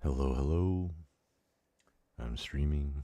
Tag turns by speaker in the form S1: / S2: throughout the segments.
S1: Hello, hello. I'm streaming.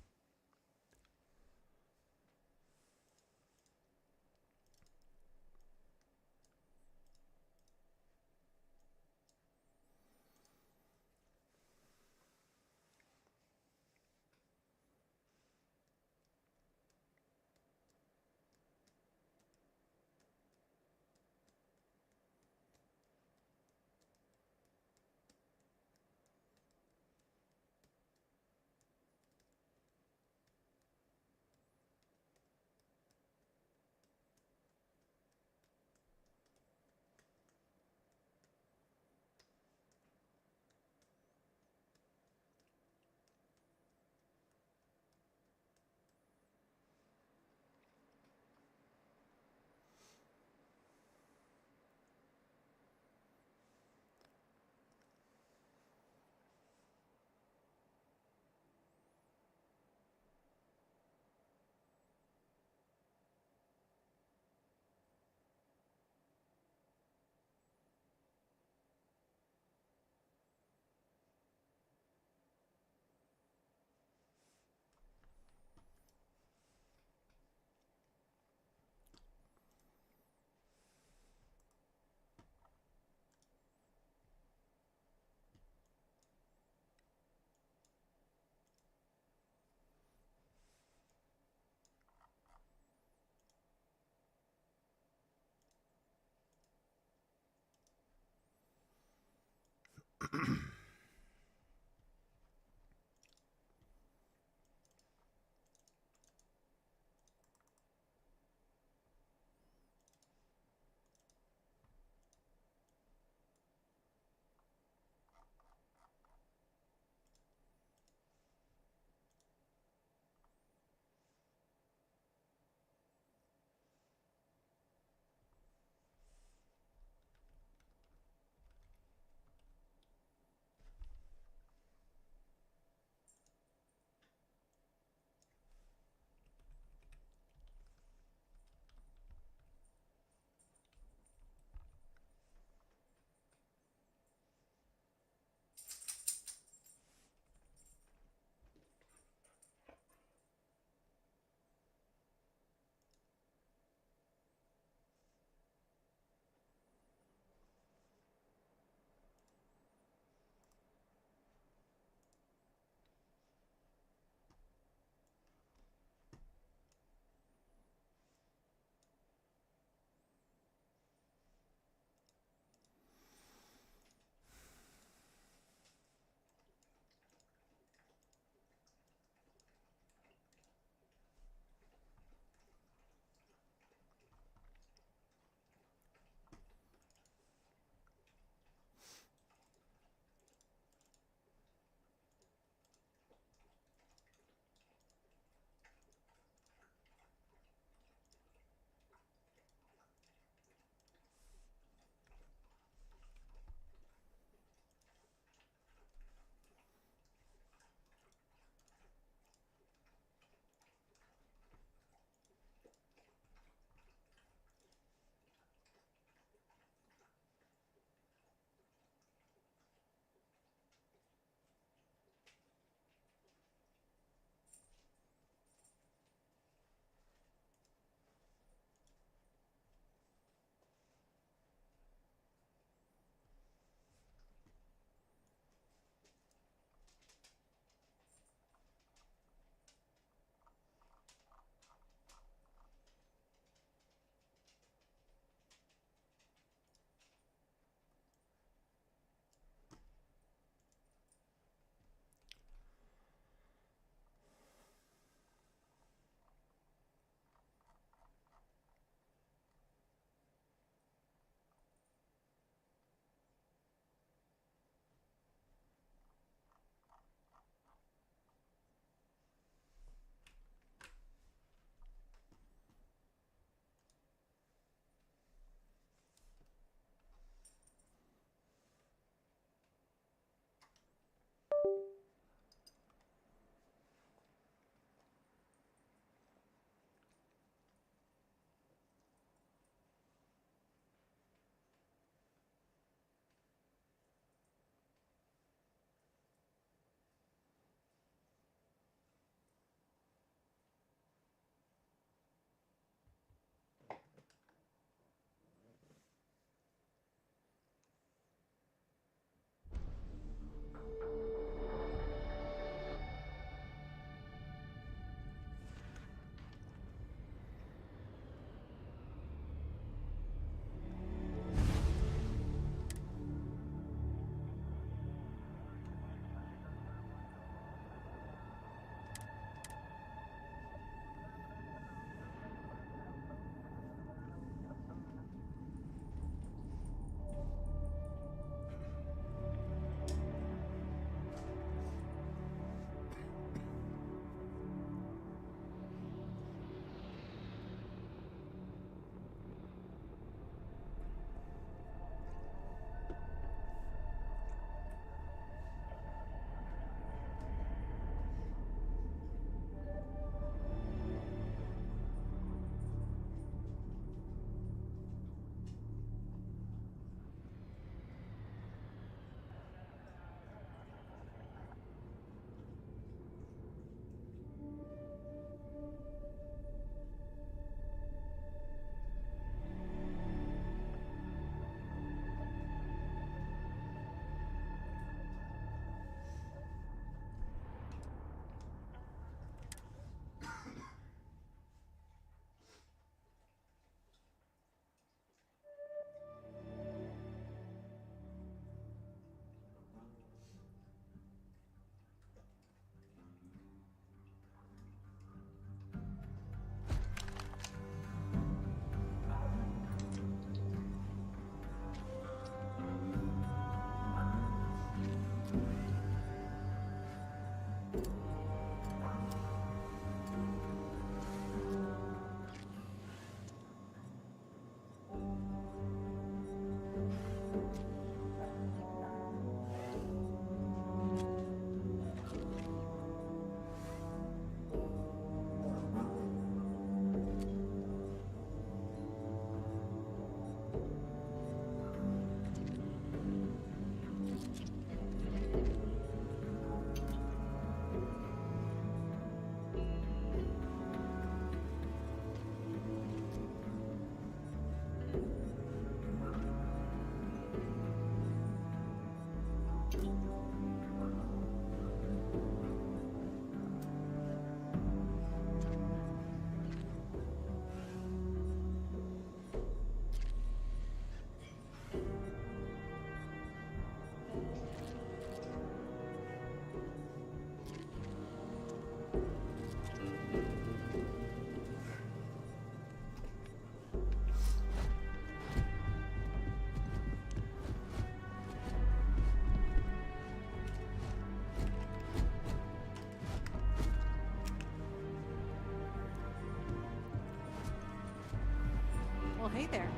S2: Hey there.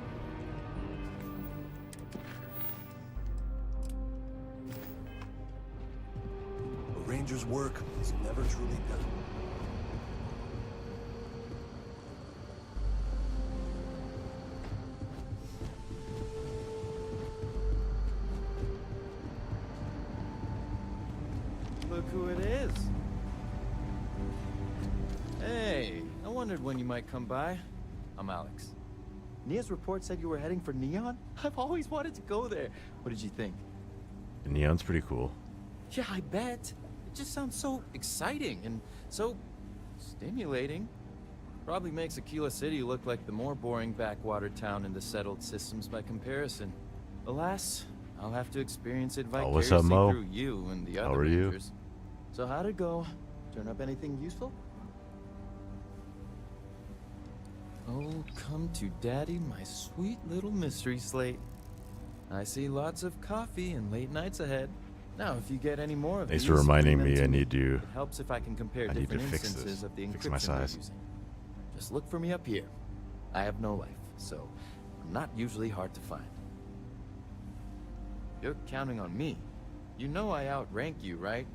S3: A ranger's work is never truly done.
S4: Look who it is. Hey, I wondered when you might come by. I'm Alex. Nia's report said you were heading for Neon? I've always wanted to go there. What did you think?
S1: The neon's pretty cool.
S4: Yeah, I bet. It just sounds so exciting and so stimulating. Probably makes Aquila City look like the more boring backwater town in the settled systems by comparison. Alas, I'll have to experience it
S1: Oh,
S4: vicariously
S1: what's up, Mo?
S4: through you and the
S1: How
S4: other
S1: are you?
S4: rangers. So how'd it go? Turn up anything useful? Oh, come to daddy, my sweet little mystery slate. I see lots of coffee and late nights ahead. Now, if you get any more of
S1: Thanks
S4: these,
S1: for reminding
S4: bring them
S1: me.
S4: to
S1: I need to.
S4: It helps if I can compare
S1: I need to
S4: different
S1: fix
S4: instances
S1: this.
S4: of the
S1: Fix my
S4: encryption we're
S1: size.
S4: using. Just look for me up here. I have no life, so I'm not usually hard to find. You're counting on me. You know I outrank you, right?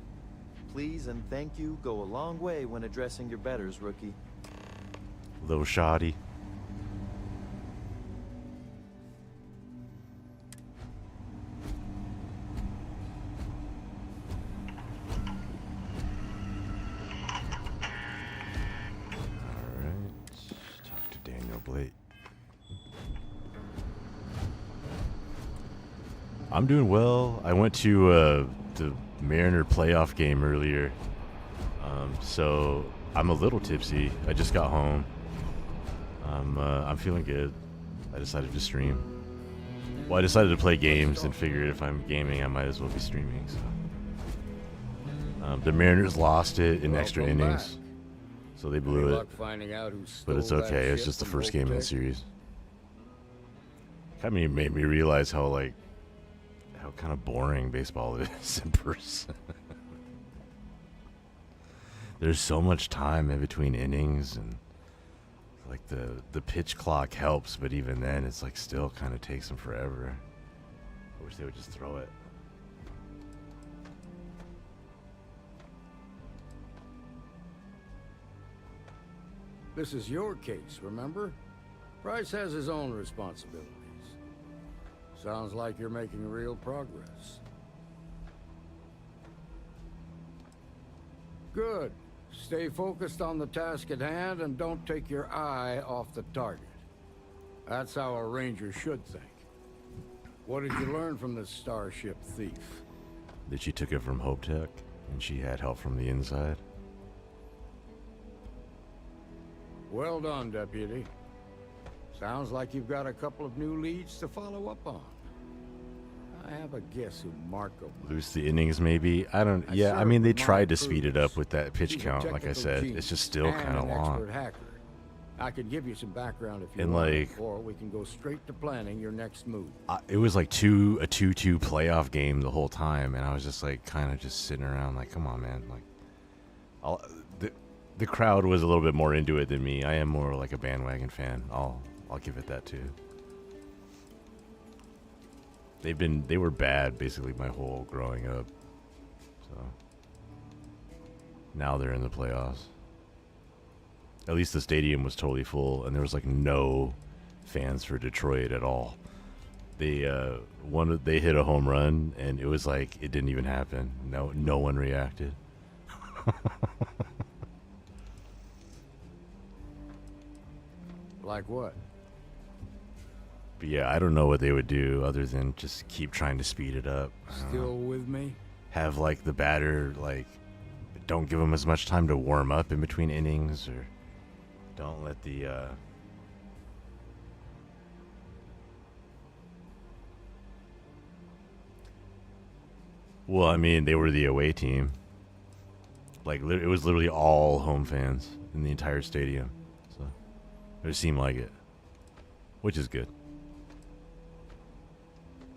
S4: Please and thank you go a long way when addressing your betters, rookie.
S1: Little shoddy. Alright. Talk to Daniel Blake. I'm doing well. I went to the Mariner playoff game earlier. So I'm a little tipsy. I just got home. I'm feeling good. I decided to stream. Well, I decided to play games and figured if I'm gaming, I might as well be streaming. So the Mariners lost it in extra innings, so they blew it. But it's okay. It's just the first game in the series. Kind of made me realize how kind of boring baseball is in person. There's so much time in between innings, and like the pitch clock helps, but even then it's like still kind of takes them forever. I wish they would just throw it.
S5: This is your case, remember? Bryce has his own responsibilities. Sounds like you're making real progress. Good. Stay focused on the task at hand and don't take your eye off the target. That's how a ranger should think. What did you learn from this starship thief?
S1: That she took it from Hope Tech, and she had help from the inside.
S5: Well done, Deputy. Sounds like you've got a couple of new leads to follow up on. I have a guess who Marco was.
S1: Lose the innings, maybe. I don't. Yeah, I mean, they tried to speed it up with that pitch
S5: He's a
S1: count. Like I
S5: technical
S1: said,
S5: genius
S1: it's just still
S5: and
S1: kind of
S5: an
S1: long.
S5: expert hacker. I could give you some background if you
S1: And,
S5: want,
S1: like,
S5: or we can go straight to planning your next move.
S1: It was like a 2-2 playoff game the whole time, and I was just like kind of just sitting around like, come on, man. Like, the crowd was a little bit more into it than me. I am more like a bandwagon fan. I'll give it that too. They were bad basically my whole growing up. So now they're in the playoffs. At least the stadium was totally full, and there was like no fans for Detroit at all. They hit a home run, and it was like it didn't even happen. No one reacted.
S5: Like what?
S1: But yeah, I don't know what they would do other than just keep trying to speed it up.
S5: Still with me?
S1: Have like the batter don't give them as much time to warm up in between innings, or don't let the well, I mean, they were the away team. Like it was literally all home fans in the entire stadium. So it seemed like it, which is good.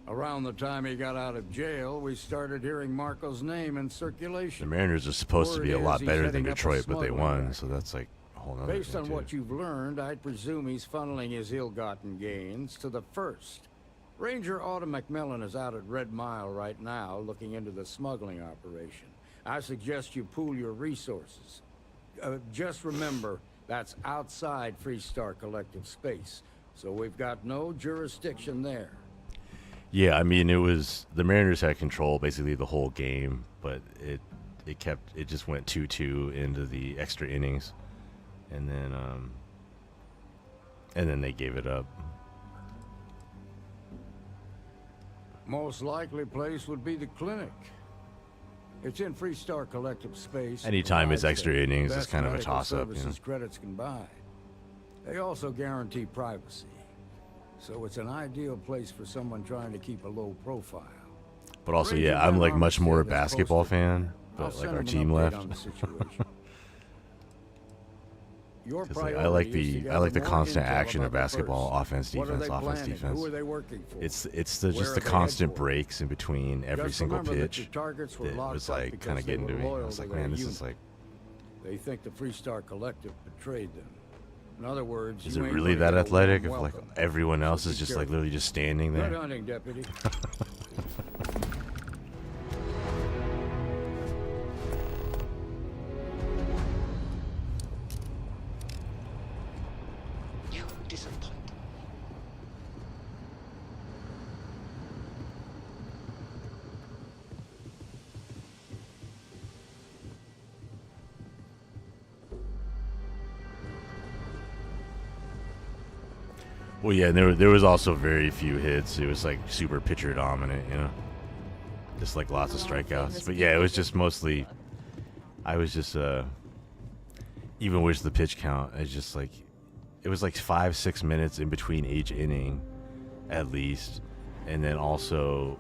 S5: Around the time he got out of jail, we started hearing Marco's name in
S1: The
S5: circulation.
S1: Mariners are supposed to be a
S5: Word
S1: lot
S5: is
S1: better
S5: he's
S1: than
S5: heading up a
S1: Detroit, but they
S5: smuggling
S1: won,
S5: racket.
S1: so that's like whole nother
S5: Based
S1: thing,
S5: on
S1: too.
S5: what you've learned, I'd presume he's funneling his ill-gotten gains to the first. Ranger Autumn McMillan is out at Red Mile right now, looking into the smuggling operation. I suggest you pool your resources. Just remember, that's outside Freestar Collective space, so we've got no jurisdiction there.
S1: Yeah, I mean, it was the Mariners had control basically the whole game, but it just went 2-2 into the extra innings, and then they gave it up.
S5: Most likely place would be the clinic. It's in Freestar Collective space.
S1: Anytime it's
S5: Provides
S1: extra
S5: the
S1: innings, it's
S5: best
S1: kind of a
S5: medical
S1: toss-up, you know?
S5: services credits can buy. They also guarantee privacy, so it's an ideal place for someone trying to keep a low profile.
S1: But also,
S5: Ranger
S1: yeah, I'm
S5: Van
S1: like much more a
S5: Armstead is
S1: basketball
S5: posted.
S1: fan,
S5: I'll
S1: but like
S5: send
S1: our
S5: him an
S1: team
S5: update
S1: left.
S5: on the situation. Your
S1: 'Cause, like,
S5: priority is to
S1: I like the
S5: gather
S1: constant
S5: more
S1: action
S5: intel
S1: of
S5: about the
S1: basketball,
S5: first.
S1: offense,
S5: What are
S1: defense,
S5: they
S1: offense,
S5: planning?
S1: defense.
S5: Who are they working for?
S1: It's
S5: Where
S1: just
S5: are
S1: the
S5: they
S1: constant
S5: headed for?
S1: breaks in between every
S5: Just
S1: single
S5: remember that
S1: pitch
S5: your targets were
S1: that
S5: locked
S1: was
S5: up
S1: like
S5: because
S1: kind of
S5: they
S1: getting to
S5: were
S1: me. I
S5: loyal
S1: was
S5: to
S1: like,
S5: their
S1: man, this
S5: unit.
S1: is like,
S5: They think the Freestar Collective betrayed them. In other words,
S1: is
S5: you
S1: it
S5: ain't
S1: really
S5: gonna
S1: that
S5: get a warm
S1: athletic if like
S5: welcome.
S1: everyone
S5: So
S1: else
S5: be
S1: is just like
S5: careful.
S1: literally just standing
S5: Good
S1: there?
S5: hunting, deputy.
S2: You disappoint.
S1: Well, yeah, and there was also very few hits. It was like super pitcher dominant, you know, just like lots of strikeouts. But yeah, it was just mostly. I was just even with the pitch count, it's just like it was like 5-6 minutes in between each inning, at least, and then also,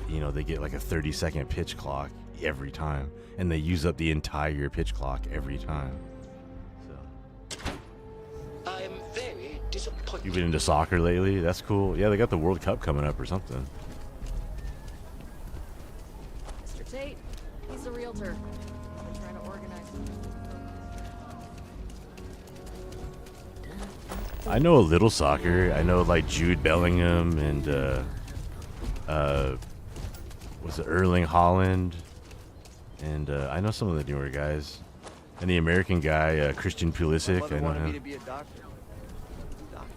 S1: you know, they get like a 30-second pitch clock every time, and they use up the entire pitch clock every time. So.
S2: I am very disappointed.
S1: You've been into soccer lately? That's cool. Yeah, they got the World Cup coming up or something.
S6: Mr. Tate, he's a realtor. I've been trying to organize.
S1: I know a little soccer. I know like Jude Bellingham and was it Erling Haaland, and I know some of the newer guys, and the American guy Christian Pulisic. I know
S7: wanted me to
S1: him.
S7: be a doctor. Doctor.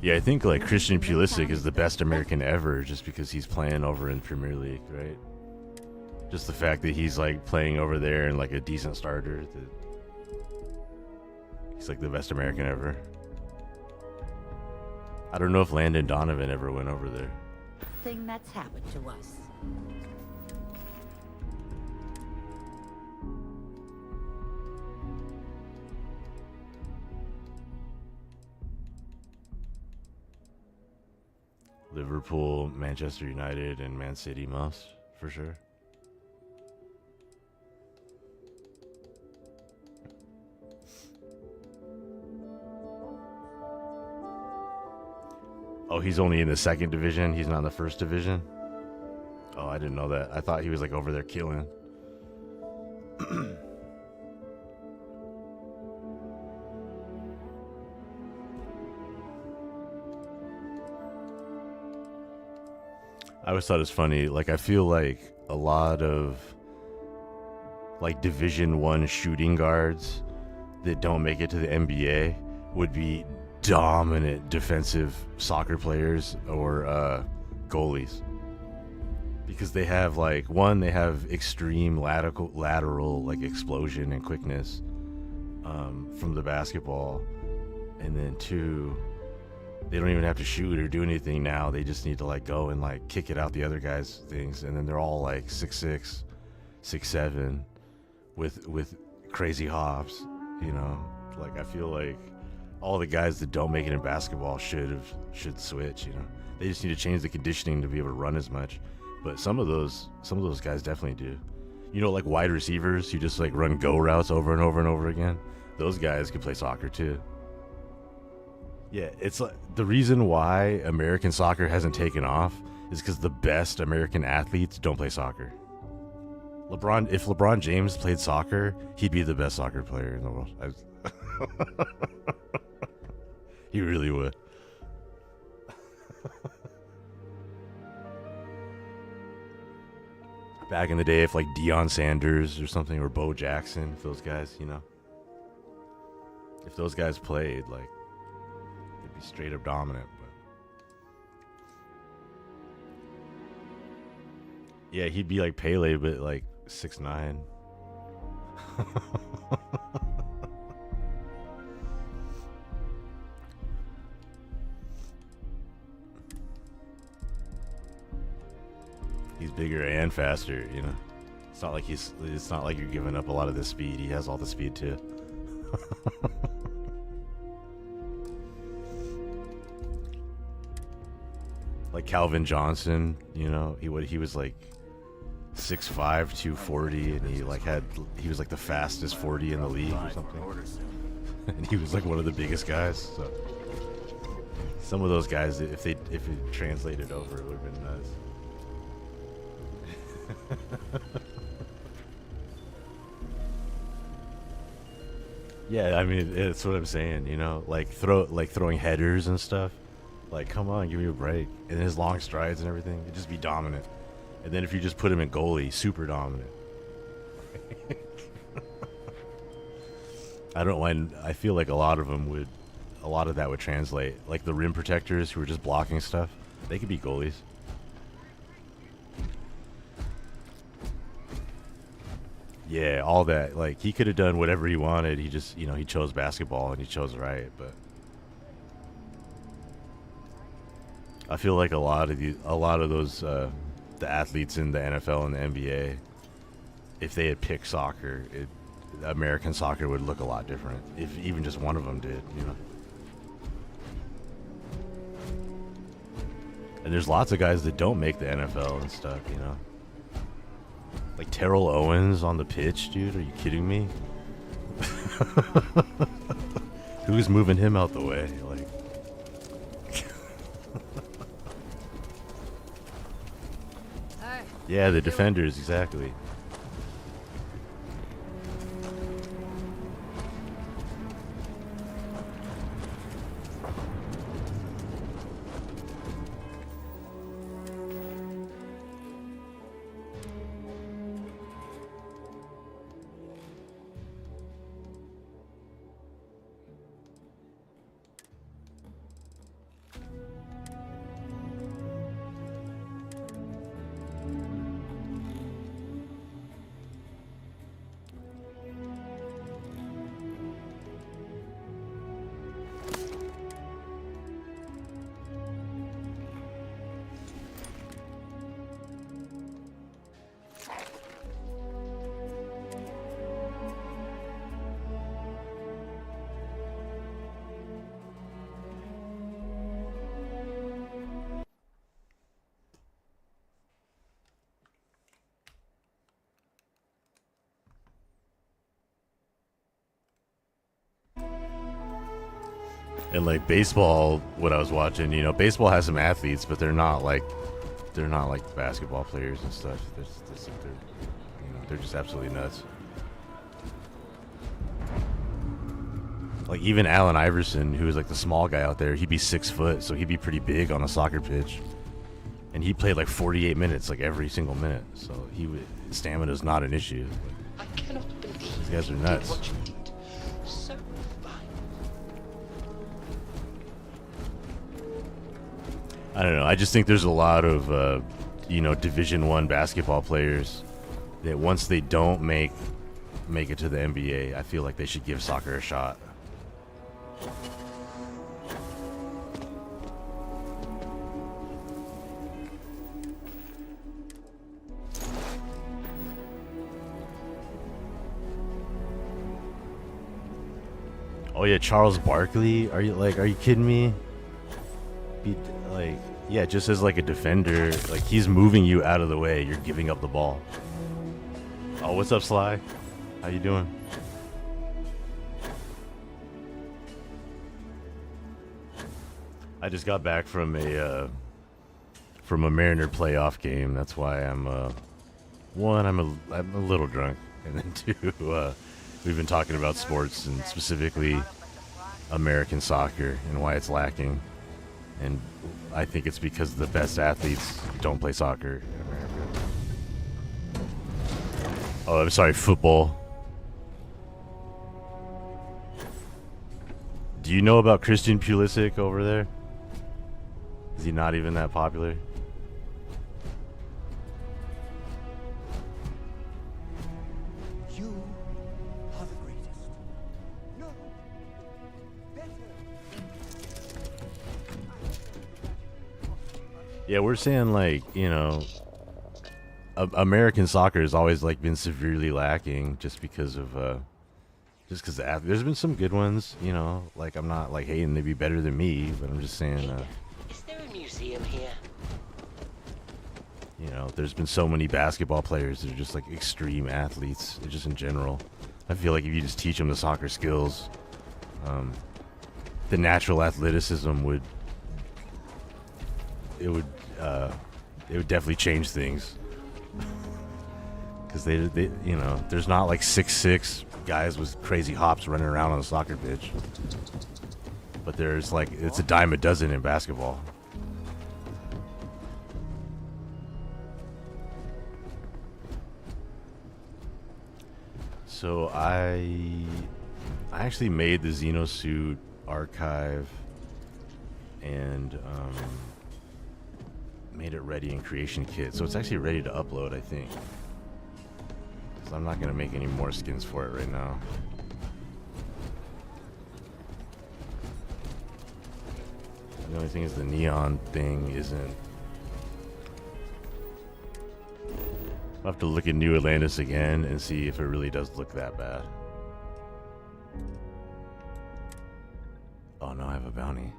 S1: Yeah, I think like Christian Pulisic is the best American ever, just because he's playing over in Premier League, right? Just the fact that he's like playing over there and like a decent starter. That he's like the best American ever. I don't know if Landon Donovan ever went over there.
S8: Thing that's happened to us.
S1: Liverpool, Manchester United, and Man City must, for sure. Oh, he's only in the second division? He's not in the first division? Oh, I didn't know that. I thought he was like over there killing. I always thought it was funny. Like, I feel like a lot of like Division 1 shooting guards that don't make it to the NBA would be dominant defensive soccer players or goalies, because they have like, one, they have extreme lateral like explosion and quickness from the basketball, and then two, they don't even have to shoot or do anything now. They just need to like go and like kick it out the other guys' things, and then they're all like 6'6", 6'7", with crazy hops, you know. Like, I feel like all the guys that don't make it in basketball should switch, you know. They just need to change the conditioning to be able to run as much. But some of those guys definitely do. You know, like wide receivers who just like run go routes over and over and over again. Those guys can play soccer too. Yeah, it's like the reason why American soccer hasn't taken off is because the best American athletes don't play soccer. If LeBron James played soccer, he'd be the best soccer player in the world. He really would. Back in the day, if like Deion Sanders or something, or Bo Jackson, if those guys, if those guys played, like, they'd be straight up dominant. But yeah, he'd be like Pele, but like 6'9". He's bigger and faster, It's not like you're giving up a lot of the speed. He has all the speed too. Like Calvin Johnson, he was like 6'5", 240, and he was like the fastest 40 in the league or something. And he was like one of the biggest guys. So some of those guys, if it translated over, it would have been nuts. Yeah, I mean, it's what I'm saying, like throwing headers and stuff. Like, come on, give me a break. And his long strides and everything, it'd just be dominant. And then if you just put him in goalie, super dominant. I feel like a lot of that would translate. Like the rim protectors who were just blocking stuff, they could be goalies. Yeah, all that. Like, he could have done whatever he wanted. He just, he chose basketball and he chose right. But I feel like a lot of those the athletes in the NFL and the NBA, if they had picked soccer, American soccer would look a lot different. If even just one of them did, And there's lots of guys that don't make the NFL and stuff, Like Terrell Owens on the pitch, dude. Are you kidding me? Who's moving him out the way? Like, yeah, the defenders, exactly. And like baseball, what I was watching, baseball has some athletes, but they're not like basketball players and stuff. They're just absolutely nuts. Like even Allen Iverson, who was like the small guy out there, he'd be 6 foot, so he'd be pretty big on a soccer pitch. And he played like 48 minutes, like every single minute. So stamina's not an issue.
S2: I cannot believe
S1: These guys are nuts.
S2: what you did. So fine.
S1: I don't know. I just think there's a lot of, Division I basketball players that once they don't make it to the NBA, I feel like they should give soccer a shot. Oh yeah, Charles Barkley. Are you kidding me? Yeah, just as like a defender, like he's moving you out of the way. You're giving up the ball. Oh, what's up, Sly? How you doing? I just got back from a Mariner playoff game. That's why I'm I'm a little drunk, and then two, we've been talking about sports and specifically American soccer and why it's lacking. And I think it's because the best athletes don't play soccer in America. Oh, I'm sorry, football. Do you know about Christian Pulisic over there? Is he not even that popular?
S3: You are the greatest. No, better.
S1: Yeah, we're saying like, you know, American soccer has always like been severely lacking just because of there's been some good ones, you know, like I'm not like hating they'd be better than me, but I'm just saying
S2: Is there a museum here?
S1: you know, there's been so many basketball players that are just like extreme athletes, just in general. I feel like if you just teach them the soccer skills, the natural athleticism would definitely change things. Because they, you know, there's not like 6'6" guys with crazy hops running around on a soccer pitch. But there's like, it's a dime a dozen in basketball. So I actually made the Xenosuit archive and made it ready in Creation Kit. So it's actually ready to upload, I think. Because I'm not going to make any more skins for it right now. The only thing is the neon thing isn't... I'll have to look at New Atlantis again and see if it really does look that bad. Oh no, I have a bounty.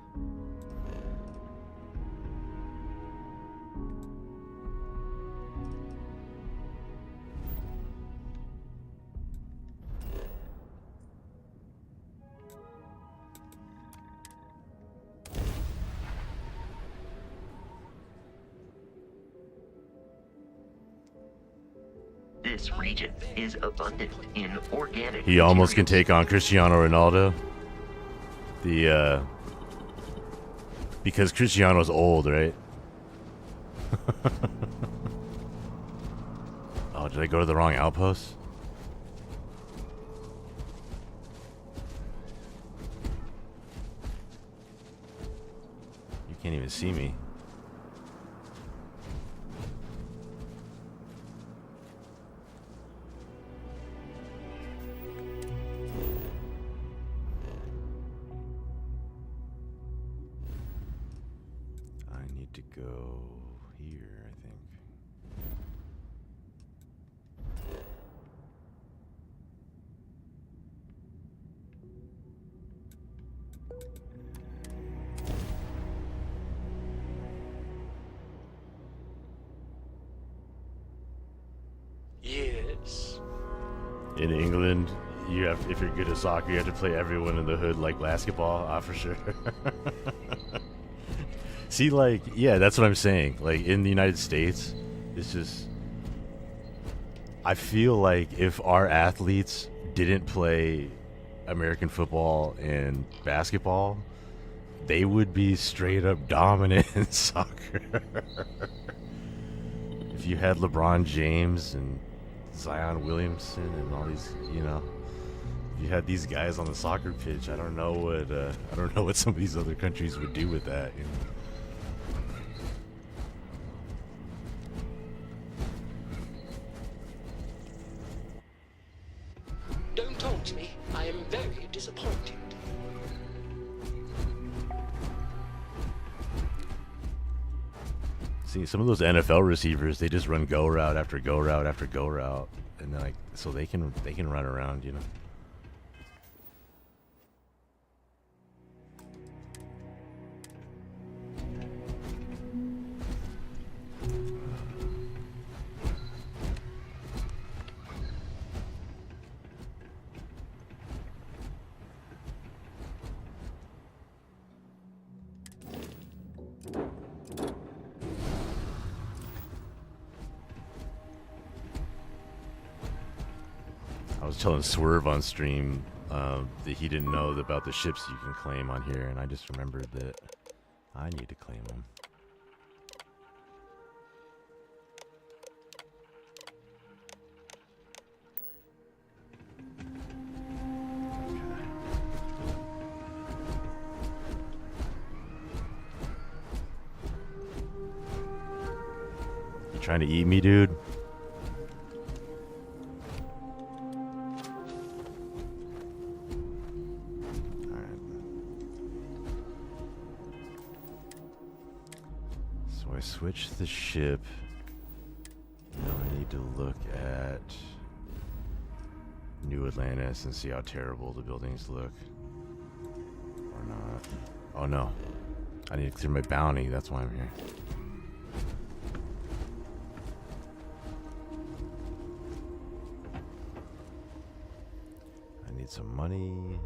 S7: This region is abundant in organic.
S1: He almost can
S7: materials.
S1: take on Cristiano Ronaldo. Because Cristiano's old, right? Oh, did I go to the wrong outpost? You can't even see me. To go here, I think.
S2: Yes.
S1: In England, you have, if you're good at soccer, you have to play everyone in the hood like basketball. Ah, for sure. See, like, yeah, that's what I'm saying. Like, in the United States, it's just... I feel like if our athletes didn't play American football and basketball, they would be straight up dominant in soccer. If you had LeBron James and Zion Williamson and all these, you know... If you had these guys on the soccer pitch, I don't know what some of these other countries would do with that, you know?
S2: Don't taunt me. I am very disappointed.
S1: See, some of those NFL receivers, they just run go route after go route after go route, and then, like, so they can run around, you know. was telling Swerve on stream that he didn't know about the ships you can claim on here, and I just remembered that I need to claim them. You trying to eat me, dude? I switch the ship. Now I need to look at New Atlantis and see how terrible the buildings look. Or not. Oh no. I need to clear my bounty, that's why I'm here. I need some money.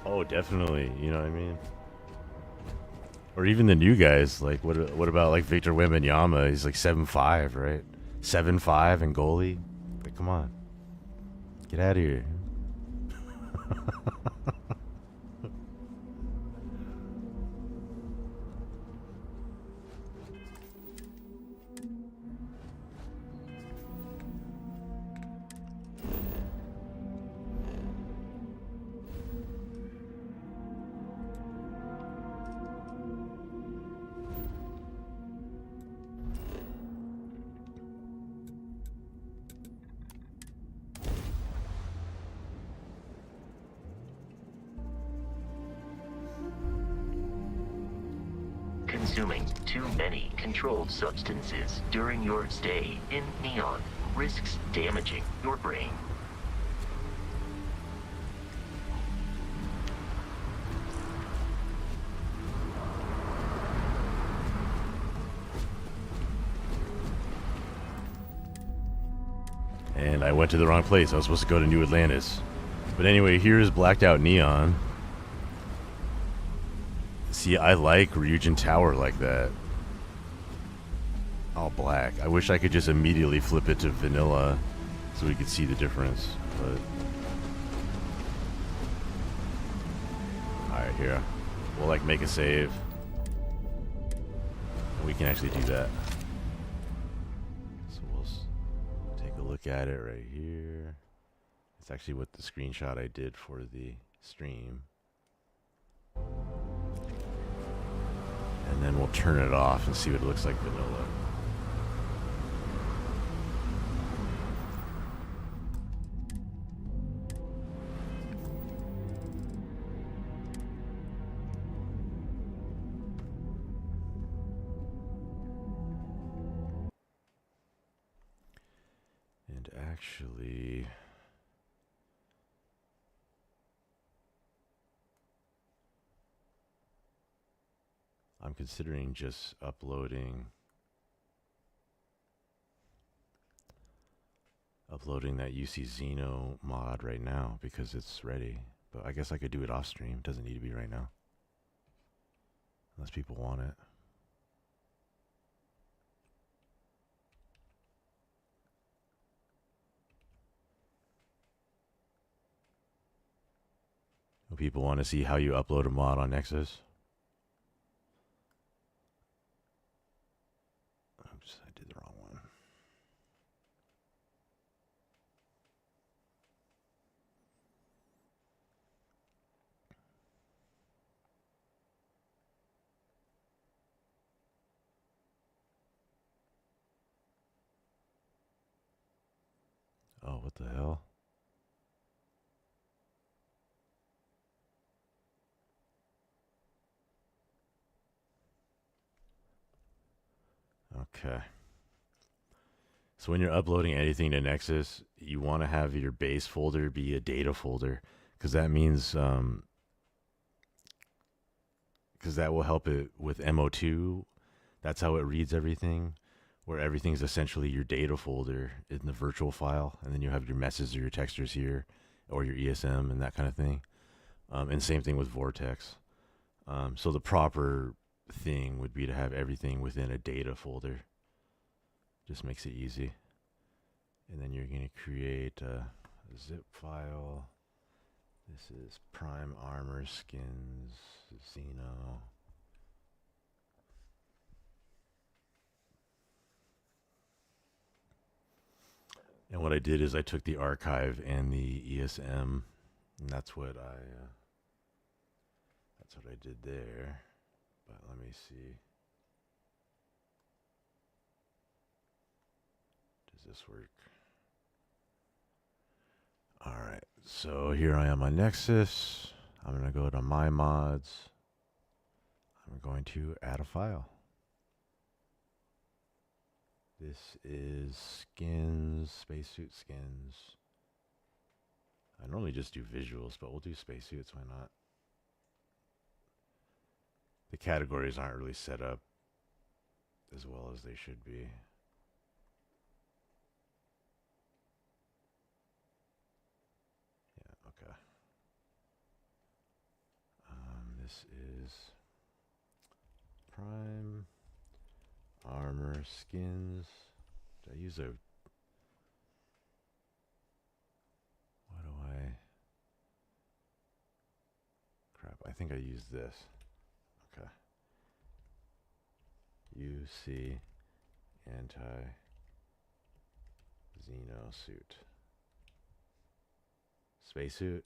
S1: Oh, definitely. You know what I mean? Or even the new guys. Like, what about like Victor Wembanyama? He's like 7'5", right? 7'5" and goalie. Like, come on, get out of here.
S7: Consuming too many controlled substances during your stay in Neon risks damaging your brain.
S1: And I went to the wrong place. I was supposed to go to New Atlantis. But anyway, here's blacked out Neon. See, I like Ryujin Tower like that. All black. I wish I could just immediately flip it to vanilla so we could see the difference. But alright, here. We'll like make a save. And we can actually do that. So we'll take a look at it right here. It's actually what the screenshot I did for the stream. And then we'll turn it off and see what it looks like vanilla. And actually, I'm considering just uploading that UC Xeno mod right now because it's ready. But I guess I could do it off stream. It doesn't need to be right now. Unless people want it. Do people want to see how you upload a mod on Nexus? Oops, I did the wrong one. Oh, what the hell? Okay. So when you're uploading anything to Nexus, you want to have your base folder be a data folder, because that means because that will help it with MO2. That's how it reads everything, where everything's essentially your data folder in the virtual file, and then you have your messages or your textures here, or your ESM and that kind of thing. And same thing with Vortex. So the proper thing would be to have everything within a data folder. Just makes it easy. And then you're going to create a zip file. This is Prime Armor Skins Xeno. And what I did is I took the archive and the ESM, and that's what I did there. But let me see. Does this work? All right. So here I am on Nexus. I'm going to go to My Mods. I'm going to add a file. This is skins, spacesuit skins. I normally just do visuals, but we'll do spacesuits. Why not? The categories aren't really set up as well as they should be. Yeah, okay. This is Prime Armor Skins. Did I use a... What do I... Crap, I think I used this. Okay. UC Anti-Xeno Suit. Spacesuit.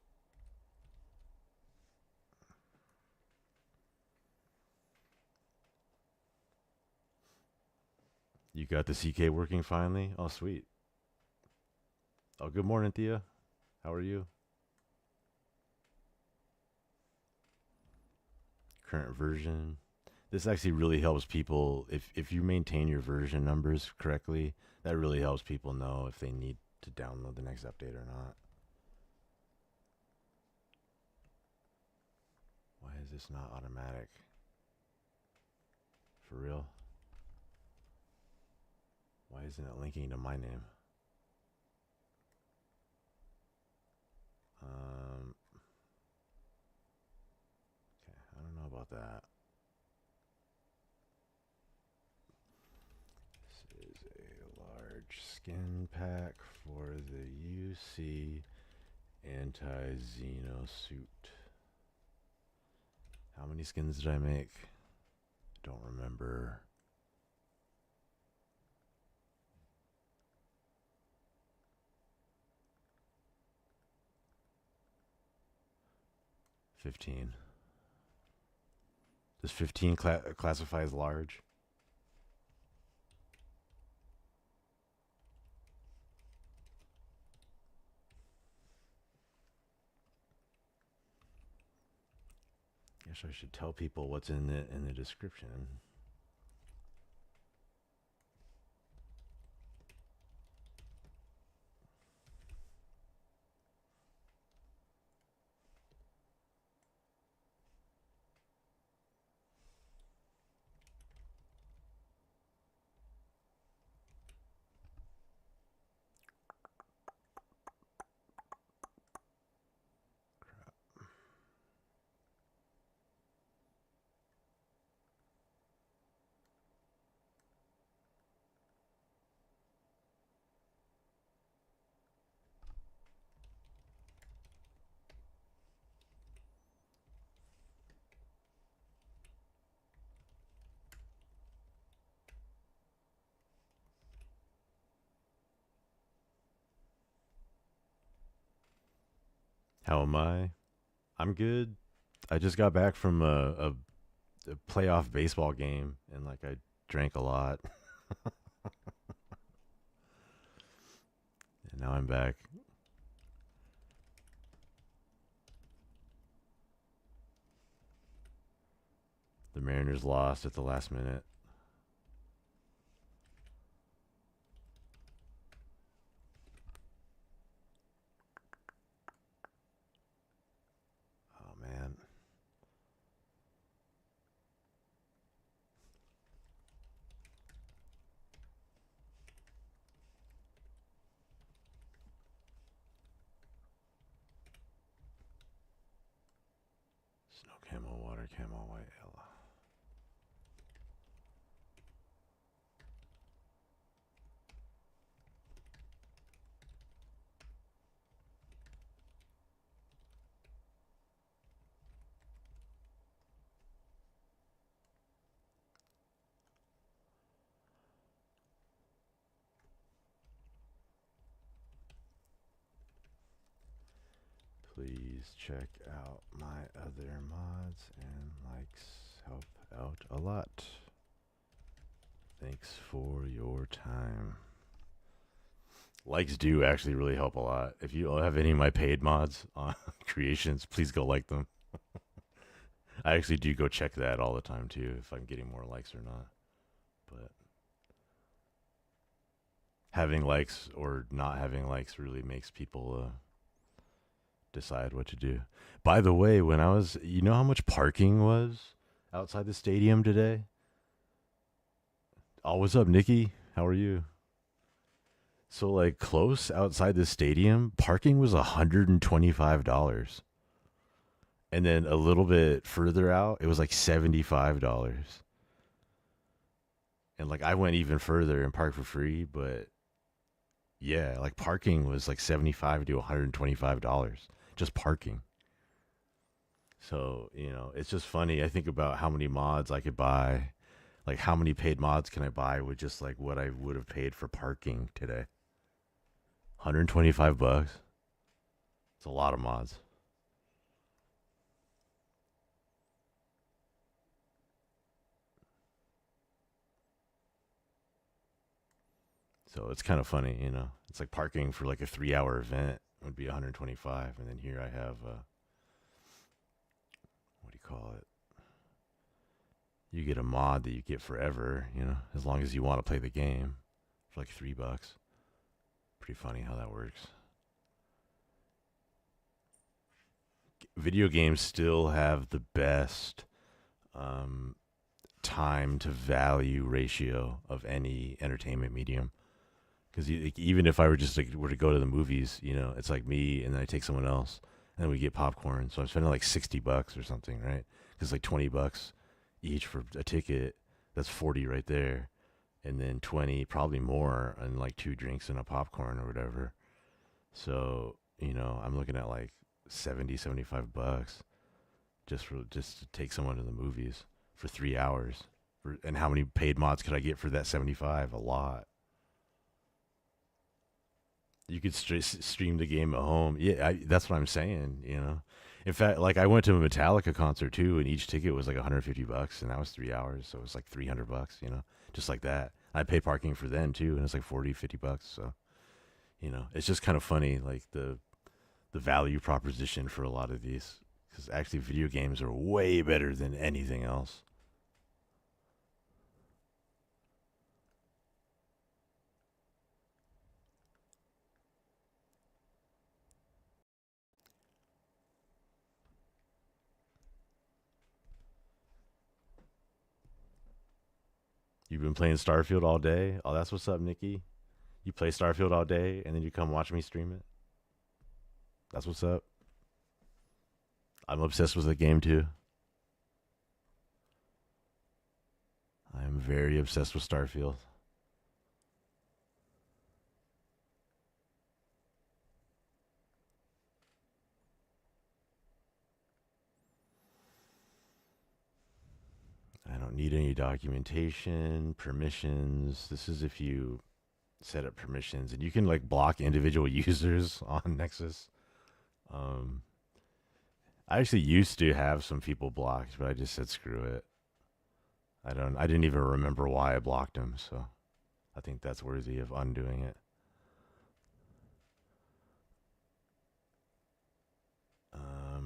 S1: You got the CK working finally? Oh, sweet. Oh, good morning, Thea. How are you? Current version. This actually really helps people. If you maintain your version numbers correctly, that really helps people know if they need to download the next update or not. Why is this not automatic? For real? Why isn't it linking to my name? Okay, I don't know about that. This is a large skin pack for the UC Anti-Xeno Suit. How many skins did I make? Don't remember. $15. Does 15 classify as large? Guess I should tell people what's in the description. How am I? I'm good. I just got back from a playoff baseball game, and like I drank a lot. And now I'm back. The Mariners lost at the last minute. Snow camo, water camo, white yellow. Please check out my other mods and likes help out a lot. Thanks for your time. Likes do actually really help a lot. If you have any of my paid mods on creations, please go like them. I actually do go check that all the time too, if I'm getting more likes or not. But having likes or not having likes really makes people decide what to do. By the way, when I was, you know how much parking was outside the stadium today? Oh, what's up, Nikki? How are you? So, like, close outside the stadium, parking was $125. And then a little bit further out, it was like $75. And, like, I went even further and parked for free, but yeah, like, parking was like $75 to $125. Just parking. So, you know, it's just funny. I think about how many mods I could buy. Like, how many paid mods can I buy with just like what I would have paid for parking today? $125. It's a lot of mods. So it's kind of funny, you know. It's like parking for like a 3-hour event would be 125, and then here I have what do you call it? You get a mod that you get forever, you know, as long as you want to play the game for like $3. Pretty funny how that works. Video games still have the best time to value ratio of any entertainment medium. Because even if I were just were to go to the movies, you know, it's like me and then I take someone else and then we get popcorn. So I'm spending like $60 or something, right? Because like $20 each for a ticket, that's 40 right there. And then 20, probably more, and like 2 drinks and a popcorn or whatever. So, you know, I'm looking at like $75 just to take someone to the movies for 3 hours. And how many paid mods could I get for that 75? A lot. You could stream the game at home. Yeah, that's what I'm saying, you know. In fact, like I went to a Metallica concert too, and each ticket was like $150, and that was 3 hours, so it was like $300, you know, just like that. I paid parking for them too, and it's like $40-50. So, you know, it's just kind of funny, like the value proposition for a lot of these, because actually video games are way better than anything else. You've been playing Starfield all day? Oh, that's what's up, Nikki. You play Starfield all day, and then you come watch me stream it? That's what's up. I'm obsessed with the game, too. I'm very obsessed with Starfield. I don't need any documentation, permissions. This is if you set up permissions, and you can like block individual users on Nexus. I actually used to have some people blocked, but I just said screw it. I didn't even remember why I blocked them, so I think that's worthy of undoing it.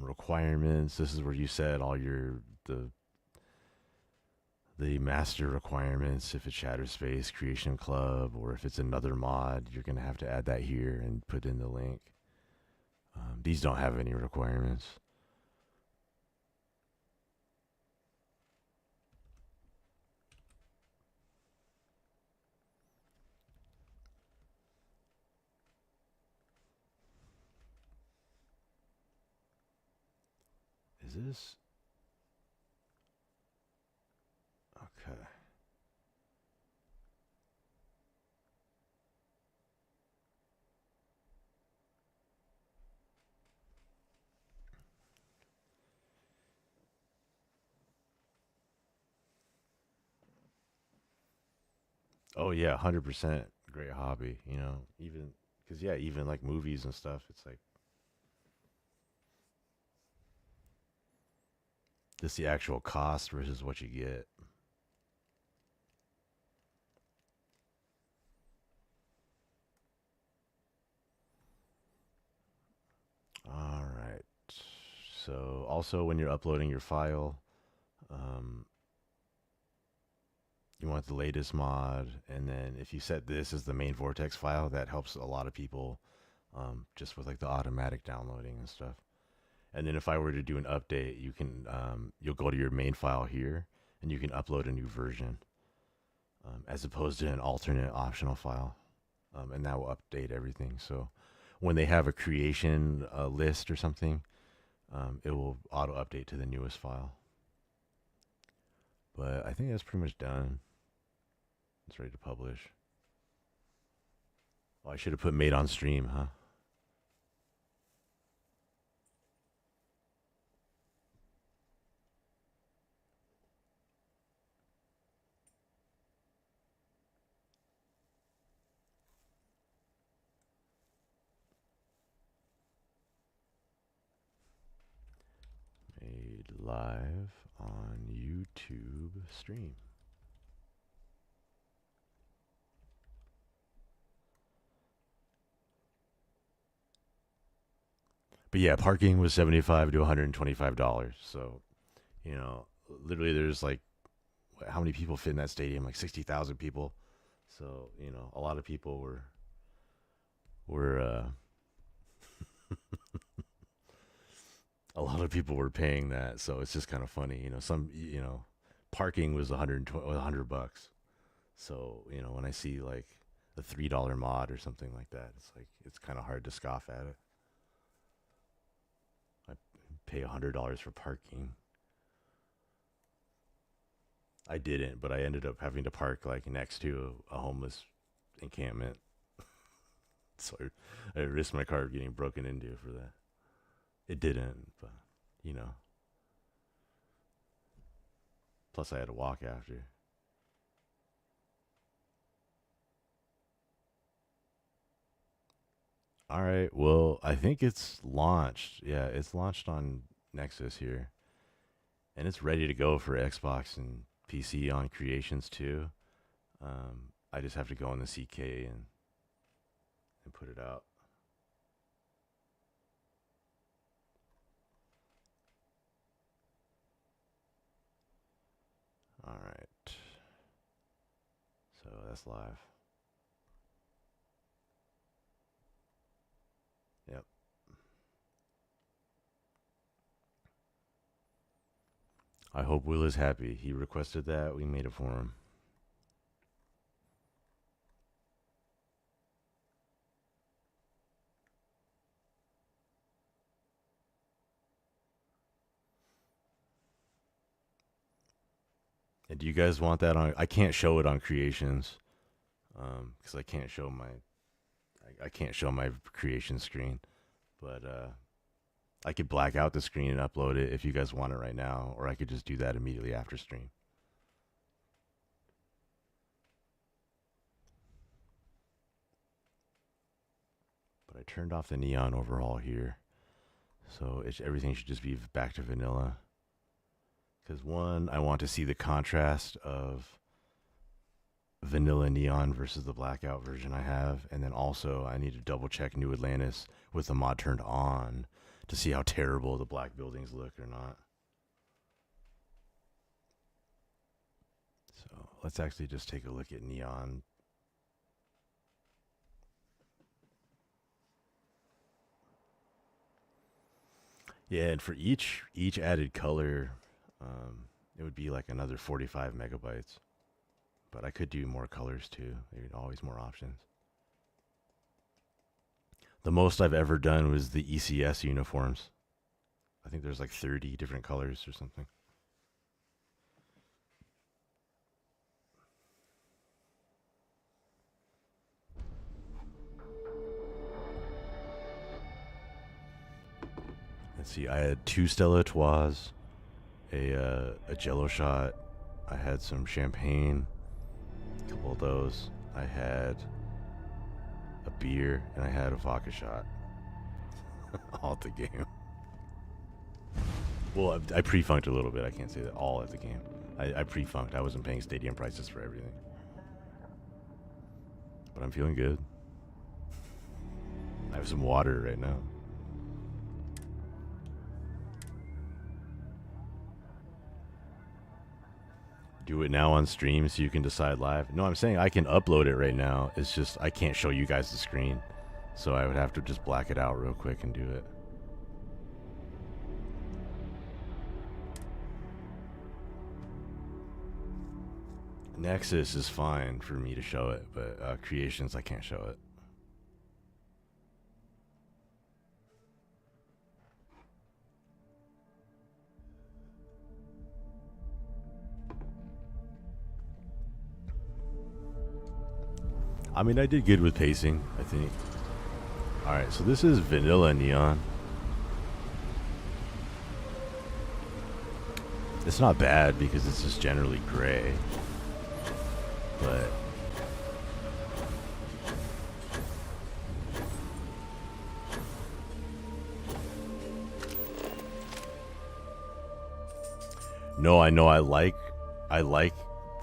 S1: Requirements. This is where you set all the master requirements. If it's Shatterspace, Creation Club, or if it's another mod, you're gonna have to add that here and put in the link. These don't have any requirements. Is this? Oh yeah, 100% great hobby. You know, even because yeah, even like movies and stuff. It's like just the actual cost versus what you get. All right. So also when you're uploading your file, um, you want the latest mod, and then if you set this as the main Vortex file, that helps a lot of people, just with like the automatic downloading and stuff. And then if I were to do an update, you can you'll go to your main file here, and you can upload a new version, as opposed to an alternate optional file, and that will update everything. So when they have a creation list or something, it will auto update to the newest file. But I think that's pretty much done. It's ready to publish. Oh, I should have put made on stream, huh? Made live on YouTube stream. But yeah, parking was $75 to $125. So, you know, literally there's like, how many people fit in that stadium? Like 60,000 people. So, you know, a lot of people were a lot of people were paying that. So it's just kind of funny, you know, parking was $100. So, you know, when I see like a $3 mod or something like that, it's like, it's kind of hard to scoff at it. I pay $100 for parking. I didn't, but I ended up having to park like next to a homeless encampment. So I risked my car getting broken into for that. It didn't, but you know. Plus, I had to walk after. All right. Well, I think it's launched. Yeah, it's launched on Nexus here, and it's ready to go for Xbox and PC on Creations too. I just have to go in the CK and put it out. All right. So that's live. Yep. I hope Will is happy. He requested that. We made it for him. And do you guys want that on? I can't show it on Creations, because I can't show my creation screen. But I could black out the screen and upload it if you guys want it right now, or I could just do that immediately after stream. But I turned off the neon overhaul here, so everything should just be back to vanilla. Because one, I want to see the contrast of vanilla neon versus the blackout version I have, and then also I need to double check New Atlantis with the mod turned on to see how terrible the black buildings look or not. So let's actually just take a look at neon. Yeah, and for each added color, it would be like another 45 megabytes. But I could do more colors too. There's always more options. The most I've ever done was the ECS uniforms. I think there's like 30 different colors or something. Let's see, I had 2 Stella Artois, a Jello shot, I had some champagne, A couple of those. I had a beer and I had a vodka shot. All at the game. Well, I pre-funked a little bit. I can't say that all at the game. I pre-funked. I wasn't paying stadium prices for everything. But I'm feeling good. I have some water right now. Do it now on stream so you can decide live. No, I'm saying I can upload it right now. It's just I can't show you guys the screen. So I would have to just black it out real quick and do it. Nexus is fine for me to show it, but Creations, I can't show it. I mean, I did good with pacing, I think. Alright, so this is vanilla neon. It's not bad because it's just generally gray. But no, I know I like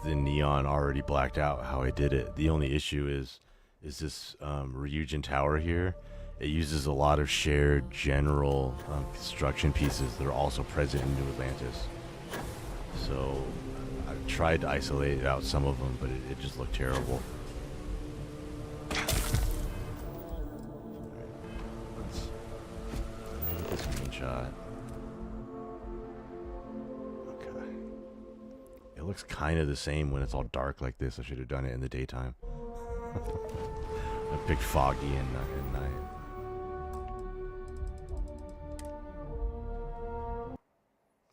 S1: the neon already blacked out how I did it. The only issue is this Ryujin Tower here. It uses a lot of shared general construction pieces that are also present in New Atlantis. So I tried to isolate out some of them, but it just looked terrible. Let's get this screenshot. Okay. It looks kind of the same when it's all dark like this. I should have done it in the daytime. I picked foggy and night.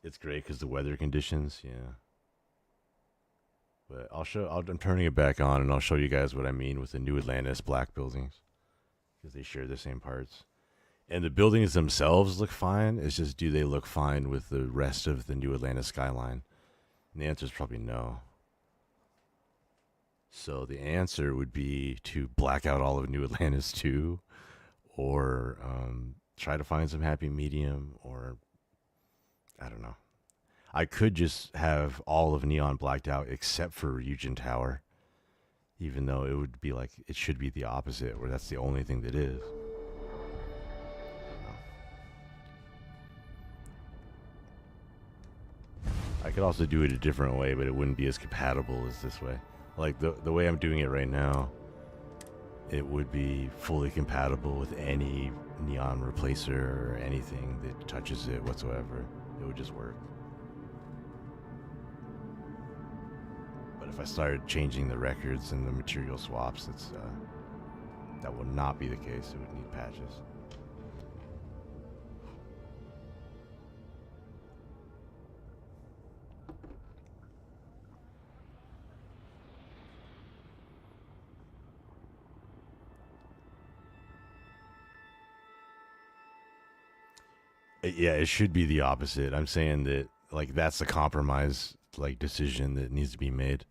S1: It's great because the weather conditions, yeah. But I'm turning it back on and I'll show you guys what I mean with the New Atlantis black buildings. Because they share the same parts. And the buildings themselves look fine. It's just, do they look fine with the rest of the New Atlantis skyline? And the answer is probably no. So the answer would be to black out all of New Atlantis too. Or try to find some happy medium, or I don't know. I could just have all of neon blacked out except for Ryujin Tower, even though it would be like, it should be the opposite, where that's the only thing that is. I could also do it a different way, but it wouldn't be as compatible as this way. Like the way I'm doing it right now, it would be fully compatible with any neon replacer or anything that touches it whatsoever. It would just work. But if I started changing the records and the material swaps, that will not be the case. It would need patches. Yeah, it should be the opposite. I'm saying that, like, that's the compromise, like, decision that needs to be made.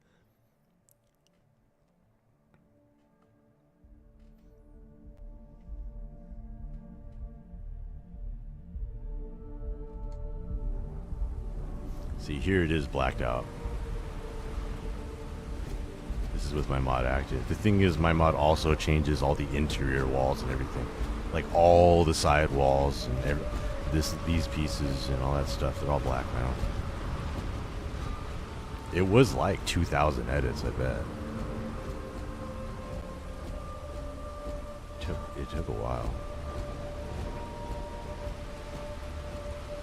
S1: See, here it is blacked out. This is with my mod active. The thing is, my mod also changes all the interior walls and everything. Like, all the side walls and these pieces and all that stuff, they're all black now. It was like 2,000 edits, I bet. It took a while.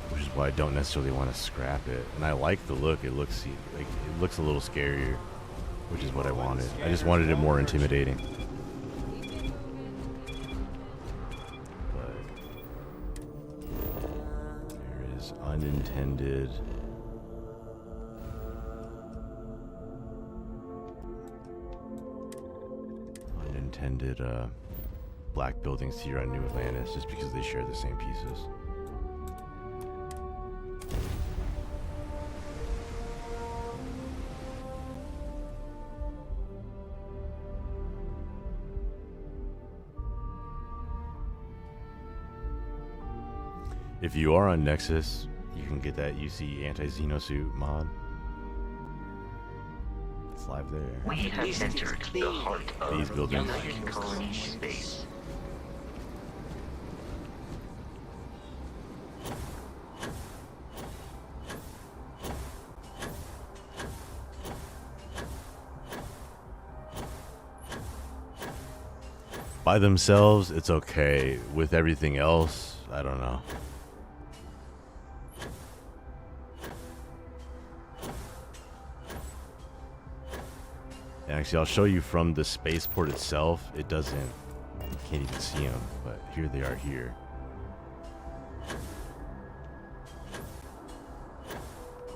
S1: Which is why I don't necessarily want to scrap it. And I like the look. It looks a little scarier, which is what I wanted. I just wanted it more intimidating. Unintended black buildings here on New Atlantis just because they share the same pieces. If you are on Nexus, you can get that UC anti-xenosuit mod. It's live there.
S7: We have
S2: This is
S7: entered the
S2: clean.
S7: heart
S1: These
S7: of
S1: buildings.
S7: United Colony space.
S1: By themselves, it's okay. With everything else, I don't know. And actually, I'll show you from the spaceport itself. It doesn't, you can't even see them, but here they are here.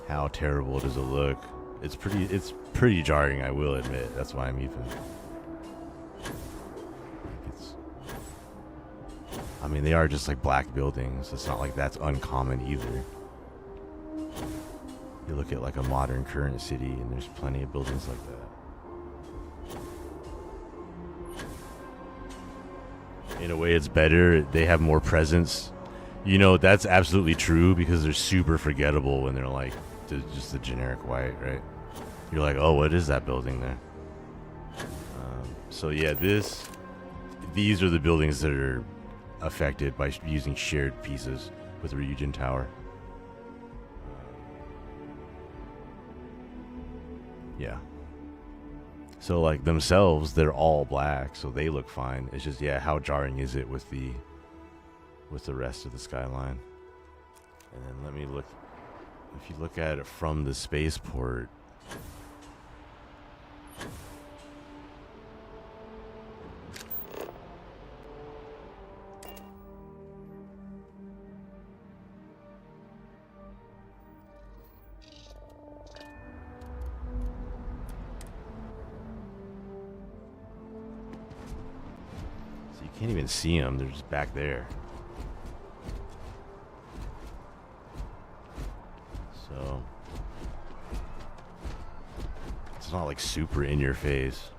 S1: How terrible does it look? It's pretty jarring, I will admit. That's why I'm even... I mean, they are just like black buildings. It's not like that's uncommon either. You look at like a modern current city and there's plenty of buildings like that. In a way, it's better. They have more presence. You know, that's absolutely true because they're super forgettable when they're like just the generic white, right? You're like, oh, what is that building there? So yeah, these are the buildings that are affected by using shared pieces with Ryujin Tower. Yeah. So like themselves, they're all black, so they look fine. It's just, yeah, how jarring is it with the rest of the skyline? And then let me look. If you look at it from the spaceport, can't even see them. They're just back there. So it's not like super in your face.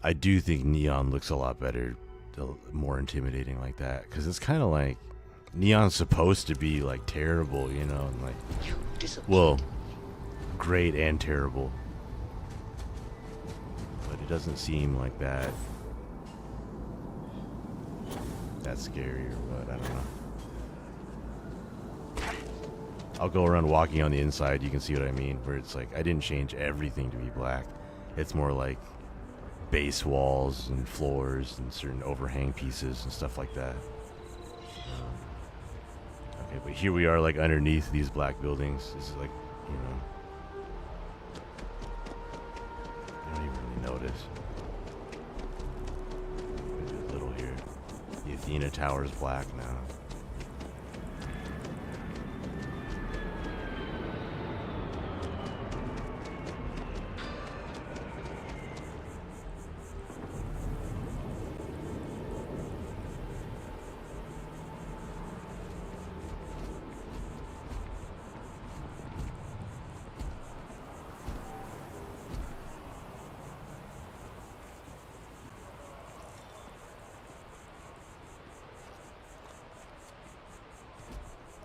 S1: I do think Neon looks a lot better, more intimidating like that, because it's kind of like Neon's supposed to be like terrible, you know, and like, well, great and terrible, but it doesn't seem like that scary or what. I don't know. I'll go around walking on the inside. You can see what I mean, where it's like I didn't change everything to be black. It's more like base walls and floors and certain overhang pieces and stuff like that. Okay, but here we are, like underneath these black buildings. This is like, you know, I don't even really notice. Maybe a little here. The Athena Tower is black now.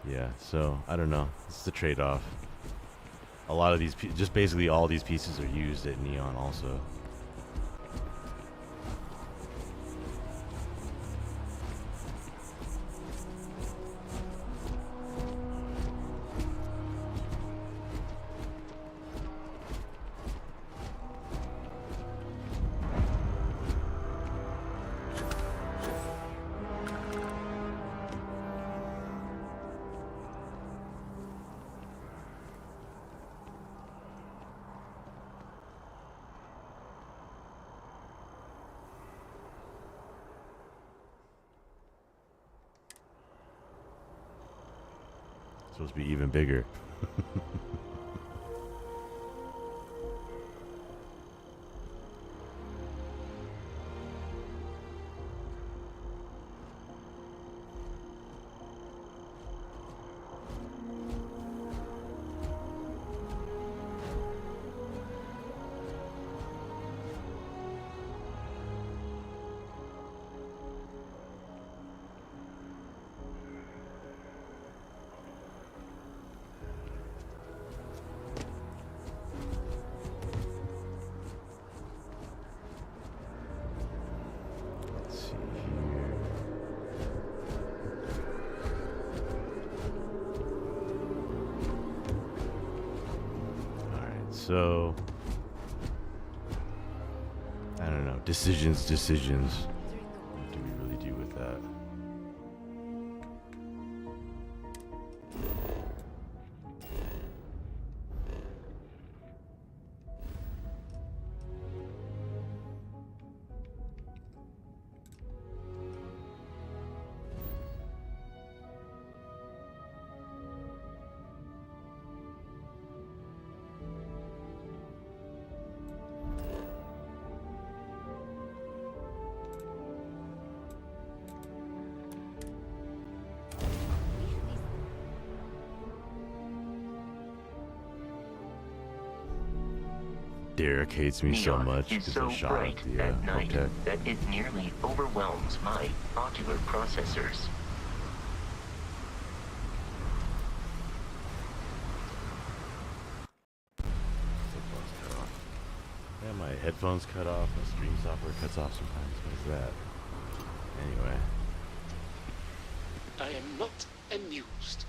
S1: Yeah, so I don't know. It's the trade-off. A lot of these, just basically all these pieces are used at Neon also. Supposed to be even bigger. so I don't know. Decisions. What do we really do with that? Derek hates me so
S7: Neon
S1: much
S7: is
S1: because
S7: so
S1: I shot
S7: bright
S1: it. Yeah,
S7: at night
S1: okay.
S7: that it nearly overwhelms my ocular processors.
S1: Headphones cut off. Yeah, my headphones cut off. My stream software cuts off sometimes. What is that? Anyway.
S2: I am not amused.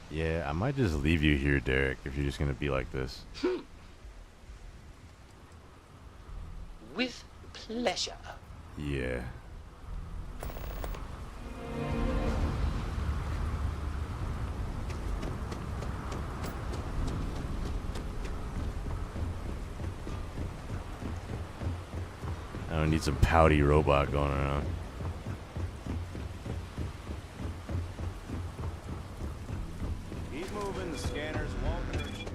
S1: Yeah, I might just leave you here, Derek, if you're just gonna be like this.
S2: With pleasure.
S1: Yeah. I don't need some pouty robot going around.
S9: Keep moving, the scanners won't hurt you.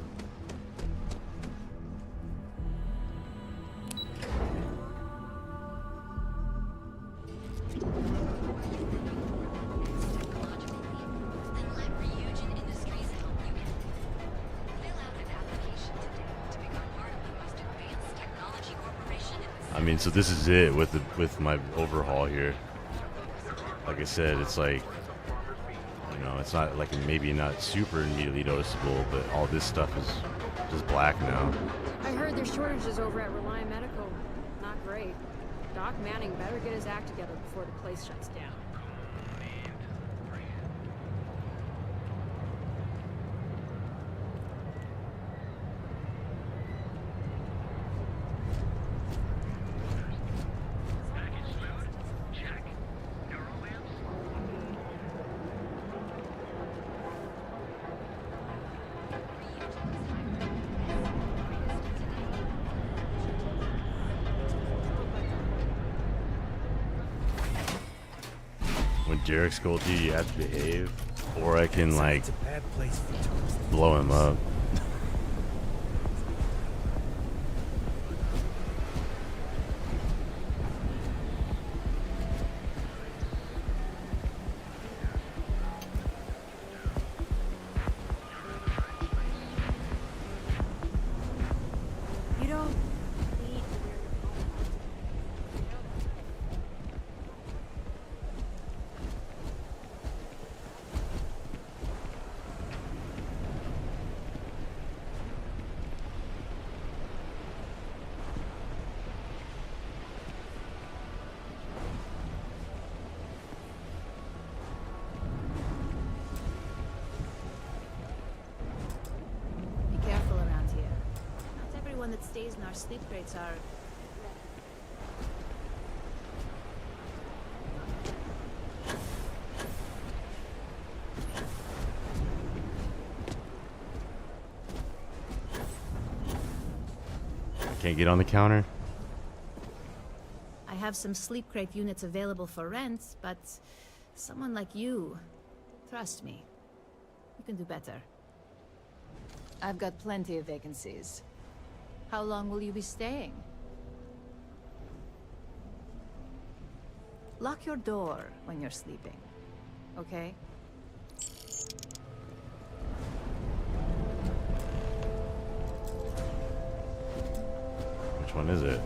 S1: I mean, so this is it with my overhaul here. Like I said, it's like, you know, it's not like maybe not super immediately noticeable, but all this stuff is just black now.
S6: I heard there's shortages over at Reliant Medical. Not great. Doc Manning better get his act together before the place shuts down.
S1: When Derek scolds you, you have to behave, or I can like blow him up.
S6: You don't need to wear your phone. Be careful around here. Not everyone that stays in our sleep crates are...
S1: Can't get on the counter.
S6: I have some sleep crate units available for rent, but someone like you, trust me, you can do better. I've got plenty of vacancies. How long will you be staying? Lock your door when you're sleeping, okay?
S1: Which one is it?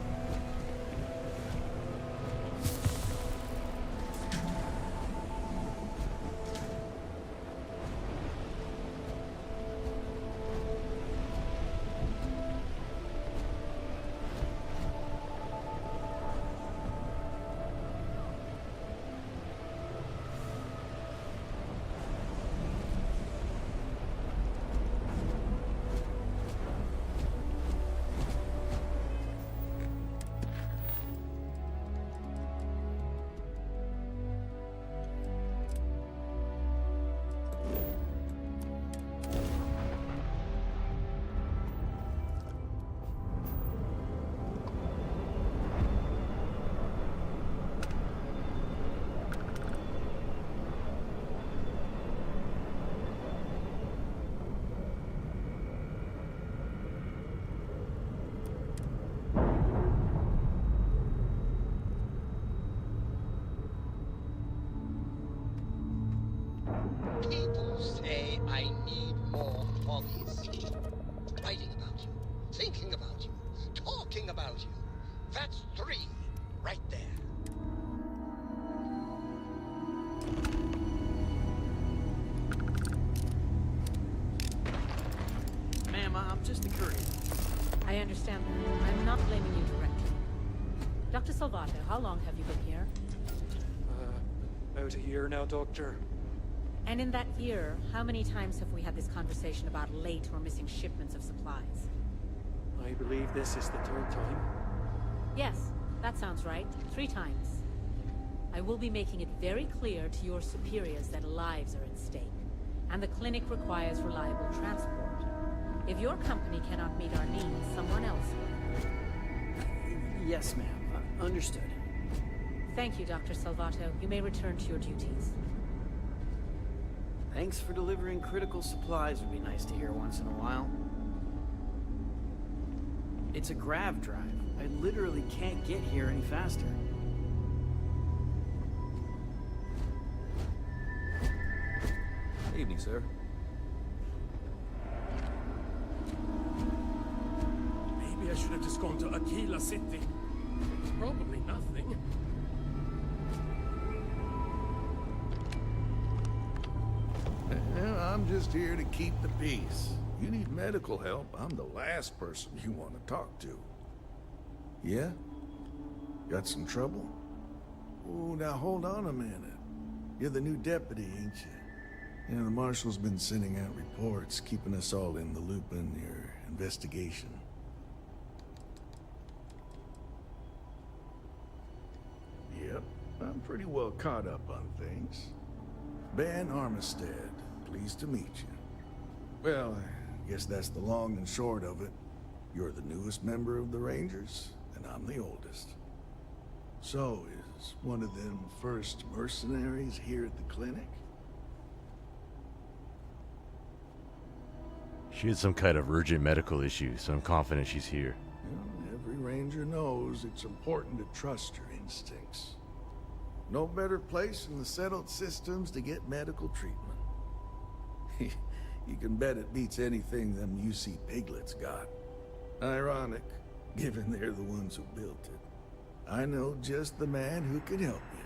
S2: all these writing about you, thinking about you, talking about you. That's 3 right there.
S10: Ma'am, I'm just a courier.
S8: I understand that. I'm not blaming you directly. Dr. Salvato, how long have you been here?
S11: About a year now, Doctor.
S8: And in that year, how many times have we had this conversation about late or missing shipments of supplies?
S11: I believe this is the 3rd time.
S8: Yes, that sounds right. 3 times. I will be making it very clear to your superiors that lives are at stake, and the clinic requires reliable transport. If your company cannot meet our needs, someone else will.
S10: Yes, ma'am. Understood.
S8: Thank you, Dr. Salvato. You may return to your duties.
S10: Thanks for delivering critical supplies would be nice to hear once in a while. It's a grav drive. I literally can't get here any faster.
S12: Evening, sir.
S13: Maybe I should have just gone to Aquila City. It's probably nothing.
S14: I'm just here to keep the peace. You need medical help, I'm the last person you want to talk to. Yeah? Got some trouble? Oh, now hold on a minute. You're the new deputy, ain't you? Yeah, the marshal's been sending out reports, keeping us all in the loop in your investigation. Yep, I'm pretty well caught up on things. Ben Armistead, pleased to meet you. Well, I guess that's the long and short of it. You're the newest member of the Rangers, and I'm the oldest. So, is one of them first mercenaries here at the clinic?
S1: She had some kind of urgent medical issue, so I'm confident she's here.
S14: Well, every Ranger knows it's important to trust your instincts. No better place in the settled systems to get medical treatment. You can bet it beats anything them UC piglets got. Ironic, given they're the ones who built it. I know just the man who can help you.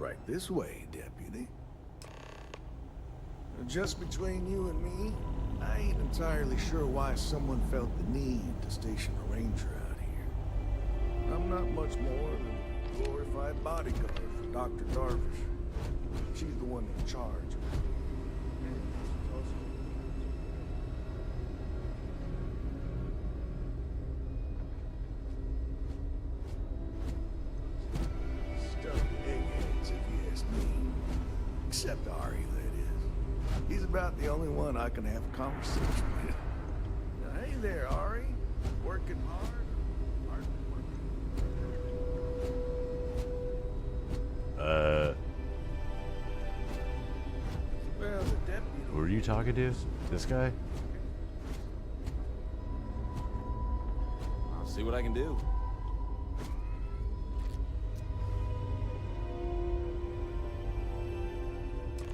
S14: Right this way, Deputy. Just between you and me, I ain't entirely sure why someone felt the need to station a ranger out here. I'm not much more than a glorified bodyguard for Dr. Darvish. She's the one in charge. Stuffed eggheads, if you ask me. Except Ari, that is. He's about the only one I can have a conversation with. Now, hey there, Ari. Working hard? Hard working. Well, the deputy...
S1: Who are you talking to? This guy?
S12: I'll see what I can do.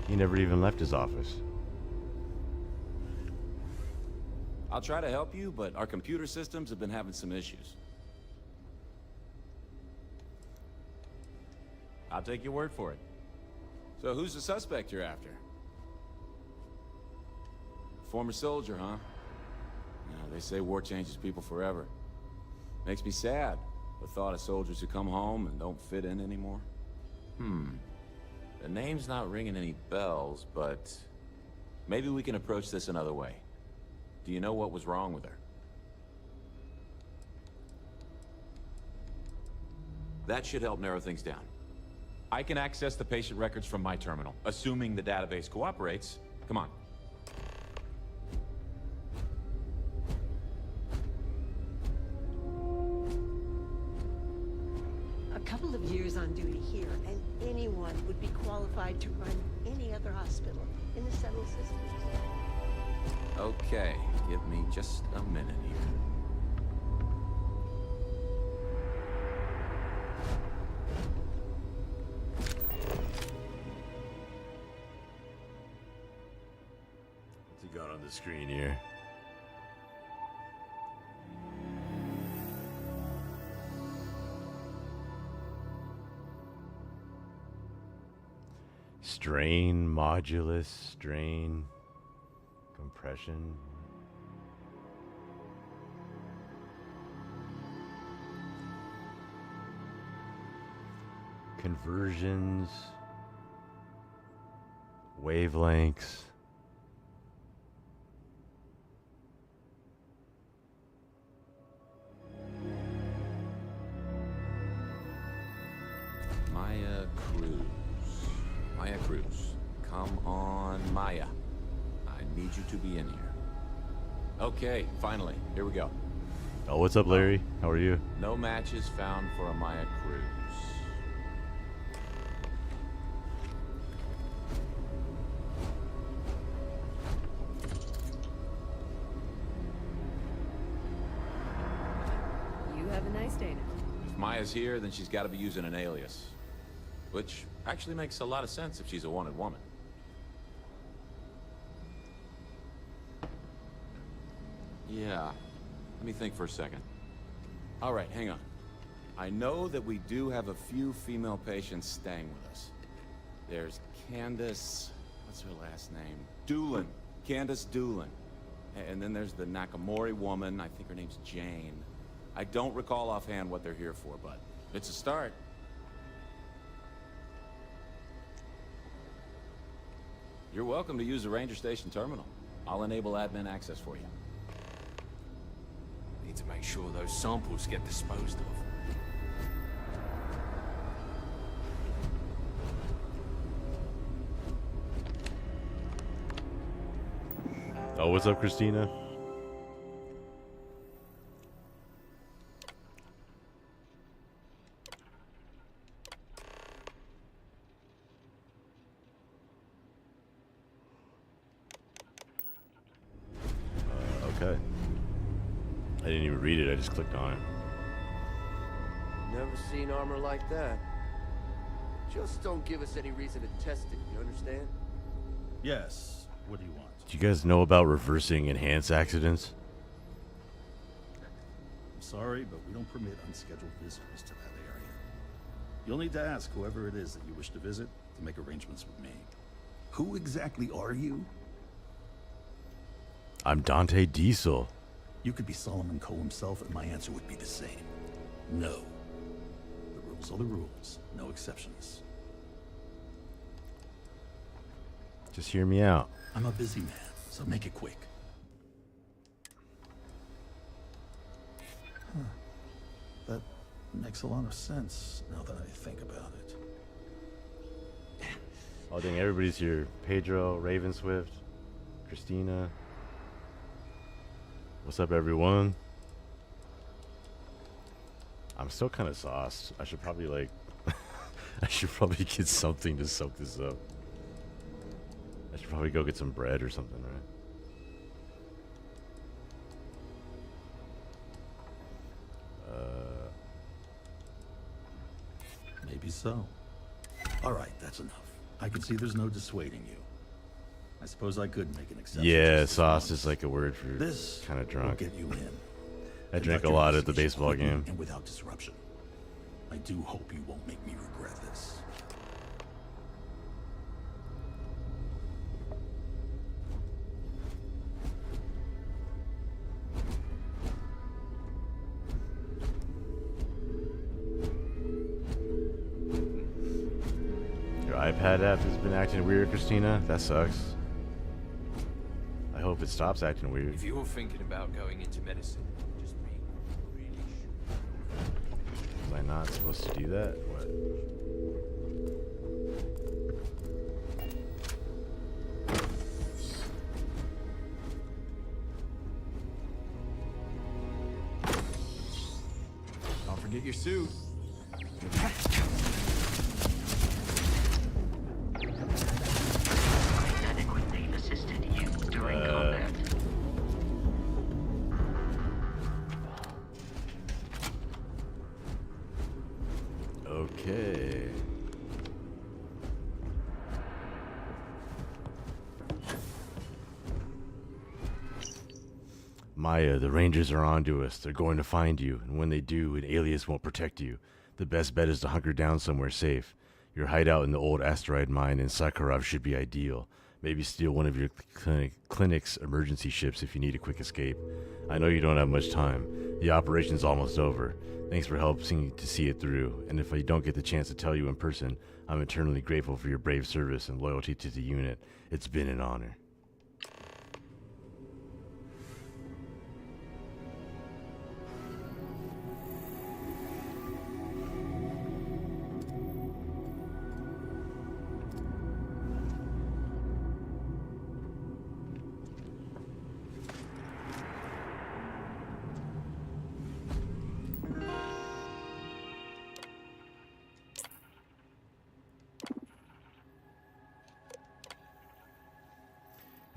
S1: He never even left his office.
S12: I'll try to help you, but our computer systems have been having some issues. I'll take your word for it. So who's the suspect you're after? Former soldier, huh? You know, they say war changes people forever. Makes me sad, the thought of soldiers who come home and don't fit in anymore.
S15: The name's not ringing any bells, but maybe we can approach this another way. Do you know what was wrong with her? That should help narrow things down. I can access the patient records from my terminal, assuming the database cooperates. Come on.
S16: A couple of years on duty here, and anyone would be qualified to run any other hospital in the settled systems.
S15: Okay, give me just a minute here.
S17: What's he got on
S1: the screen here. Strain, modulus, strain, compression. Conversions, wavelengths.
S15: Maya Cruz. Come on, Maya. I need you to be in here. Okay, finally. Here we go.
S1: Oh, what's up, Larry? How are you?
S15: No matches found for a Maya Cruz.
S17: You have a nice day now.
S15: If Maya's here, then she's got to be using an alias. Which actually makes a lot of sense if she's a wanted woman. Yeah. Let me think for a second. All right, hang on. I know that we do have a few female patients staying with us. There's Candace... what's her last name? Doolin. Candace Doolin. And then there's the Nakamori woman. I think her name's Jane. I don't recall offhand what they're here for, but it's a start. You're welcome to use the Ranger Station terminal. I'll enable admin access for you.
S18: Need to make sure those samples get disposed of.
S1: Oh, what's up, Christina? Okay. I didn't even read it, I just clicked on it.
S19: Never seen armor like that. Just don't give us any reason to test it, you understand?
S14: Yes. What do you want?
S1: Do you guys know about reversing enhance accidents?
S14: I'm sorry, but we don't permit unscheduled visitors to that area. You'll need to ask whoever it is that you wish to visit to make arrangements with me. Who exactly are you?
S1: I'm Dante Diesel.
S14: You could be Solomon Cole himself, and my answer would be the same. No. The rules are the rules. No exceptions.
S1: Just hear me out.
S14: I'm a busy man, so make it quick. Huh. That makes a lot of sense now that I think about it.
S1: Oh, dang, everybody's here. Pedro, Ravenswift, Christina. What's up, everyone? I'm still kind of sauced. I should probably, like... I should probably get something to soak this up. I should probably go get some bread or something, right?
S14: Maybe so. All right, that's enough. I can see there's no dissuading you. I suppose I could make an exception.
S1: Yeah, sauce is like a word for
S14: this
S1: kind of drunk.
S14: Will get you in.
S1: I drank a lot at the baseball game.
S14: And without disruption. I do hope you won't make me regret this.
S1: Your iPad app has been acting weird, Christina. That sucks. I hope it stops acting weird.
S18: If you're thinking about going into medicine, just be really sure.
S1: Was I not supposed to do that? What?
S18: Don't forget your suit.
S7: Adequately assisted you during combat.
S1: Okay. Maya, the Rangers are onto us. They're going to find you, and when they do, an alias won't protect you. The best bet is to hunker down somewhere safe. Your hideout in the old asteroid mine in Sakharov should be ideal. Maybe steal one of your clinic's emergency ships if you need a quick escape. I know you don't have much time. The operation's almost over. Thanks for helping to see it through, and if I don't get the chance to tell you in person, I'm eternally grateful for your brave service and loyalty to the unit. It's been an honor.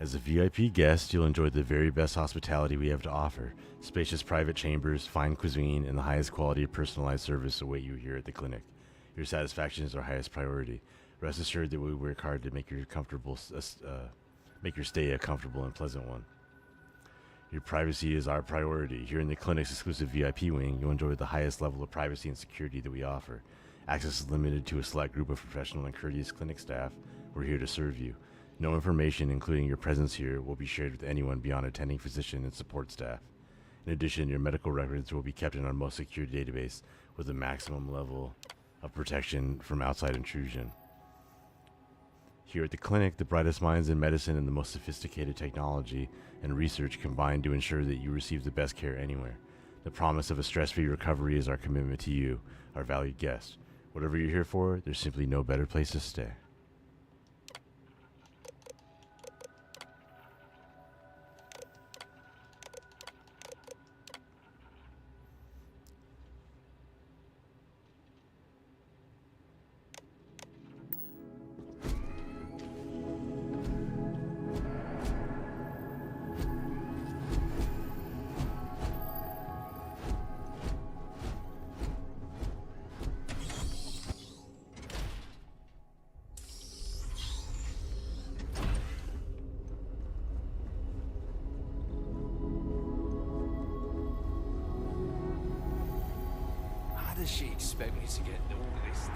S1: As a VIP guest, you'll enjoy the very best hospitality we have to offer. Spacious private chambers, fine cuisine, and the highest quality of personalized service await you here at the clinic. Your satisfaction is our highest priority. Rest assured that we work hard to make your stay a comfortable and pleasant one. Your privacy is our priority. Here in the clinic's exclusive VIP wing, you'll enjoy the highest level of privacy and security that we offer. Access is limited to a select group of professional and courteous clinic staff. We're here to serve you. No information, including your presence here, will be shared with anyone beyond attending physician and support staff. In addition, your medical records will be kept in our most secure database with a maximum level of protection from outside intrusion. Here at the clinic, the brightest minds in medicine and the most sophisticated technology and research combine to ensure that you receive the best care anywhere. The promise of a stress-free recovery is our commitment to you, our valued guest. Whatever you're here for, there's simply no better place to stay.
S18: How does she expect me to get all this?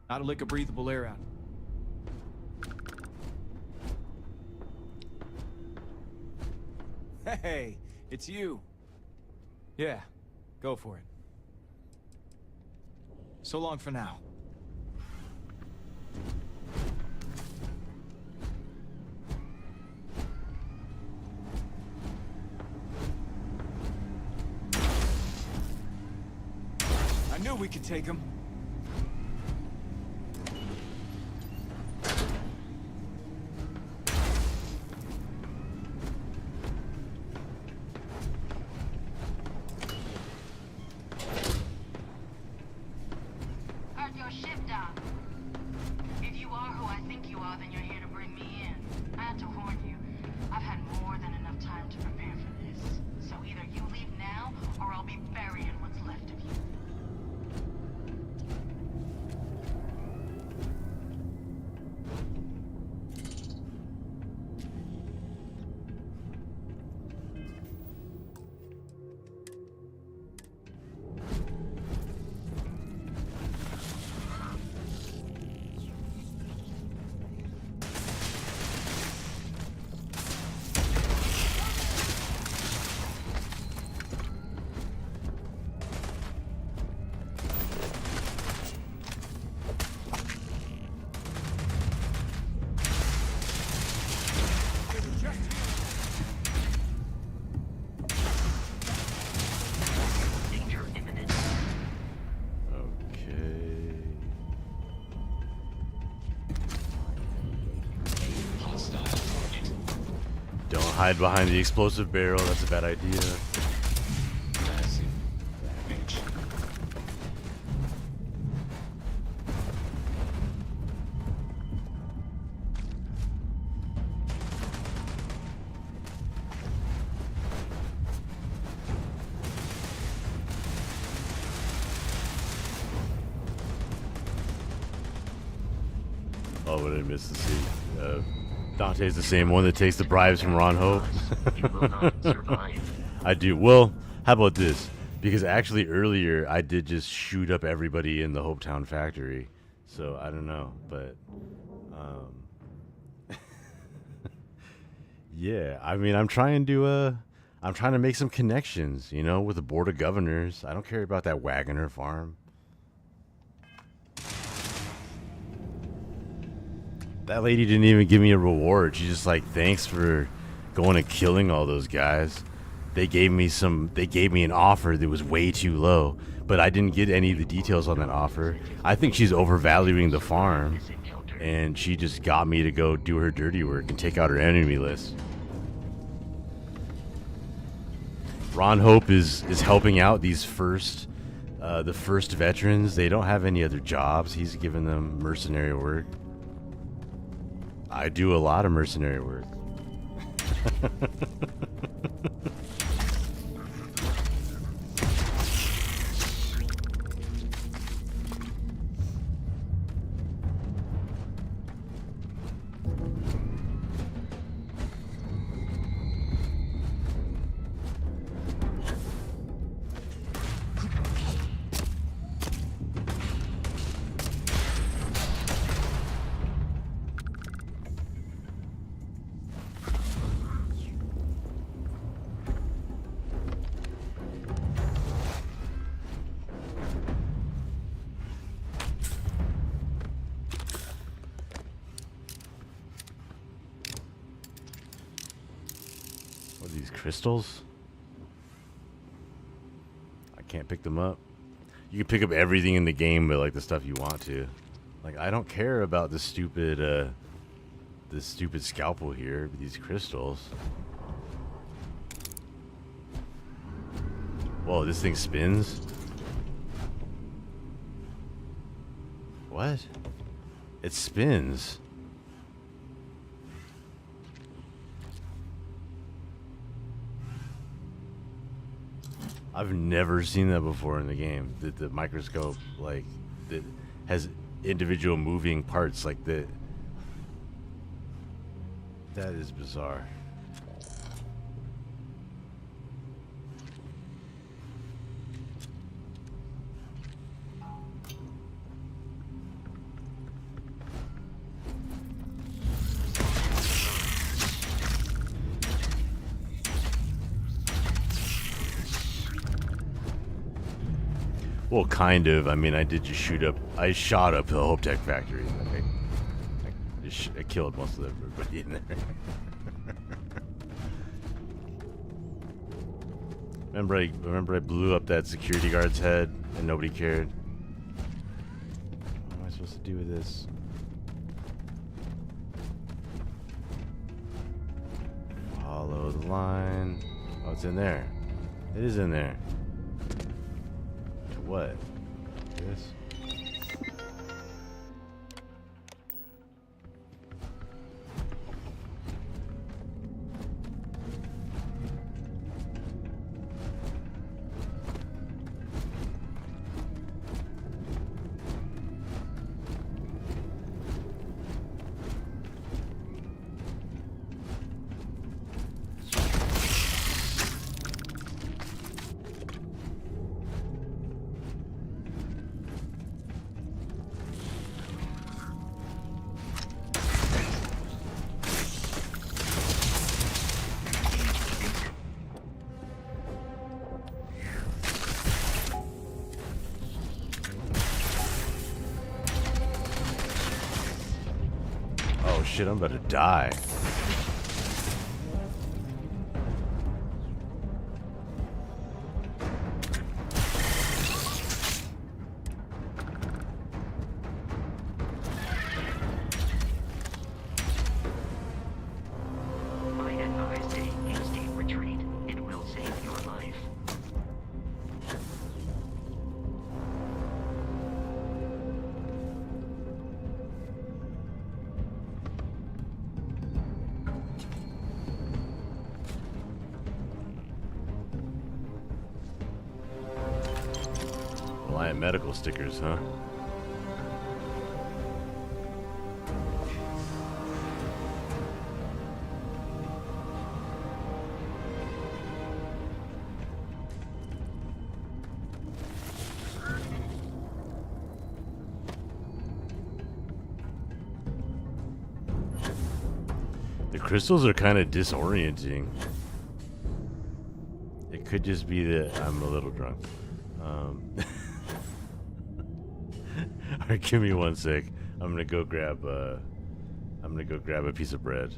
S10: Not a lick of breathable air out. Hey, it's you. Yeah, go for it. So long for now. I knew we could take him.
S1: hide behind the explosive barrel. That's a bad idea.
S12: Massive damage.
S1: Oh, what did I miss to see? Dante's the same one that takes the bribes from Ron Hope.
S7: You will not survive.
S1: I do. Well, how about this? Because actually earlier I did just shoot up everybody in the Hopetown factory. So I don't know, but yeah, I mean I'm trying to make some connections, you know, with the board of governors. I don't care about that Wagoner farm. That lady didn't even give me a reward. She's just like, thanks for going and killing all those guys. They gave me an offer that was way too low, but I didn't get any of the details on that offer. I think she's overvaluing the farm, and she just got me to go do her dirty work and take out her enemy list. Ron Hope is helping out these the first veterans. They don't have any other jobs. He's giving them mercenary work. I do a lot of mercenary work. What are these crystals? I can't pick them up. You can pick up everything in the game, but like the stuff you want to. Like I don't care about this stupid scalpel here, but these crystals. Whoa, this thing spins? What? It spins. I've never seen that before in the game. The microscope, like, that has individual moving parts like that. That is bizarre. Well, kind of. I mean, I did just I shot up the Hope Tech factory. Okay. I killed most of everybody in there. Remember I blew up that security guard's head and nobody cared? What am I supposed to do with this? Follow the line. Oh, it's in there. It is in there. What? This? Shit, I'm about to die.
S7: I advise a
S1: Client medical stickers, huh? The crystals are kind of disorienting. It could just be that I'm a little drunk. Alright, give me 1 sec. I'm gonna go grab a piece of bread.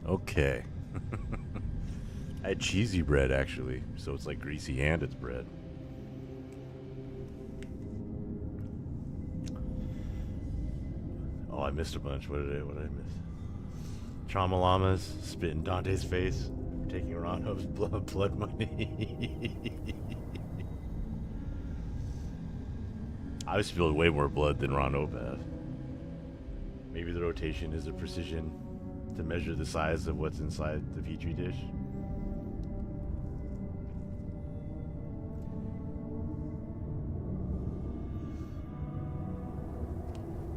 S1: Okay. I had cheesy bread, actually, so it's like greasy and it's bread. Oh, I missed a bunch. What did I miss? Trauma llamas spit in Dante's face, taking Ronho's blood money. I spilled way more blood than Ronho had. Maybe the rotation is a precision to measure the size of what's inside the petri dish.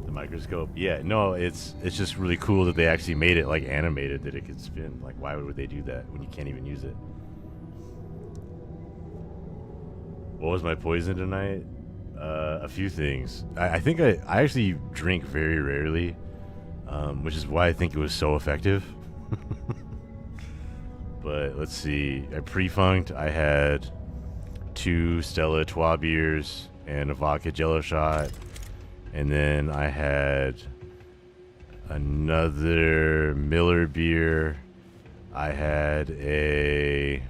S1: The microscope. Yeah, no, it's just really cool that they actually made it like animated, that it could spin. Like, why would they do that when you can't even use it? What was my poison tonight? A few things. I think I actually drink very rarely, which is why I think it was so effective. But let's see. I pre-funked. I had 2 Stella Trois beers and a vodka Jello shot, and then I had another Miller beer. I had a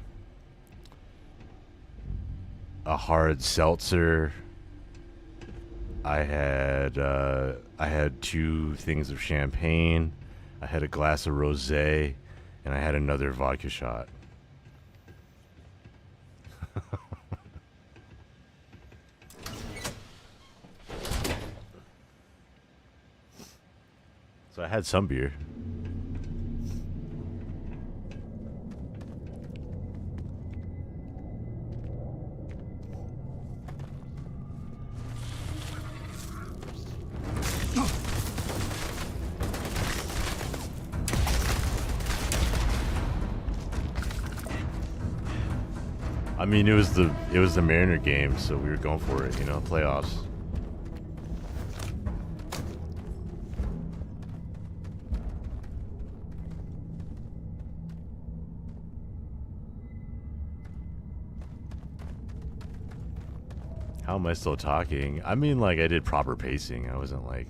S1: hard seltzer. I had 2 things of champagne. I had a glass of rosé, and I had another vodka shot. So I had some beer. I mean, it was the Mariner game, so we were going for it, you know, playoffs. How am I still talking? I mean, like, I did proper pacing. I wasn't like,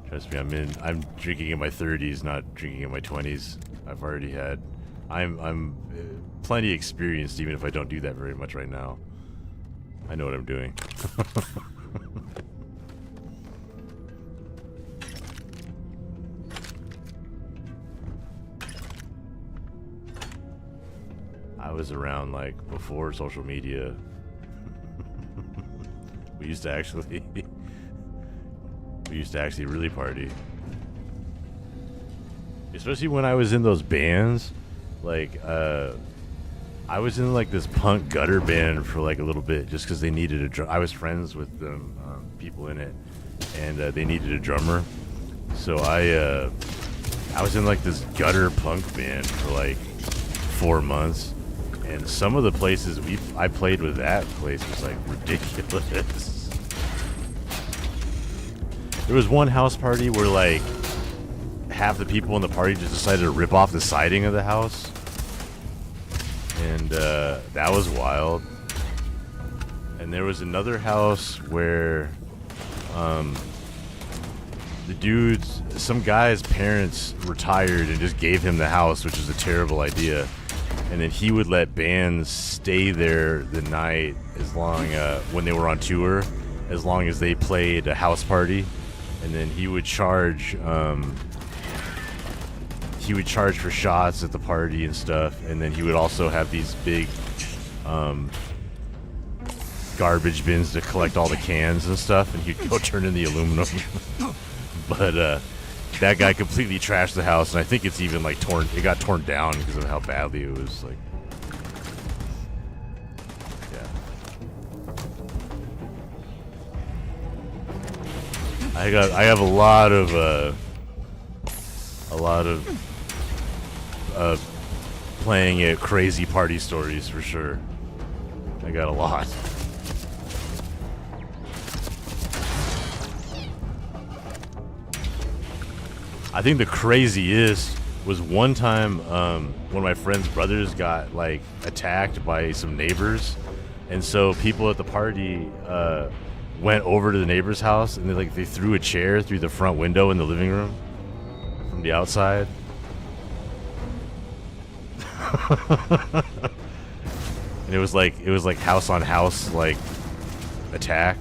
S1: trust me, I'm drinking in my 30s, not drinking in my 20s. I've already had, I'm plenty experienced, even if I don't do that very much right now. I know what I'm doing. I was around like before social media. We used to actually really party. Especially when I was in those bands. Like, I was in like this punk gutter band for like a little bit just because they needed a drum. I was friends with them, people in it, and they needed a drummer. So I was in like this gutter punk band for like 4 months. And some of the places I played with that place was like ridiculous. There was one house party where like half the people in the party just decided to rip off the siding of the house. And that was wild. And there was another house where some guy's parents retired and just gave him the house, which is a terrible idea. And then he would let bands stay there the night as long when they were on tour, as long as they played a house party. And then he would charge for shots at the party and stuff. And then he would also have these big garbage bins to collect all the cans and stuff. And he'd go turn in the aluminum. But that guy completely trashed the house, and I think it's even like it got torn down because of how badly it was like. Yeah. I have a lot of playing at crazy party stories for sure. I got a lot. I think the craziest was one time one of my friend's brothers got like attacked by some neighbors, and so people at the party went over to the neighbor's house and they threw a chair through the front window in the living room from the outside. And it was like house on house like attack.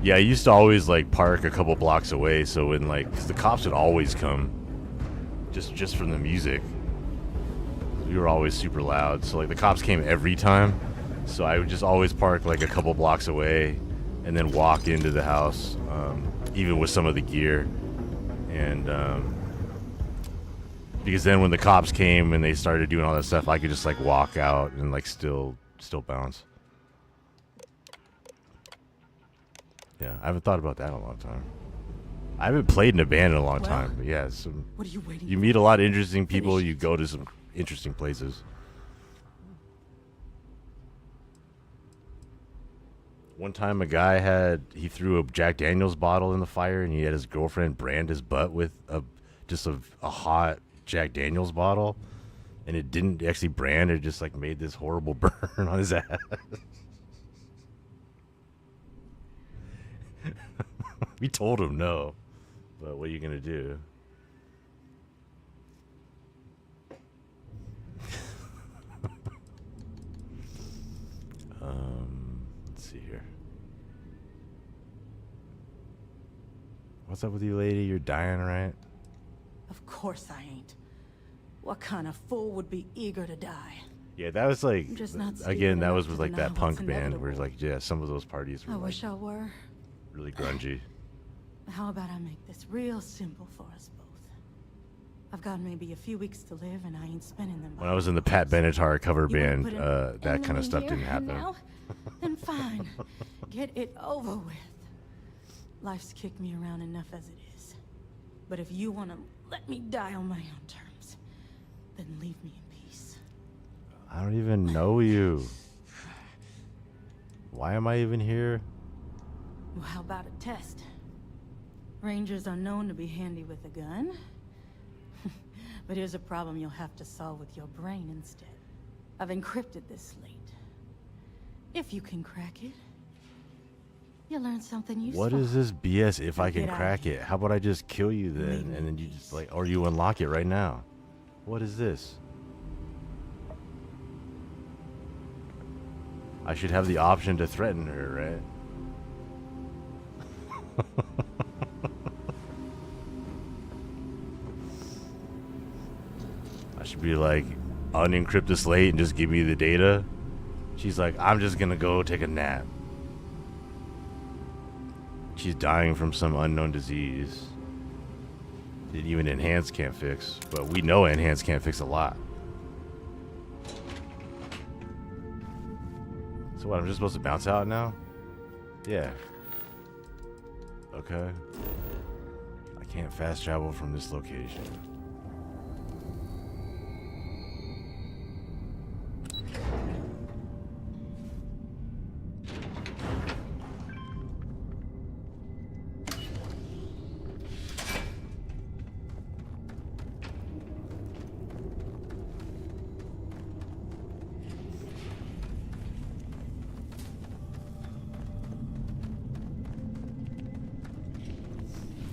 S1: Yeah, I used to always like park a couple blocks away, so when cause the cops would always come, just from the music. We were always super loud, so like the cops came every time. So I would just always park like a couple blocks away, and then walk into the house, even with some of the gear, and because then when the cops came and they started doing all that stuff, I could just like walk out and like still bounce. Yeah, I haven't thought about that in a long time. I haven't played in a band in a long time, but yeah,
S10: What are you waiting
S1: you meet a lot of interesting people, you go to some interesting places. One time a guy he threw a Jack Daniels bottle in the fire, and he had his girlfriend brand his butt with a hot Jack Daniels bottle, and it didn't actually brand, it just like made this horrible burn on his ass. We told him no, but what are you gonna do? Let's see here. What's up with you, lady? You're dying, right?
S20: Of course I ain't. What kind of fool would be eager to die?
S1: Yeah, that was like,
S20: I'm just not
S1: again,
S20: stupid
S1: that was
S20: enough
S1: with
S20: to
S1: like that
S20: deny
S1: punk
S20: what's
S1: band where
S20: inevitable.
S1: like, yeah, some of those parties were
S20: I
S1: like
S20: wish I were.
S1: really grungy.
S20: How about I make this real simple for us both? I've got maybe a few weeks to live, and I ain't spending them.
S1: When I was in the Pat Benatar cover
S20: You wanna
S1: band,
S20: put an
S1: that kind
S20: enemy
S1: of stuff
S20: here
S1: didn't happen.
S20: now? Then fine. Get it over with. Life's kicked me around enough as it is. But if you want to let me die on my own terms, then leave me in peace.
S1: I don't even know you. Why am I even here?
S20: Well, how about a test? Rangers are known to be handy with a gun. But here's a problem you'll have to solve with your brain instead. I've encrypted this slate. If you can crack it, you'll learn something useful.
S1: What is this BS if I can
S20: Get out.
S1: crack it? How about I just kill you then? And then you just like, or you unlock it right now. What is this? I should have the option to threaten her, right? I should be like, unencrypt the slate and just give me the data. She's like, I'm just gonna go take a nap. She's dying from some unknown disease that even Enhanced can't fix. But we know Enhanced can't fix a lot. So what, I'm just supposed to bounce out now? Yeah. Okay. I can't fast travel from this location.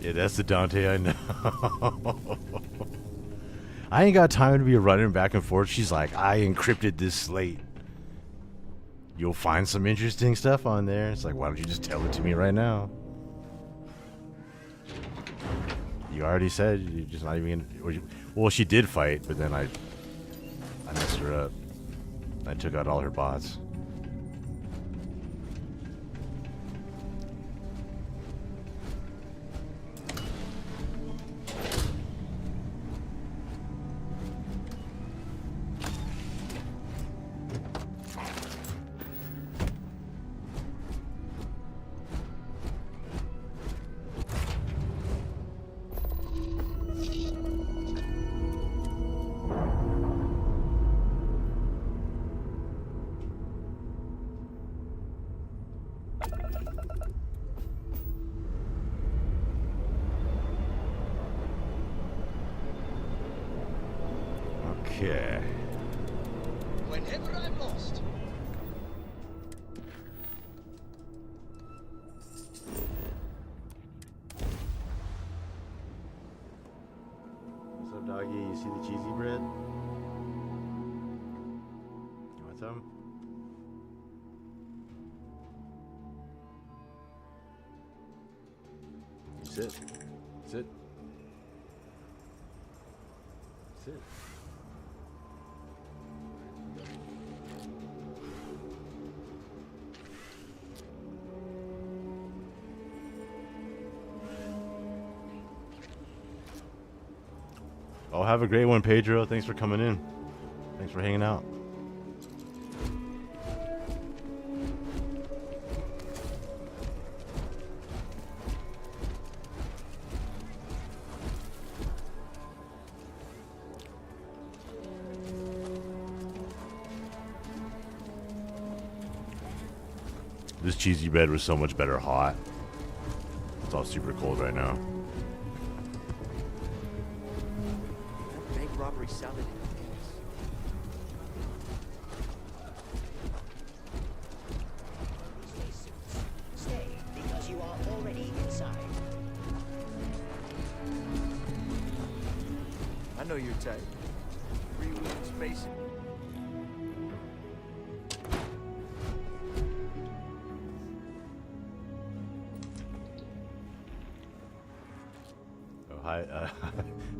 S1: Yeah, that's the Dante I know. I ain't got time to be running back and forth. She's like, I encrypted this slate. You'll find some interesting stuff on there. It's like, why don't you just tell it to me right now? You already said you're just not even gonna... Well, she did fight, but then I messed her up. I took out all her bots. Okay.
S2: Whenever I'm lost.
S1: What's up, doggy? You see the cheesy bread? You want some? You sit. Sit. Sit. Oh, have a great one, Pedro. Thanks for coming in. Thanks for hanging out. This cheesy bread was so much better hot. It's all super cold right now.
S19: Bank robbery sounded intense.
S21: Stay, because you are already inside.
S19: I know your type. Freewheeling spacing.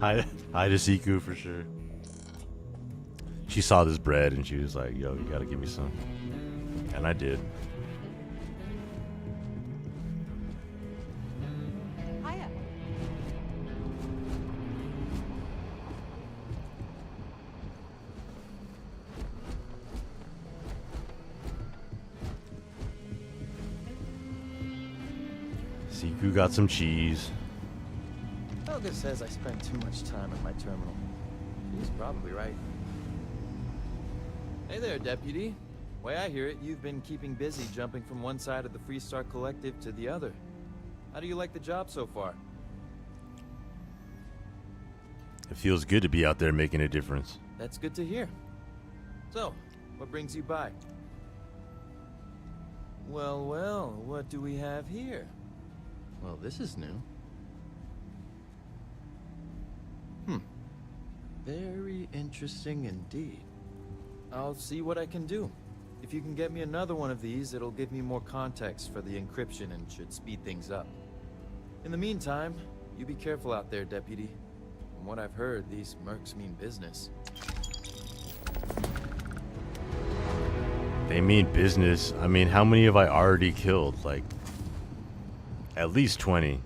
S1: Hi to Siku for sure. She saw this bread and she was like, "Yo, you gotta give me some," and I did.
S17: Hiya.
S1: Siku got some cheese.
S4: Helga says I spend too much time at my terminal. She's probably right. Hey there, Deputy. Way I hear it, you've been keeping busy jumping from one side of the Freestar Collective to the other. How do you like the job so far?
S1: It feels good to be out there making a difference.
S4: That's good to hear. So, what brings you by? Well, well, what do we have here? Well, this is new. Very interesting indeed. I'll see what I can do. If you can get me another one of these, it'll give me more context for the encryption and should speed things up. In the meantime, you be careful out there, Deputy. From what I've heard, these mercs mean business.
S1: They mean business. I mean, how many have I already killed? Like, at least 20.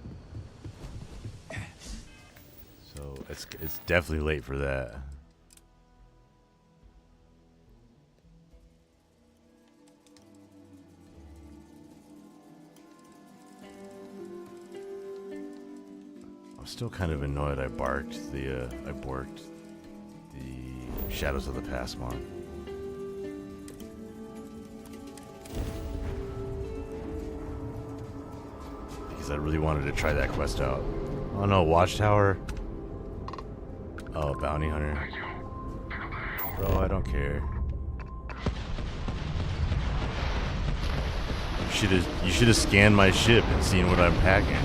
S1: So it's definitely late for that. I'm still kind of annoyed I borked the Shadows of the Past mod. Because I really wanted to try that quest out. Oh no, Watchtower. Oh, Bounty Hunter. Bro, I don't care. You should have scanned my ship and seen what I'm packing.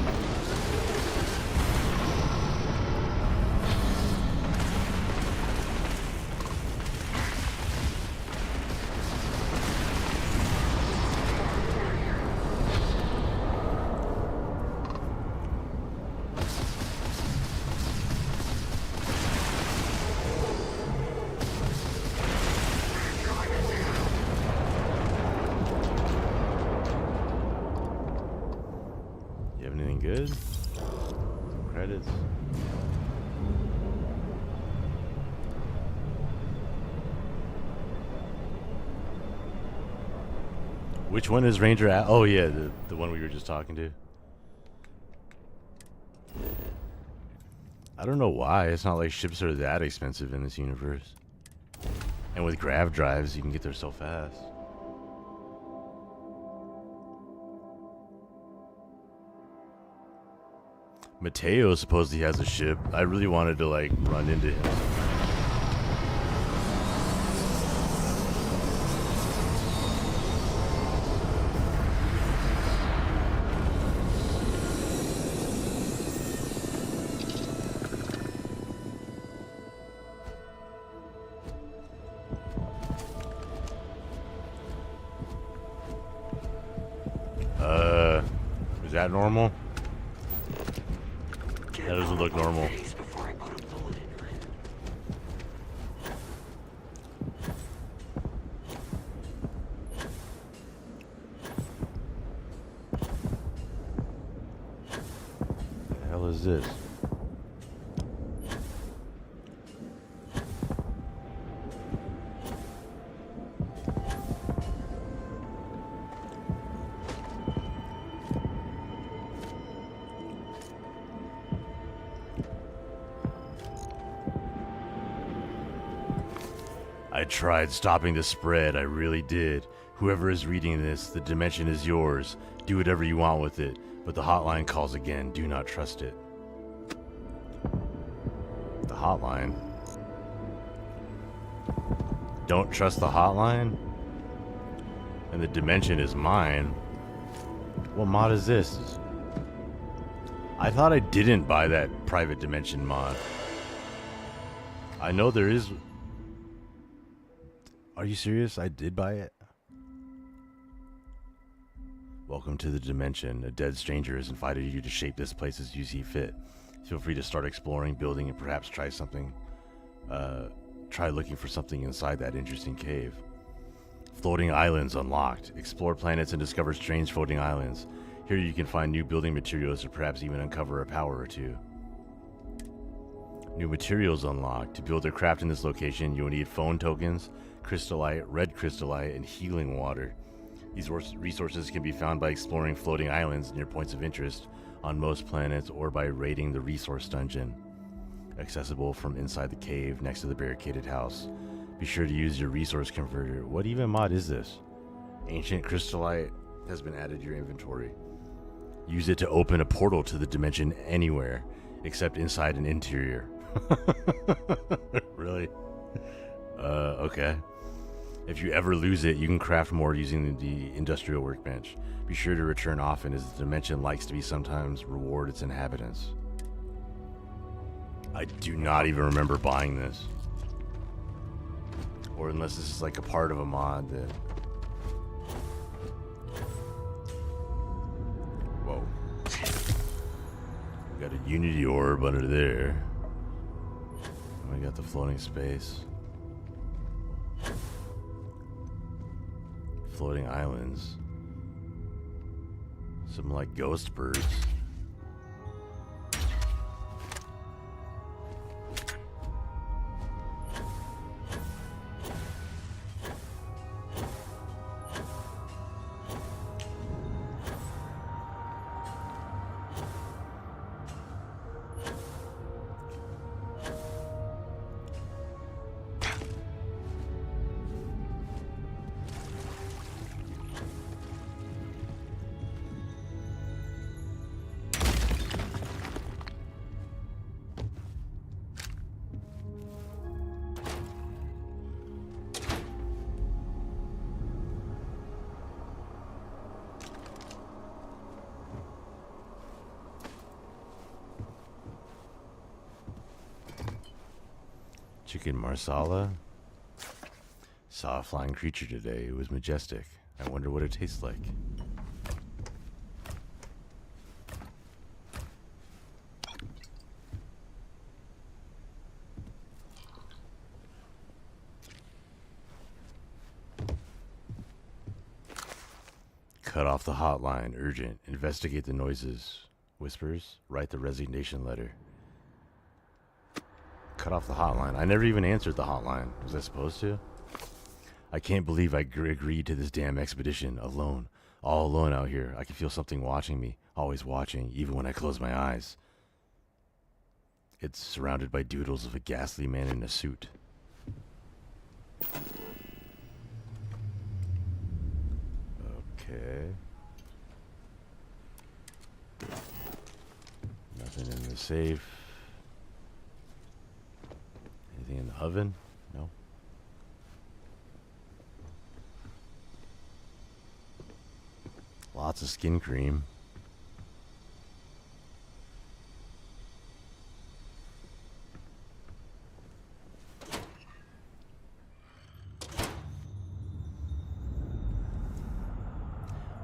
S1: Good. Some credits. Which one is Ranger at? Oh yeah, the one we were just talking to. I don't know why. It's not like ships are that expensive in this universe. And with grav drives, you can get there so fast. Mateo supposedly has a ship. I really wanted to like run into him. Is that normal? That doesn't look normal. The hell is this? I tried stopping the spread, I really did. Whoever is reading this, the dimension is yours. Do whatever you want with it, but the hotline calls again. Do not trust it. The hotline? Don't trust the hotline? And the dimension is mine? What mod is this? I thought I didn't buy that private dimension mod. I know there is... Are you serious? I did buy it. Welcome to the dimension. A dead stranger has invited you to shape this place as you see fit. Feel free to start exploring, building, and perhaps try looking for something inside that interesting cave. Floating islands unlocked. Explore planets and discover strange floating islands. Here you can find new building materials or perhaps even uncover a power or two. New materials unlocked. To build a craft in this location, you will need phone tokens, crystallite, red crystallite, and healing water. These resources can be found by exploring floating islands near points of interest on most planets or by raiding the resource dungeon, accessible from inside the cave next to the barricaded house. Be sure to use your resource converter. What even mod is this? Ancient crystallite has been added to your inventory. Use it to open a portal to the dimension anywhere, except inside an interior. Really? Okay. If you ever lose it, you can craft more using the industrial workbench. Be sure to return often, as the dimension likes to be sometimes reward its inhabitants. I do not even remember buying this. Or unless this is like a part of a mod that... Whoa. We got a Unity orb under there. And we got the floating space. Floating islands. Some like ghost birds. Chicken marsala. Saw a flying creature today. It was majestic. I wonder what it tastes like. Cut off the hotline. Urgent. Investigate the noises. Whispers. Write the resignation letter. Cut off the hotline. I never even answered the hotline. Was I supposed to? I can't believe I agreed to this damn expedition alone. All alone out here. I can feel something watching me. Always watching, even when I close my eyes. It's surrounded by doodles of a ghastly man in a suit. Okay. Nothing in the safe. Anything in the oven? No. Lots of skin cream.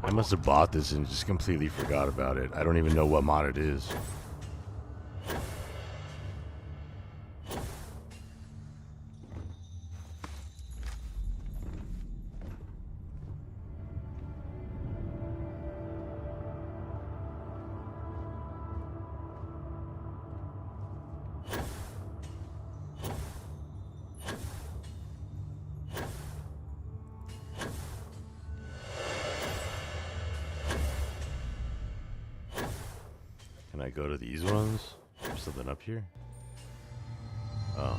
S1: I must have bought this and just completely forgot about it. I don't even know what mod it is. Can I go to these ones? There's something up here? Oh.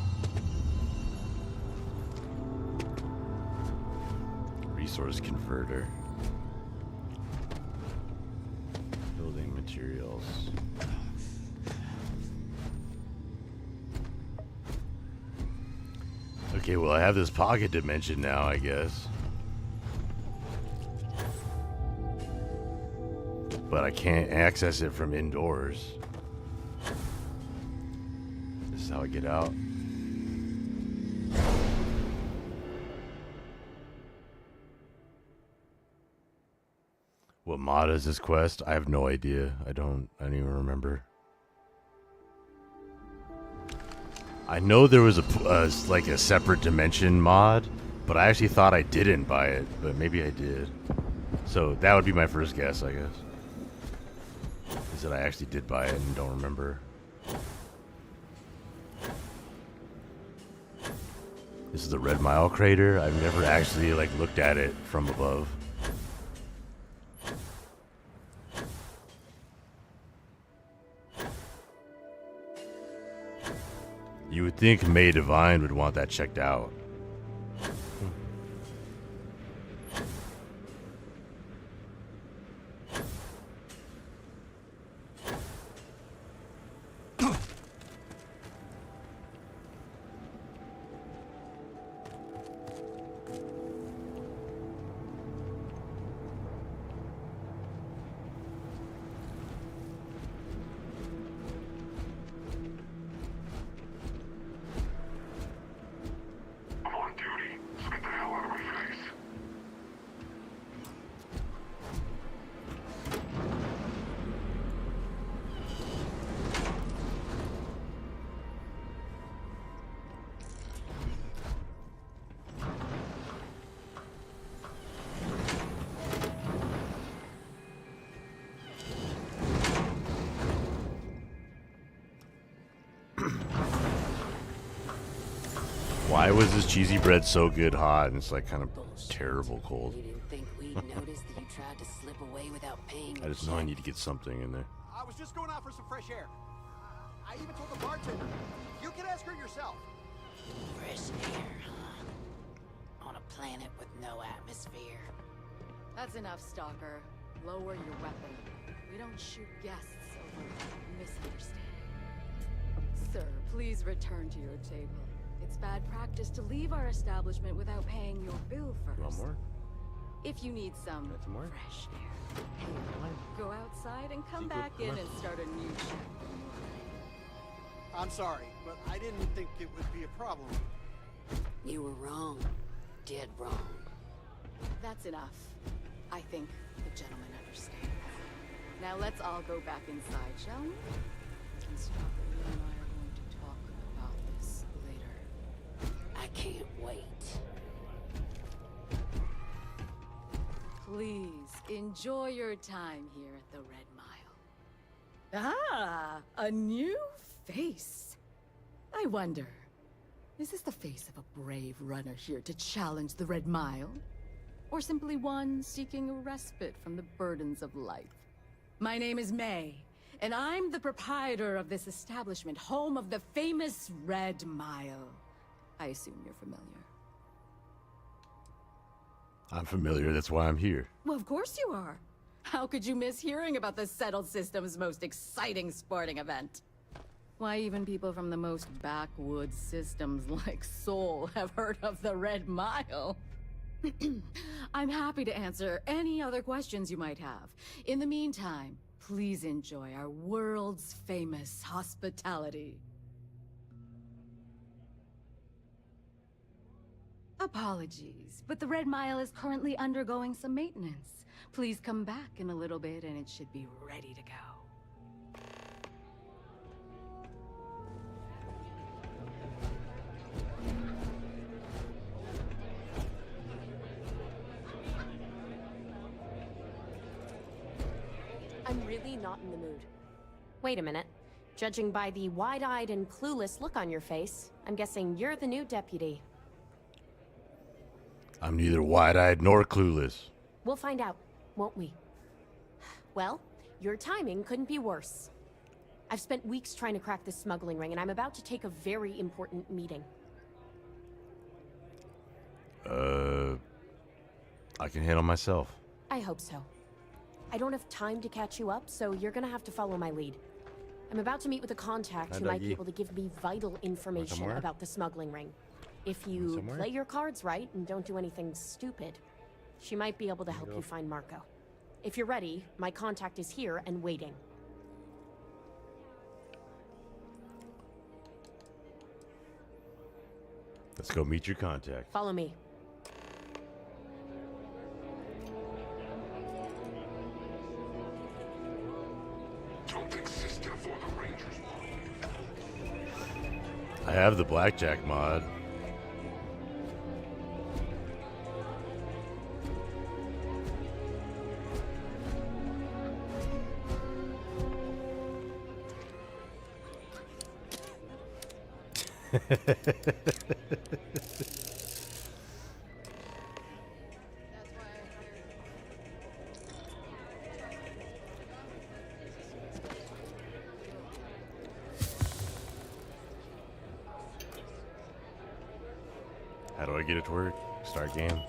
S1: Resource converter. Building materials. Okay, well I have this pocket dimension now, I guess. But I can't access it from indoors. This is how I get out. What mod is this quest? I have no idea. I don't even remember. I know there was like a separate dimension mod, but I actually thought I didn't buy it, but maybe I did. So that would be my first guess, I guess. Is that I actually did buy it and don't remember. This is the Red Mile crater. I've never actually like looked at it from above. You would think May Divine would want that checked out. Why was this cheesy bread so good hot and it's like kind of terrible cold?
S5: You didn't think we'd notice that you tried to slip away without paying.
S1: I just know I need to get something in there.
S9: I was just going out for some fresh air. I even told the bartender. You can ask her yourself.
S5: Fresh air, huh? On a planet with no atmosphere.
S17: That's enough, Stalker. Lower your weapon. We don't shoot guests over misunderstanding. Sir, please return to your table. It's bad practice to leave our establishment without paying your bill first.
S1: You want more?
S17: If you need some
S1: more?
S17: fresh air, go outside and come back in and start a new chapter.
S9: I'm sorry, but I didn't think it would be a problem.
S5: You were wrong. Dead wrong.
S17: That's enough. I think the gentleman understands. Now let's all go back inside, shall we? And Stalker, you and I are going to talk about this later.
S5: I can't wait.
S17: Please, enjoy your time here at the Red Mile. Ah, a new face. I wonder, is this the face of a brave runner here to challenge the Red Mile? Or simply one seeking a respite from the burdens of life? My name is May, and I'm the proprietor of this establishment, home of the famous Red Mile. I assume you're familiar.
S1: I'm familiar, that's why I'm here.
S17: Well, of course you are. How could you miss hearing about the Settled System's most exciting sporting event? Why, even people from the most backwoods systems like Sol have heard of the Red Mile. I'm happy to answer any other questions you might have. In the meantime, please enjoy our world's famous hospitality. Apologies, but the Red Mile is currently undergoing some maintenance. Please come back in a little bit and it should be ready to go.
S22: I'm really not in the mood. Wait a minute. Judging by the wide-eyed and clueless look on your face, I'm guessing you're the new deputy.
S1: I'm neither wide-eyed nor clueless.
S22: We'll find out, won't we? Well, your timing couldn't be worse. I've spent weeks trying to crack this smuggling ring, and I'm about to take a very important meeting.
S1: I can handle myself.
S22: I hope so. I don't have time to catch you up, so you're gonna have to follow my lead. I'm about to meet with a contact who might be able to give me vital information about the smuggling ring. If you play your cards right and don't do anything stupid, she might be able to help you find Marco. If you're ready, my contact is here and waiting.
S1: Let's go meet your contact.
S22: Follow me.
S1: I have the blackjack mod. How do I get it to work? Start game.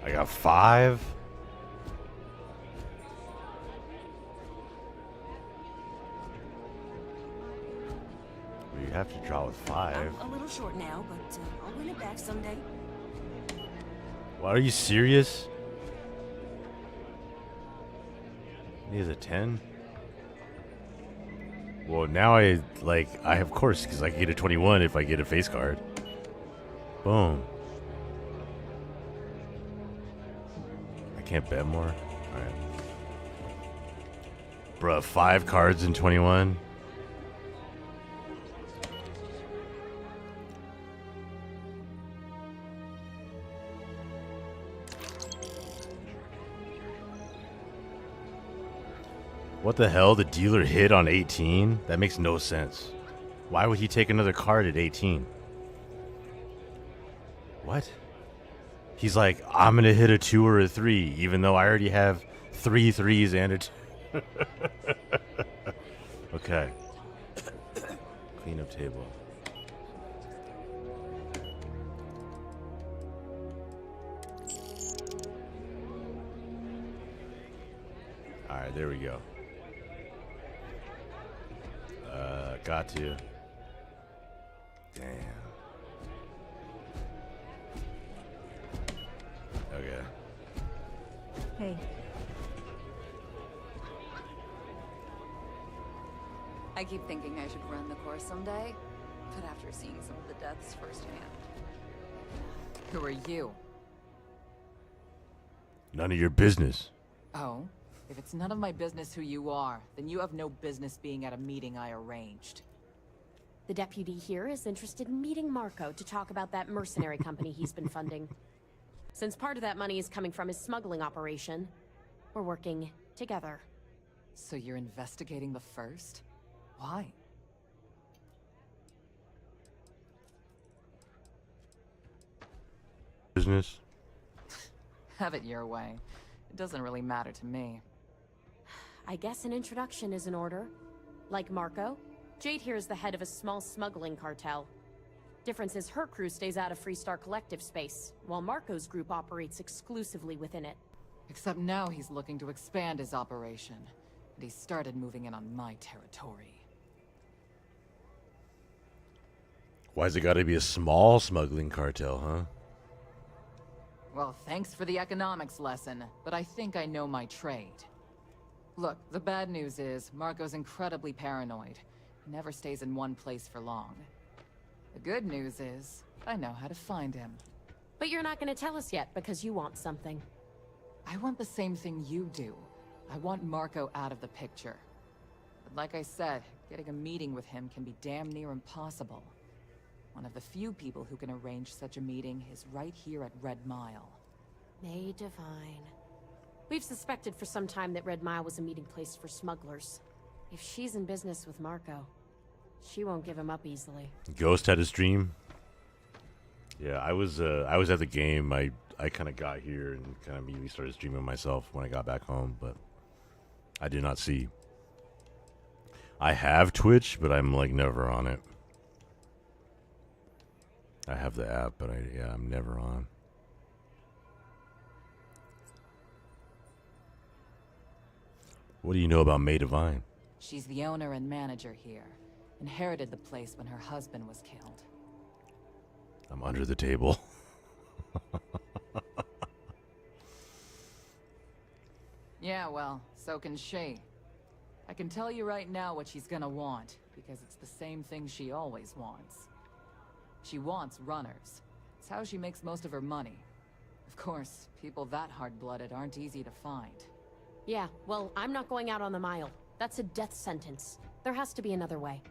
S1: I got 5. You have to draw with 5.
S3: I'm a little short now, but I'll win it back someday.
S1: What, are you serious? He has a 10? Well, now I of course, because I can get a 21 if I get a face card. Boom. I can't bet more? Alright. Bruh, 5 cards in 21? What the hell? The dealer hit on 18? That makes no sense. Why would he take another card at 18? What? He's like, I'm gonna hit a 2 or a 3, even though I already have 3 3s and a 2. Okay. Cleanup table. Alright, there we go. Got to. Damn. Okay.
S3: Hey.
S6: I keep thinking I should run the course someday, but after seeing some of the deaths firsthand.
S23: Who are you?
S1: None of your business.
S23: Oh? If it's none of my business who you are, then you have no business being at a meeting I arranged.
S22: The deputy here is interested in meeting Marco to talk about that mercenary company he's been funding. Since part of that money is coming from his smuggling operation, we're working together.
S23: So you're investigating the first? Why?
S1: Business?
S23: Have it your way. It doesn't really matter to me.
S22: I guess an introduction is in order. Like Marco, Jade here is the head of a small smuggling cartel. Difference is her crew stays out of Freestar Collective space, while Marco's group operates exclusively within it.
S23: Except now he's looking to expand his operation, and he started moving in on my territory.
S1: Why's it gotta be a small smuggling cartel, huh?
S23: Well, thanks for the economics lesson, but I think I know my trade. Look, the bad news is, Marco's incredibly paranoid. He never stays in one place for long. The good news is, I know how to find him.
S22: But you're not gonna tell us yet, because you want something.
S23: I want the same thing you do. I want Marco out of the picture. But like I said, getting a meeting with him can be damn near impossible. One of the few people who can arrange such a meeting is right here at Red Mile.
S22: May Divine. We've suspected for some time that Red Mile was a meeting place for smugglers. If she's in business with Marco, she won't give him up easily.
S1: Ghost had a stream. Yeah, I was at the game. I kind of got here and kind of immediately started streaming myself when I got back home, but I did not see. I have Twitch, but I'm like never on it. I have the app, but I'm never on. What do you know about May Divine?
S23: She's the owner and manager here. Inherited the place when her husband was killed.
S1: I'm under the table.
S23: Yeah, well, so can she. I can tell you right now what she's gonna want, because it's the same thing she always wants. She wants runners. It's how she makes most of her money. Of course, people that hard-blooded aren't easy to find.
S22: Yeah, well, I'm not going out on the mile. That's a death sentence. There has to be another way.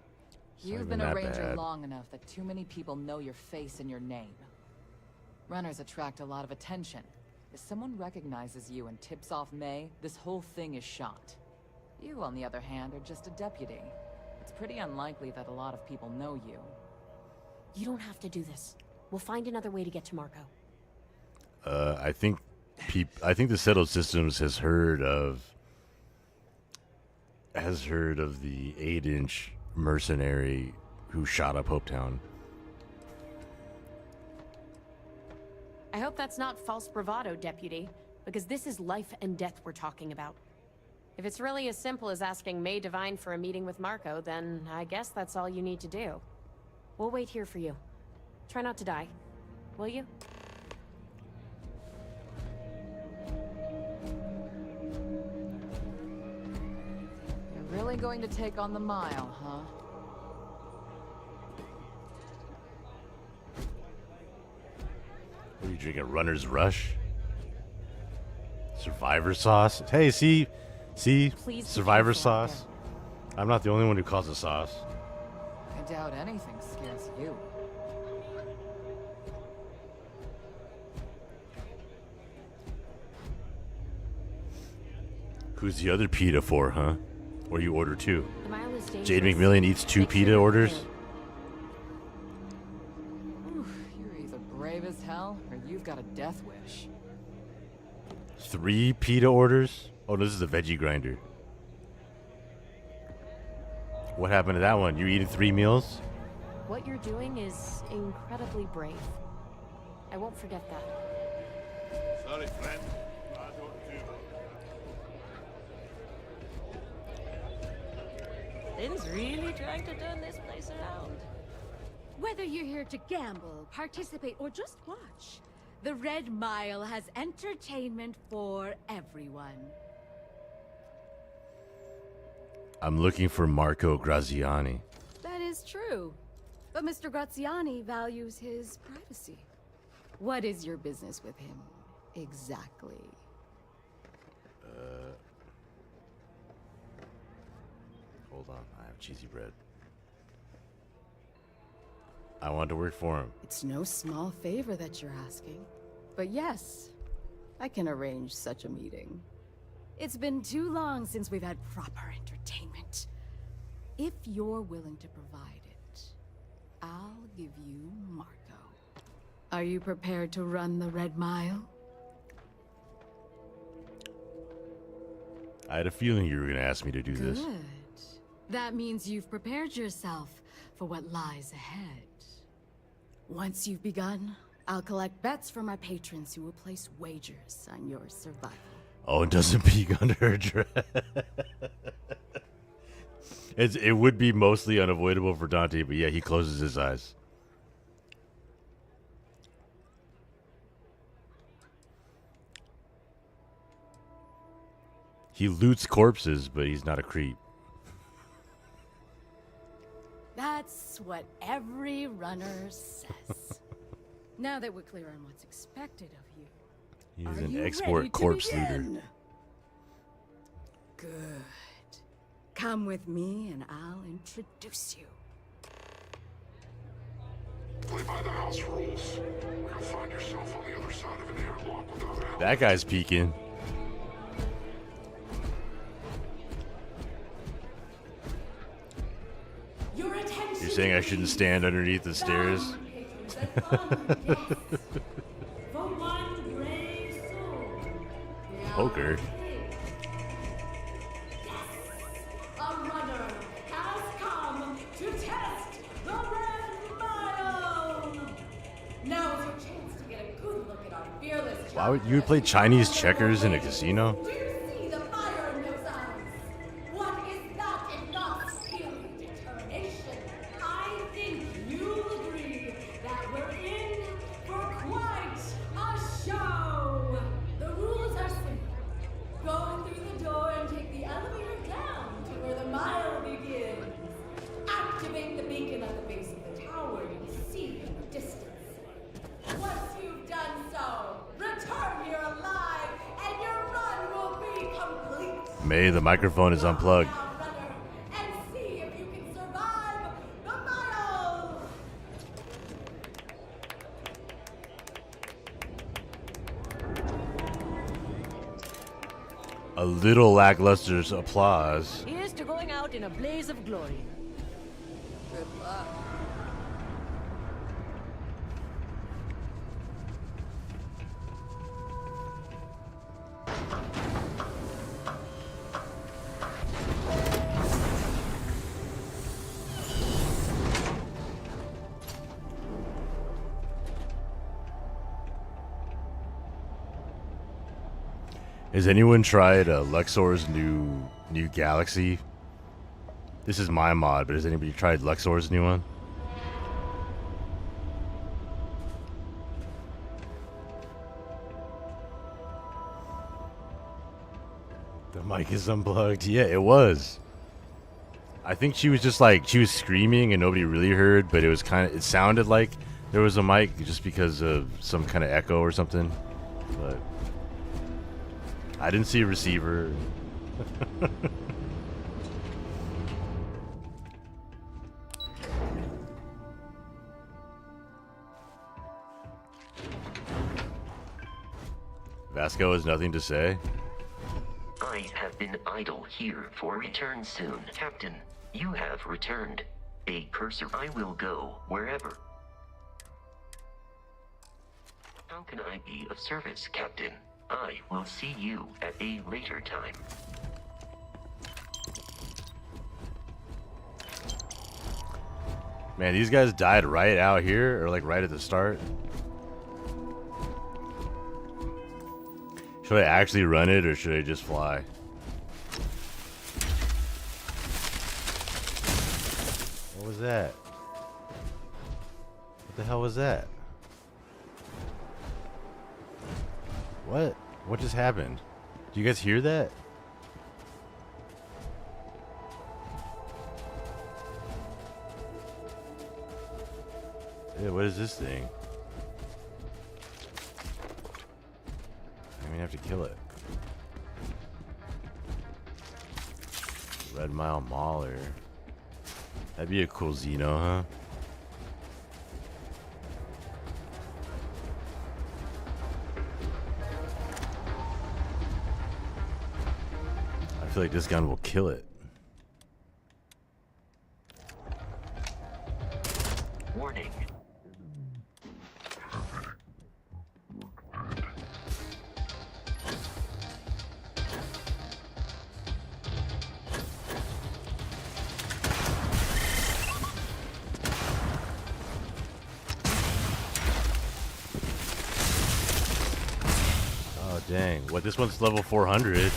S23: You've been a ranger long enough that too many people know your face and your name. Runners attract a lot of attention. If someone recognizes you and tips off May, this whole thing is shot. You, on the other hand, are just a deputy. It's pretty unlikely that a lot of people know you.
S22: You don't have to do this. We'll find another way to get to Marco.
S1: I think the Settled Systems has heard of the 8-inch mercenary who shot up Hopetown.
S22: I hope that's not false bravado, Deputy, because this is life and death we're talking about. If it's really as simple as asking May Divine for a meeting with Marco, then I guess that's all you need to do. We'll wait here for you. Try not to die, will you?
S23: You're really going to take on the mile, huh?
S1: What are you drinking? Runner's Rush? Survivor sauce? Hey, see?
S22: Please
S1: Survivor sauce? I'm not the only one who calls it sauce.
S23: I doubt anything scares you.
S1: Who's the other pita for, huh? Or you order two?
S22: The mile is dangerous.
S1: Jade McMillian eats 2 pita orders?
S23: You're either brave as hell, or you've got a death wish.
S1: 3 pita orders? Oh, this is a veggie grinder. What happened to that one? You eating 3 meals?
S22: What you're doing is incredibly brave. I won't forget that.
S14: Sorry, friend.
S16: Lynn's really trying to turn this place around.
S17: Whether you're here to gamble, participate, or just watch, the Red Mile has entertainment for everyone.
S1: I'm looking for Marco Graziani.
S17: That is true. But Mr. Graziani values his privacy. What is your business with him, exactly?
S1: Hold on, I have cheesy bread. I want to work for him.
S17: It's no small favor that you're asking. But yes, I can arrange such a meeting. It's been too long since we've had proper entertainment. If you're willing to provide it, I'll give you Marco. Are you prepared to run the Red Mile?
S1: I had a feeling you were going to ask me to do this.
S17: Good. That means you've prepared yourself for what lies ahead. Once you've begun, I'll collect bets from my patrons who will place wagers on your survival.
S1: Oh, it doesn't peek under her dress. It would be mostly unavoidable for Dante, but yeah, he closes his eyes. He loots corpses, but he's not a creep.
S17: That's what every runner says. Now that we're clear on what's expected of you,
S1: He's
S17: are
S1: an
S17: you
S1: export
S17: ready to
S1: corpse
S17: begin?
S1: looter.
S17: Good. Come with me and I'll introduce you.
S8: Play by the house rules, or you'll find yourself on the other side of an airlock without help.
S1: That guy's peeking. You're saying I shouldn't stand underneath the stairs? Poker.
S17: A runner has come to test the Red Mile. Now is your chance to get a good look at our fearless.
S1: Why would you play Chinese checkers in a casino?
S17: Do you see the fire in those eyes? What is that if not steely determination? I think you'll agree that we're in for quite a show. The rules are simple. Go through the door and take the elevator down to where the mile begins. Activate the beacon at the base of the tower you see in the distance. Once you've done so, return here alive, and your run will be
S1: May, the microphone is unplugged. A little lackluster applause.
S16: Here's to going out in a blaze of glory.
S5: Good luck.
S1: Has anyone tried Luxor's new Galaxy? This is my mod, but has anybody tried Luxor's new one? The mic is unplugged. Yeah, it was. I think she was just like, she was screaming and nobody really heard, but it sounded like there was a mic just because of some kind of echo or something. But I didn't see a receiver. Vasco has nothing to say.
S7: I have been idle here for return soon. Captain, you have returned. A cursor. I will go wherever. How can I be of service, Captain? I will see you at a later time.
S1: Man, these guys died right out here, or like right at the start. Should I actually run it, or should I just fly? What was that? What the hell was that? What? What just happened? Do you guys hear that? Hey, what is this thing? I'm gonna have to kill it. Red Mile Mauler. That'd be a cool Xeno, huh? I feel like this gun will kill it.
S7: Warning.
S1: Oh dang! What? This one's level 400.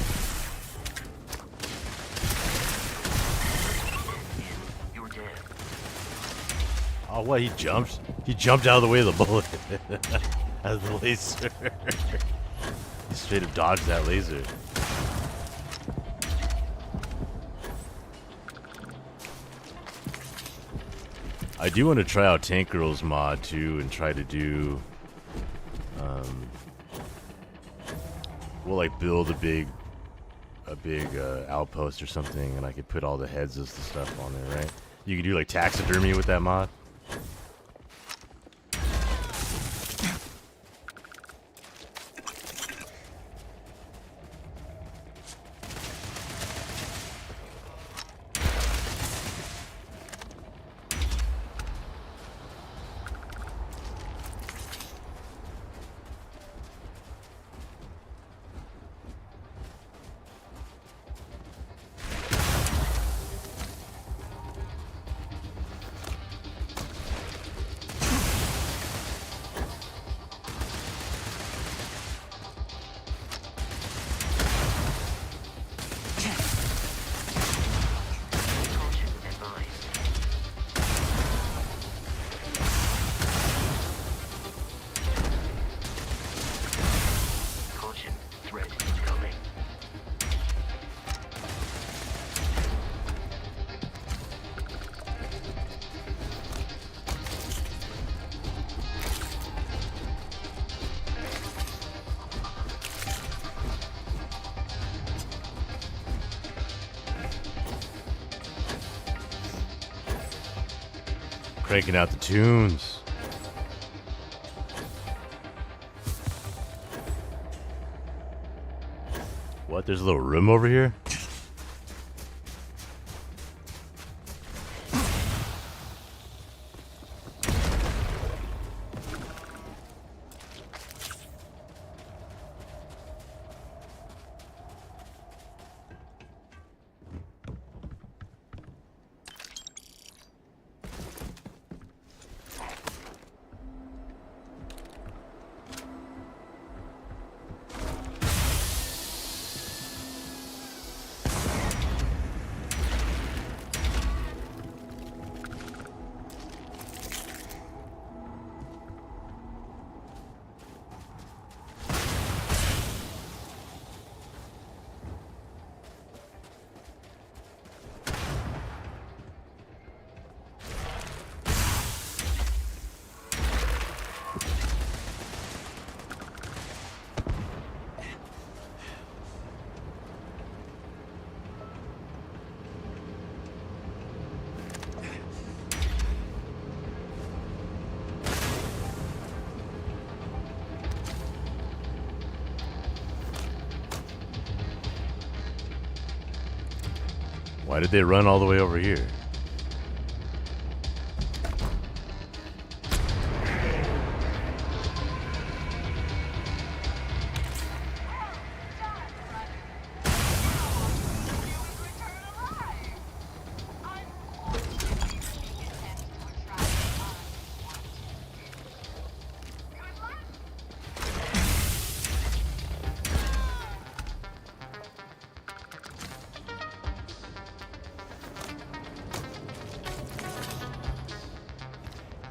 S1: Oh, what? He jumped? He jumped out of the way of the bullet. Out of the laser. He straight up dodged that laser. I do want to try out Tank Girl's mod too and try to do we'll like build a big outpost or something, and I could put all the heads of the stuff on there, right? You could do like taxidermy with that mod. Cranking out the tunes. What? There's a little room over here? Why did they run all the way over here?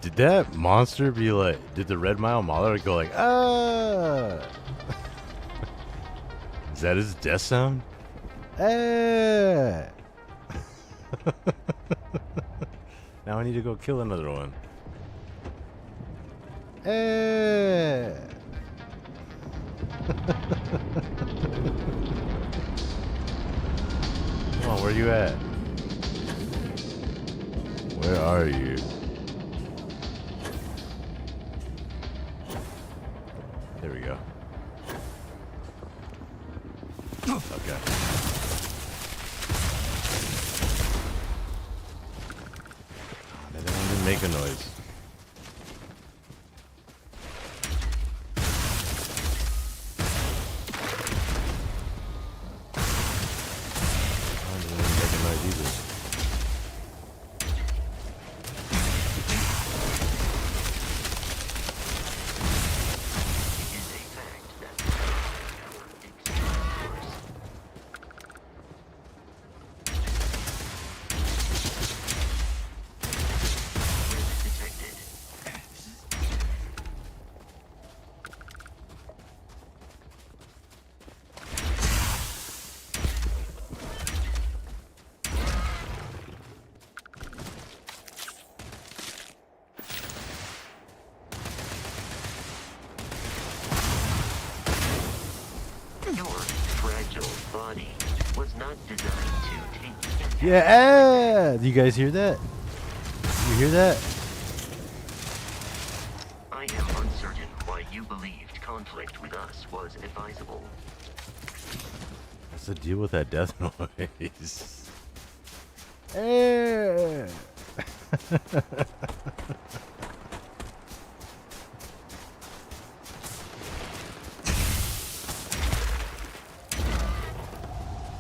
S1: Did that monster be like, did the Red Mile Mauler go like, ah? Is that his death sound? Ah! Now I need to go kill another one. Ah! Come on, where you at? Where are you? There we go. Okay. That didn't make a noise. That didn't make a noise either. Yeah, do you guys hear that? You hear that?
S7: I am uncertain why you believed conflict with us was advisable.
S1: What's the deal with that death noise? Eh.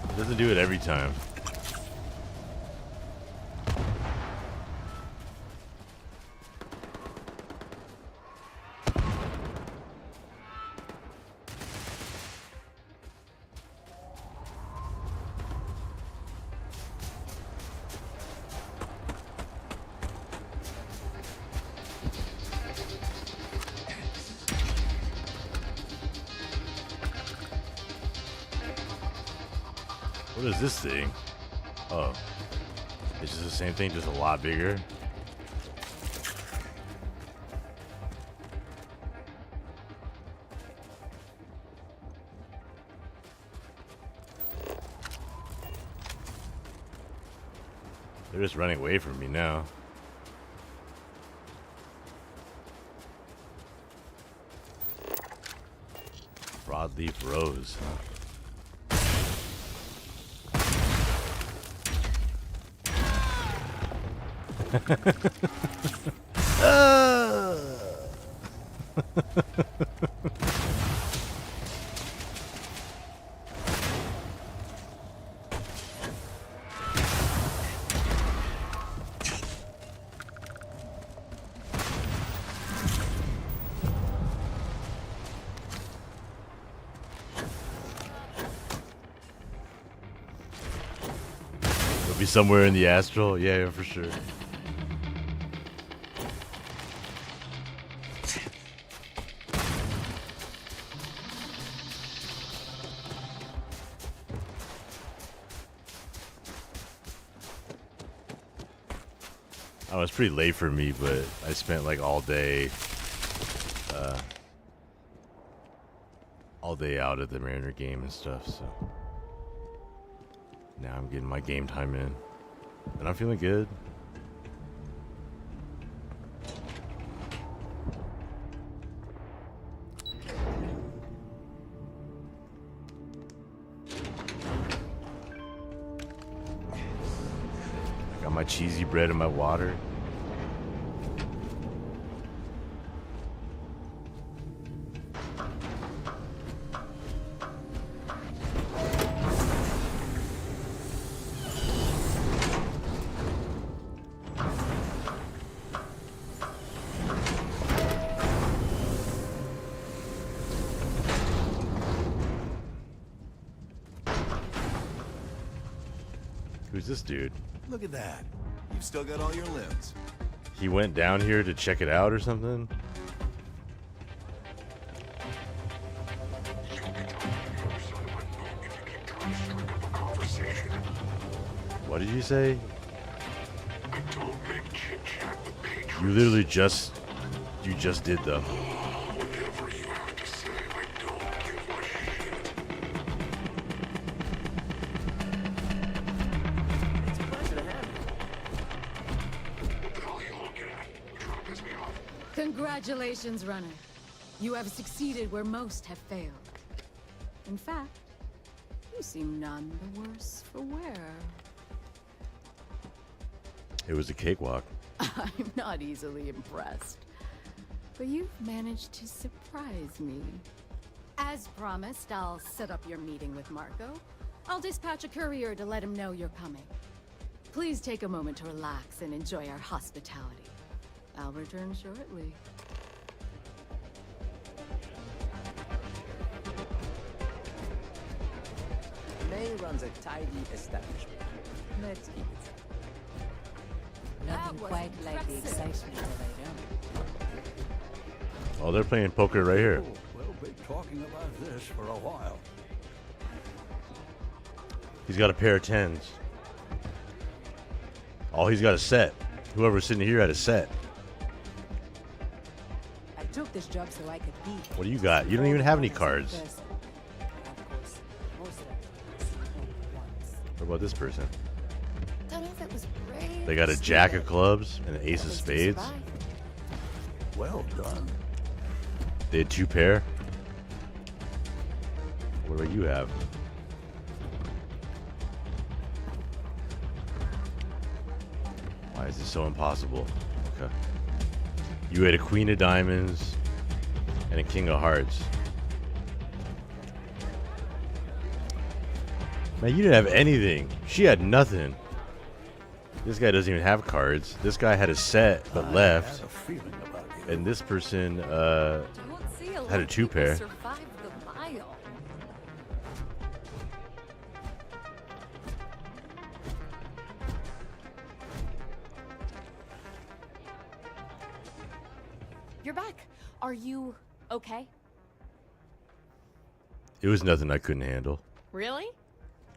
S1: It doesn't do it every time. What is this thing? Oh. It's just the same thing, just a lot bigger. They're just running away from me now. Broadleaf rose. It'll be somewhere in the astral. Yeah, for sure. Oh, it's pretty late for me, but I spent like all day out at the Mariner game and stuff, so now I'm getting my game time in, and I'm feeling good. I got my cheesy bread and my water. Who's this dude?
S11: Look at that. You've still got all your limbs.
S1: He went down here to check it out or something? What did you say? You literally just did though.
S17: Congratulations, runner. You have succeeded where most have failed. In fact, you seem none the worse for wear.
S1: It was a cakewalk.
S17: I'm not easily impressed. But you've managed to surprise me. As promised, I'll set up your meeting with Marco. I'll dispatch a courier to let him know you're coming. Please take a moment to relax and enjoy our hospitality. I'll return shortly.
S21: May runs a tidy establishment. Let's keep it simple.
S5: Nothing quite like the excitement of it.
S1: Oh, they're playing poker right here.
S13: We'll be talking about this for a while.
S1: He's got a pair of tens. Oh, he's got a set. Whoever's sitting here had a set.
S5: I took this job so I could be.
S1: What do you got? You don't even have any cards. What about this person?
S22: Don't know if it was brave.
S1: They got a jack of clubs and an ace of spades.
S13: Well done.
S1: They had two pair. What do you have? Why is this so impossible? Okay. You had a queen of diamonds and a king of hearts. Man, you didn't have anything. She had nothing. This guy doesn't even have cards. This guy had a set but left. And this person had a two pair.
S22: You're back. Are you okay?
S1: It was nothing I couldn't handle.
S22: Really?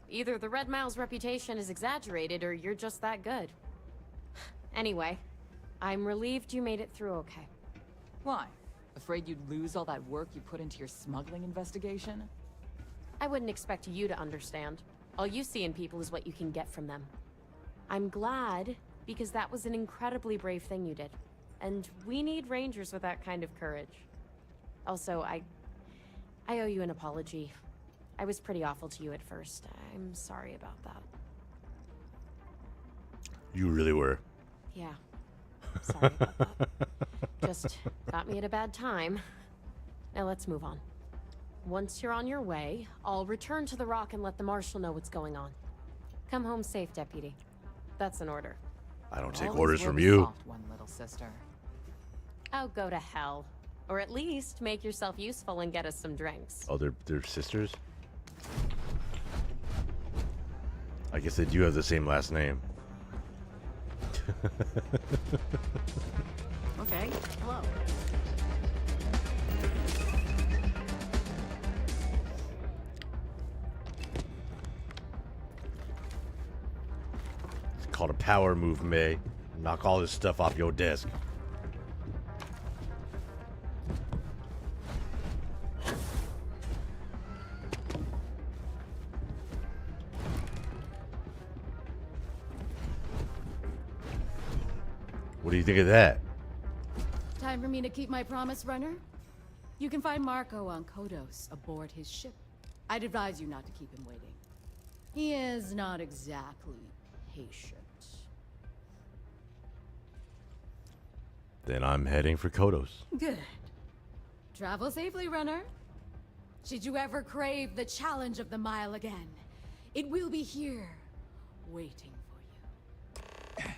S22: Either the Red Mile's reputation is exaggerated or you're just that good. Anyway, I'm relieved you made it through okay.
S23: Why? Afraid you'd lose all that work you put into your smuggling investigation?
S22: I wouldn't expect you to understand. All you see in people is what you can get from them. I'm glad, because that was an incredibly brave thing you did. And we need rangers with that kind of courage. Also, I owe you an apology. I was pretty awful to you at first. I'm sorry about that.
S1: You really were.
S22: Yeah. Sorry about that. Just got me at a bad time. Now let's move on. Once you're on your way, I'll return to the Rock and let the Marshal know what's going on. Come home safe, Deputy. That's an order.
S1: I don't take
S23: Always
S1: orders
S23: will
S1: from
S23: be
S1: you.
S23: soft, one little sister.
S22: Oh, go to hell. Or at least make yourself useful and get us some drinks.
S1: Oh, they're sisters? I guess they do have the same last name.
S20: Okay, hello.
S1: It's called a power move, May. Knock all this stuff off your desk. What do you think of that?
S17: Time for me to keep my promise, runner? You can find Marco on Kodos aboard his ship. I'd advise you not to keep him waiting. He is not exactly patient.
S1: Then I'm heading for Kodos.
S17: Good. Travel safely, runner. Should you ever crave the challenge of the mile again, it will be here, waiting for you.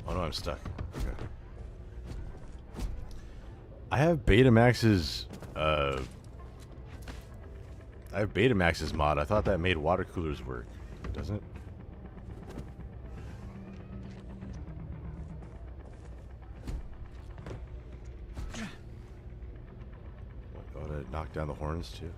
S1: Oh no, I'm stuck. Okay. I have Betamax's mod. I thought that made water coolers work. Doesn't it? What, ought to knock down the horns too?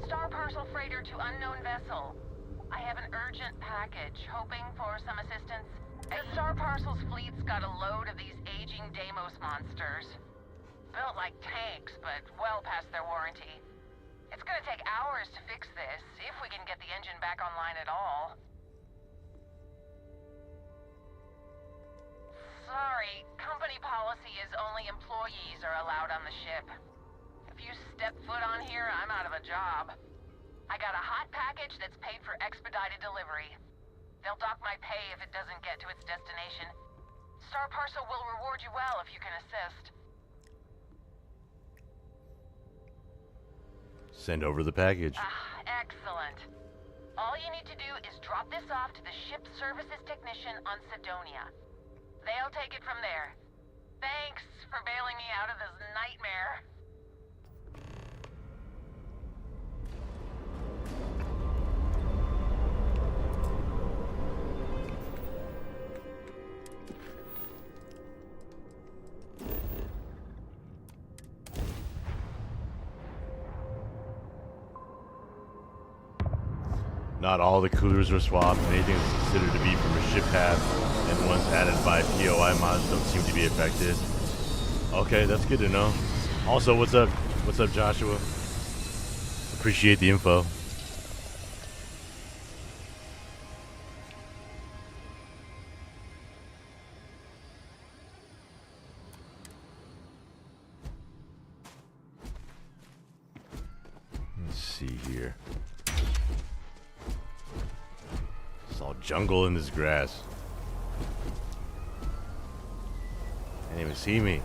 S5: Star Parcel Freighter to unknown vessel. I have an urgent package, hoping for some assistance. The Star Parcel's fleet's got a load of these aging Deimos monsters. Built like tanks, but well past their warranty. It's gonna take hours to fix this, if we can get the engine back online at all. Sorry, company policy is only employees are allowed on the ship. If you step foot on here, I'm out of a job. I got a hot package that's paid for expedited delivery. They'll dock my pay if it doesn't get to its destination. Star Parcel will reward you well if you can assist.
S1: Send over the package.
S5: Excellent. All you need to do is drop this off to the ship services technician on Sidonia. They'll take it from there. Thanks for bailing me out of this nightmare.
S1: Not all the coolers were swapped. Anything that's considered to be from a ship path and ones added by POI mods don't seem to be affected. Okay, that's good to know. Also, what's up? What's up, Joshua? Appreciate the info. Let's see here. It's all jungle in this grass. Can't even see me.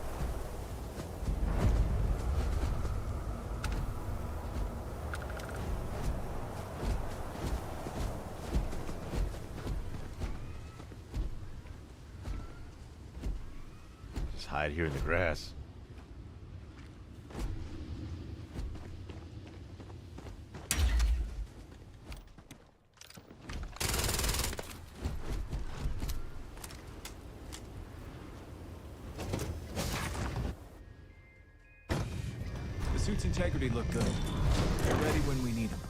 S1: Just hide here in the grass.
S11: suit's integrity look good. They're ready when we need them.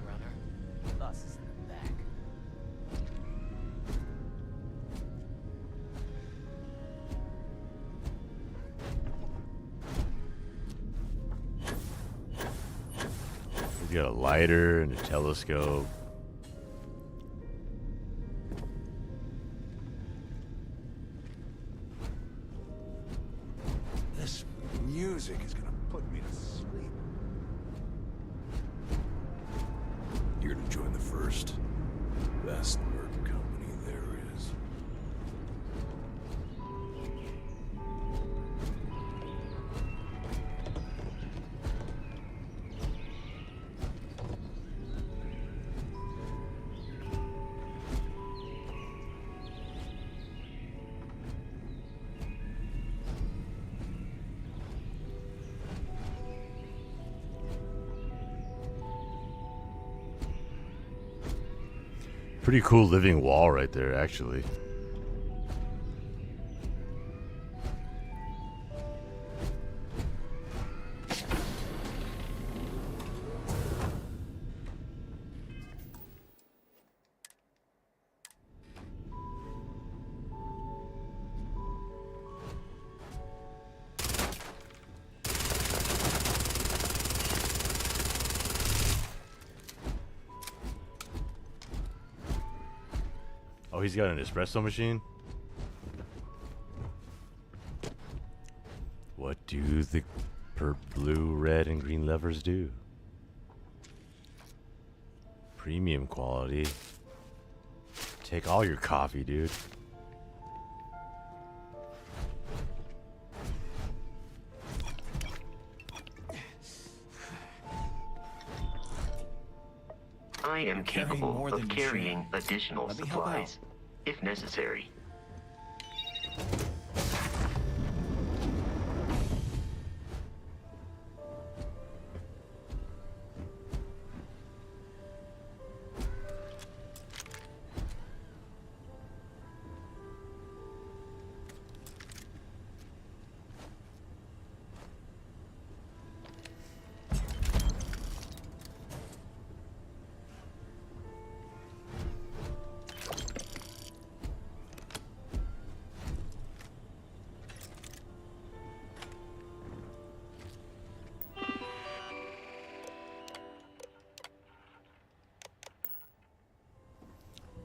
S21: Runner. Bus is in the back.
S1: We got a lighter and a telescope.
S11: This music is gonna put me to sleep. You're gonna join the first best murder company there is.
S1: Pretty cool living wall right there, actually. Oh, he's got an espresso machine? What do the blue, red, and green levers do? Premium quality. Take all your coffee, dude.
S7: I am capable of carrying additional supplies, if necessary.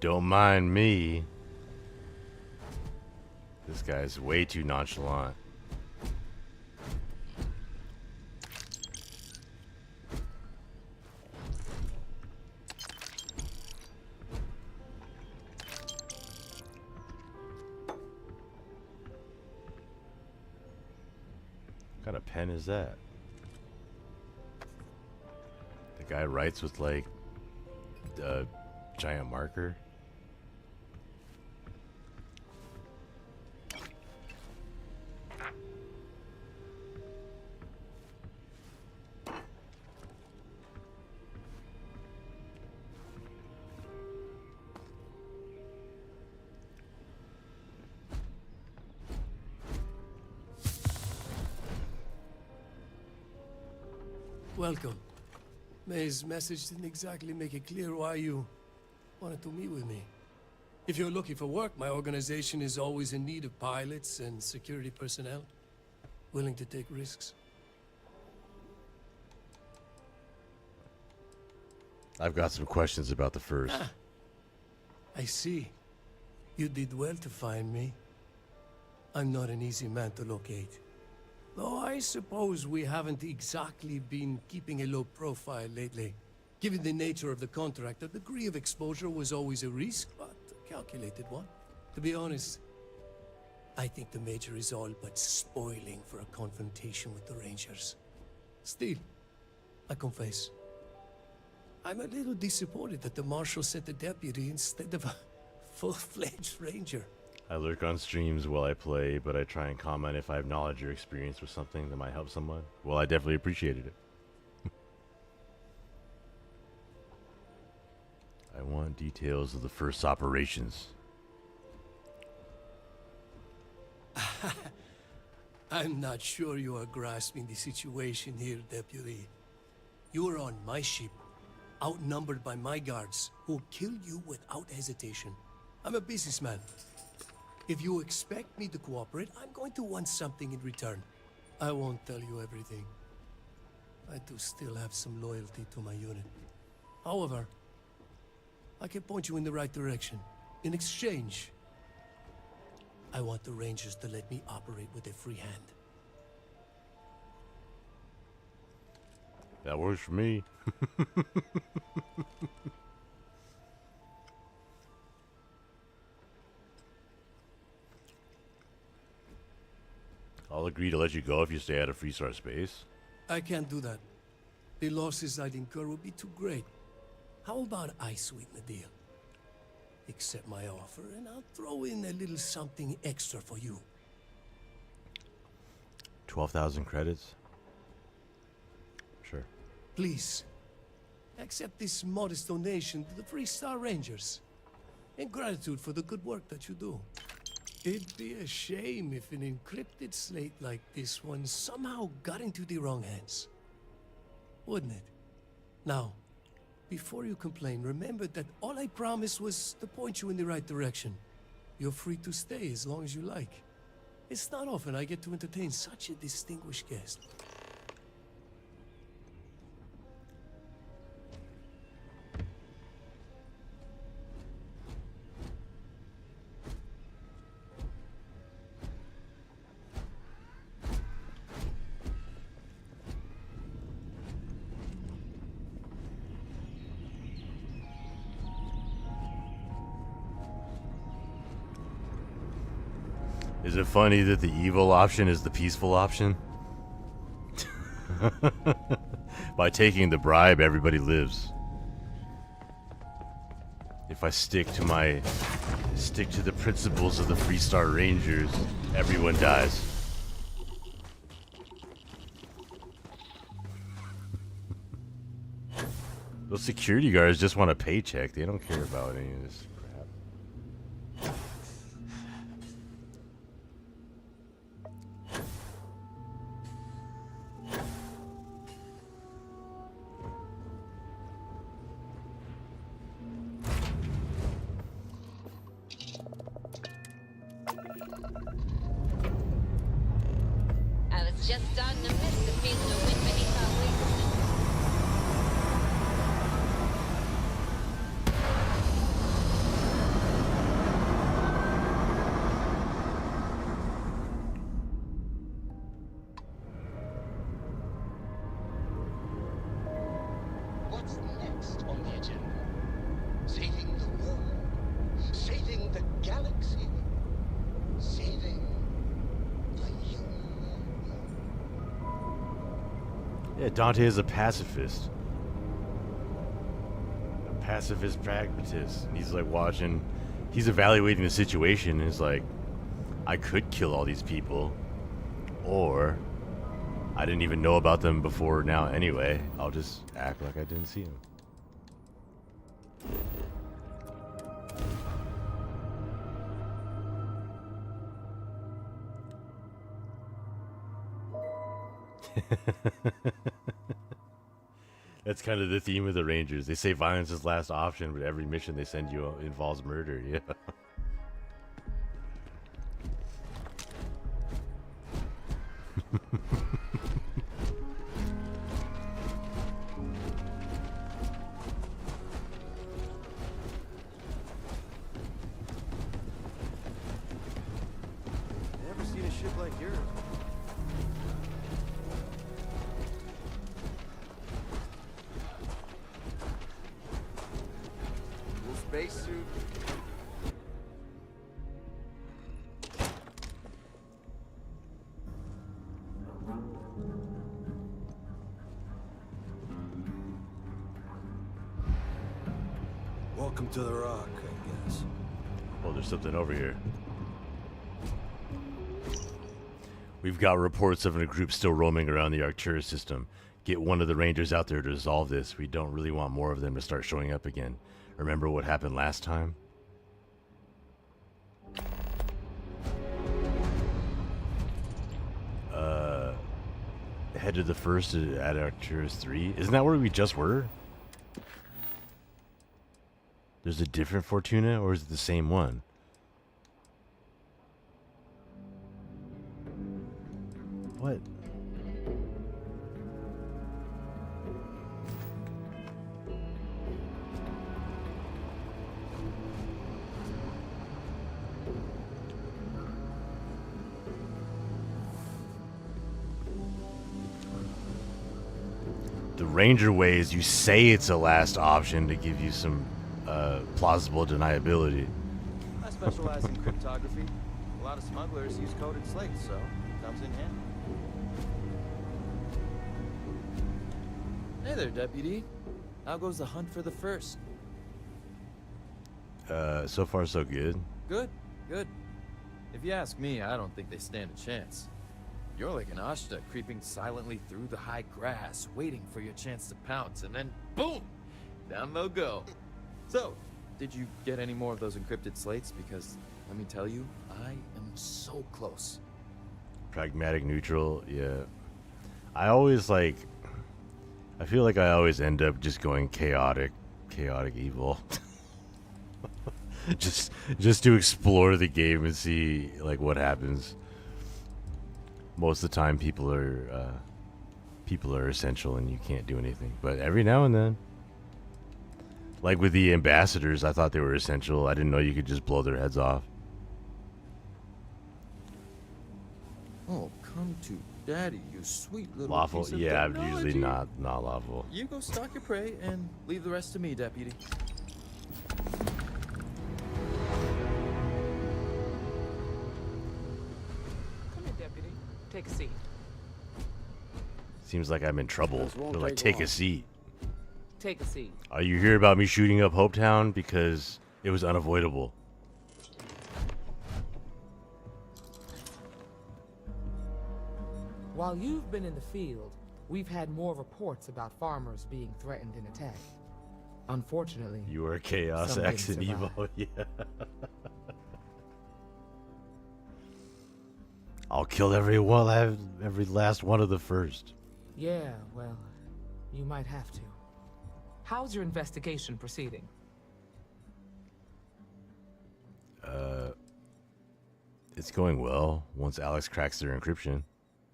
S1: Don't mind me. This guy's way too nonchalant. What kind of pen is that? The guy writes with like a giant marker.
S12: Welcome. May's message didn't exactly make it clear why you wanted to meet with me. If you're looking for work, my organization is always in need of pilots and security personnel, willing to take risks.
S1: I've got some questions about the first.
S12: Ah, I see. You did well to find me. I'm not an easy man to locate. Though I suppose we haven't exactly been keeping a low profile lately. Given the nature of the contract, a degree of exposure was always a risk, but a calculated one. To be honest, I think the Major is all but spoiling for a confrontation with the Rangers. Still, I confess, I'm a little disappointed that the Marshal sent a deputy instead of a full-fledged Ranger.
S1: I lurk on streams while I play, but I try and comment if I have knowledge or experience with something that might help someone. Well, I definitely appreciated it. I want details of the first operations.
S12: I'm not sure you are grasping the situation here, Deputy. You are on my ship, outnumbered by my guards, who'll kill you without hesitation. I'm a businessman. If you expect me to cooperate, I'm going to want something in return. I won't tell you everything. I do still have some loyalty to my unit. However, I can point you in the right direction. In exchange, I want the Rangers to let me operate with a free hand.
S1: That works for me. I'll agree to let you go if you stay out of Freestar space.
S12: I can't do that. The losses I'd incur would be too great. How about I sweeten the deal? Accept my offer, and I'll throw in a little something extra for you.
S1: 12,000 credits? Sure.
S12: Please, accept this modest donation to the Freestar Rangers. In gratitude for the good work that you do. It'd be a shame if an encrypted slate like this one somehow got into the wrong hands. Wouldn't it? Now, before you complain, remember that all I promised was to point you in the right direction. You're free to stay as long as you like. It's not often I get to entertain such a distinguished guest.
S1: Is it funny that the evil option is the peaceful option? By taking the bribe, everybody lives. If I stick to the principles of the Freestar Rangers, everyone dies. Those security guards just want a paycheck. They don't care about any of this crap.
S10: I was just starting to miss the feeling of wind beneath our wings.
S2: What's next on the agenda? Saving the world, saving the galaxy, saving the human.
S1: Yeah, Dante is a pacifist. A pacifist pragmatist. He's like watching, he's evaluating the situation and is like, I could kill all these people, or I didn't even know about them before now anyway. I'll just act like I didn't see them. That's kind of the theme of the Rangers. They say violence is last option, but every mission they send you involves murder. Yeah.
S19: Never seen a ship like yours. Full spacesuit.
S11: Welcome to the Rock, I guess.
S1: Oh, there's something over here. We've got reports of a group still roaming around the Arcturus system. get one of the Rangers out there to resolve this. We don't really want more of them to start showing up again. Remember what happened last time? Head to the first at Arcturus 3. Isn't that where we just were? There's a different Fortuna, or is it the same one? What? The Ranger way is you say it's a last option to give you some plausible deniability.
S4: I specialize in cryptography. A lot of smugglers use coded slates, so it comes in handy. Hey there, Deputy. How goes the hunt for the first?
S1: So far so good.
S4: Good, good. If you ask me, I don't think they stand a chance. You're like an Ashta creeping silently through the high grass, waiting for your chance to pounce, and then boom! Down they'll go. So, did you get any more of those encrypted slates? Because, let me tell you, I am so close.
S1: Pragmatic neutral, yeah. I always I feel like I always end up just going chaotic evil. just to explore the game and see what happens. Most of the time people are essential and you can't do anything. But every now and then, like with the ambassadors, I thought they were essential. I didn't know you could just blow their heads off.
S4: Oh, come to daddy, you sweet little
S1: Lawful?
S4: piece of
S1: Yeah, I'm
S4: technology.
S1: usually not lawful.
S4: You go stalk your prey and leave the rest to me, Deputy.
S23: Come in, Deputy. Take a seat.
S1: Seems like I'm in trouble.
S13: won't
S1: They're like,
S13: take
S1: take a
S13: long."
S1: seat.
S23: Take a seat.
S1: Are you here about me shooting up Hopetown? Because it was unavoidable.
S15: While you've been in the field, we've had more reports about farmers being threatened and attacked. Unfortunately,
S1: You are Chaos
S15: some
S1: X and
S15: didn't
S1: Evo.
S15: survive.
S1: Yeah. I'll kill every last one of the first.
S15: Yeah, well, you might have to. How's your investigation proceeding?
S1: It's going well once Alex cracks their encryption.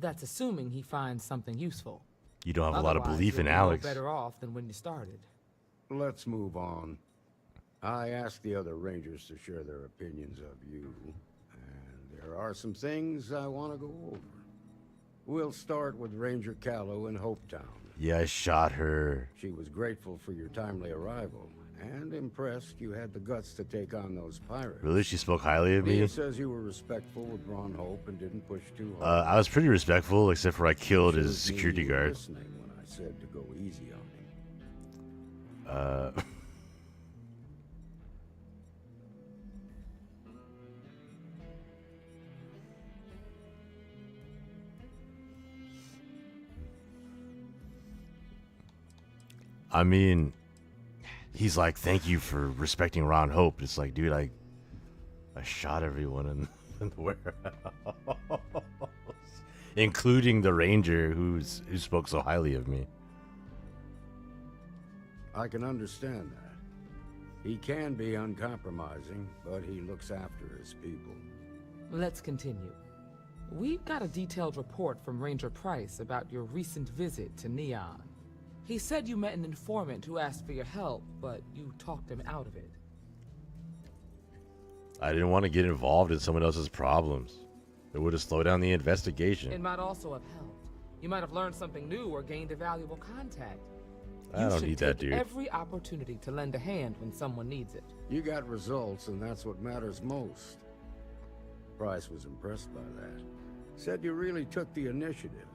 S15: That's assuming he finds something useful.
S1: You don't have a lot of
S15: Otherwise,
S1: belief in
S15: you'll be no
S1: Alex.
S15: better off than when you started.
S13: Let's move on. I asked the other Rangers to share their opinions of you, and there are some things I want to go over. We'll start with Ranger Callow in Hopetown.
S1: Yeah, I shot her.
S13: She was grateful for your timely arrival, and impressed you had the guts to take on those pirates.
S1: Really? She spoke highly of me?
S13: Mia says you were respectful with Ron Hope and didn't push too hard.
S1: I was pretty respectful, except for I killed his
S13: Shows me
S1: security
S13: you were
S1: guard.
S13: listening when I said to go easy on him.
S1: I mean, he's like, thank you for respecting Ron Hope. It's like, dude, I shot everyone in the warehouse, including the ranger who spoke so highly of me.
S13: I can understand that. He can be uncompromising, but he looks after his people.
S15: Let's continue. We've got a detailed report from Ranger Price about your recent visit to Neon. He said you met an informant who asked for your help, but you talked him out of it.
S1: I didn't want to get involved in someone else's problems. It would have slowed down the investigation.
S15: It might also have helped. You might have learned something new or gained a valuable contact.
S1: I don't need that, dude.
S15: Every opportunity to lend a hand when someone needs it.
S13: You got results, and that's what matters most. Price was impressed by that. Said you really took the initiative.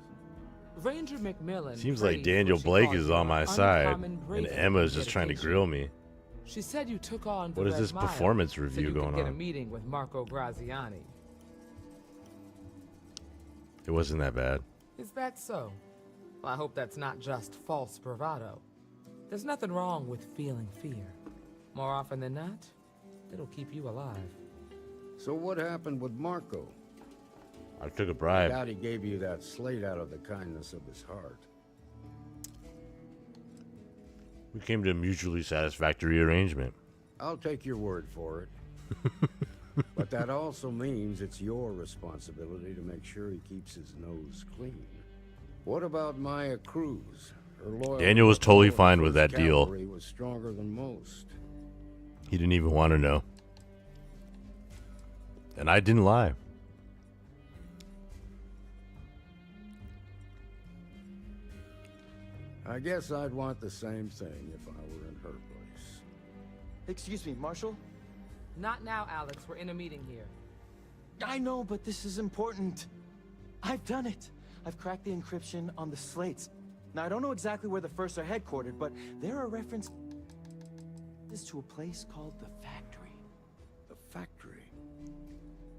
S15: Ranger McMillan
S1: Seems like
S15: praised
S1: Daniel
S15: what she
S1: Blake
S15: called
S1: is
S15: your
S1: on my side,
S15: uncommon
S1: and
S15: bravery
S1: Emma's
S15: and
S1: just trying to
S15: dedication.
S1: grill me.
S15: She said you took on the
S1: What is
S15: Red
S1: this
S15: Mile,
S1: performance
S15: so
S1: review
S15: you could
S1: going
S15: get a
S1: on?
S15: meeting with Marco Graziani.
S1: It wasn't that bad.
S15: Is that so? Well, I hope that's not just false bravado. There's nothing wrong with feeling fear. More often than not, it'll keep you alive.
S13: So what happened with Marco?
S1: I took a bribe.
S13: I doubt he gave you that slate out of the kindness of his heart.
S1: We came to a mutually satisfactory arrangement.
S13: I'll take your word for it. But that also means it's your responsibility to make sure he keeps his nose clean. What about Maya Cruz? Her loyal
S1: Daniel was totally fine with that deal.
S13: cavalry was stronger than most.
S1: He didn't even want to know. And I didn't lie.
S13: I guess I'd want the same thing if I were in her place.
S3: Excuse me, Marshal?
S15: Not now, Alex. We're in a meeting here.
S3: I know, but this is important. I've done it. I've cracked the encryption on the slates. Now, I don't know exactly where the First are headquartered, but there are references to a place called the Factory.
S13: The Factory?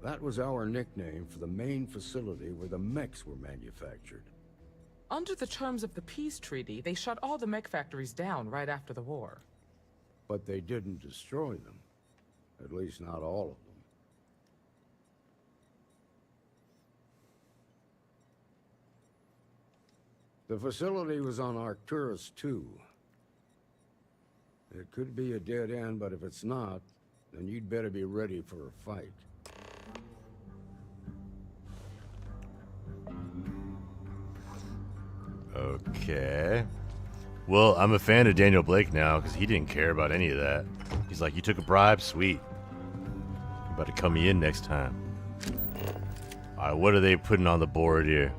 S13: That was our nickname for the main facility where the mechs were manufactured.
S15: Under the terms of the peace treaty, they shut all the mech factories down right after the war.
S13: But they didn't destroy them. At least not all of them. The facility was on Arcturus 2. It could be a dead end, but if it's not, then you'd better be ready for a fight.
S1: Okay. Well, I'm a fan of Daniel Blake now because he didn't care about any of that. He's like, you took a bribe? Sweet. You about to cut me in next time. Alright, what are they putting on the board here?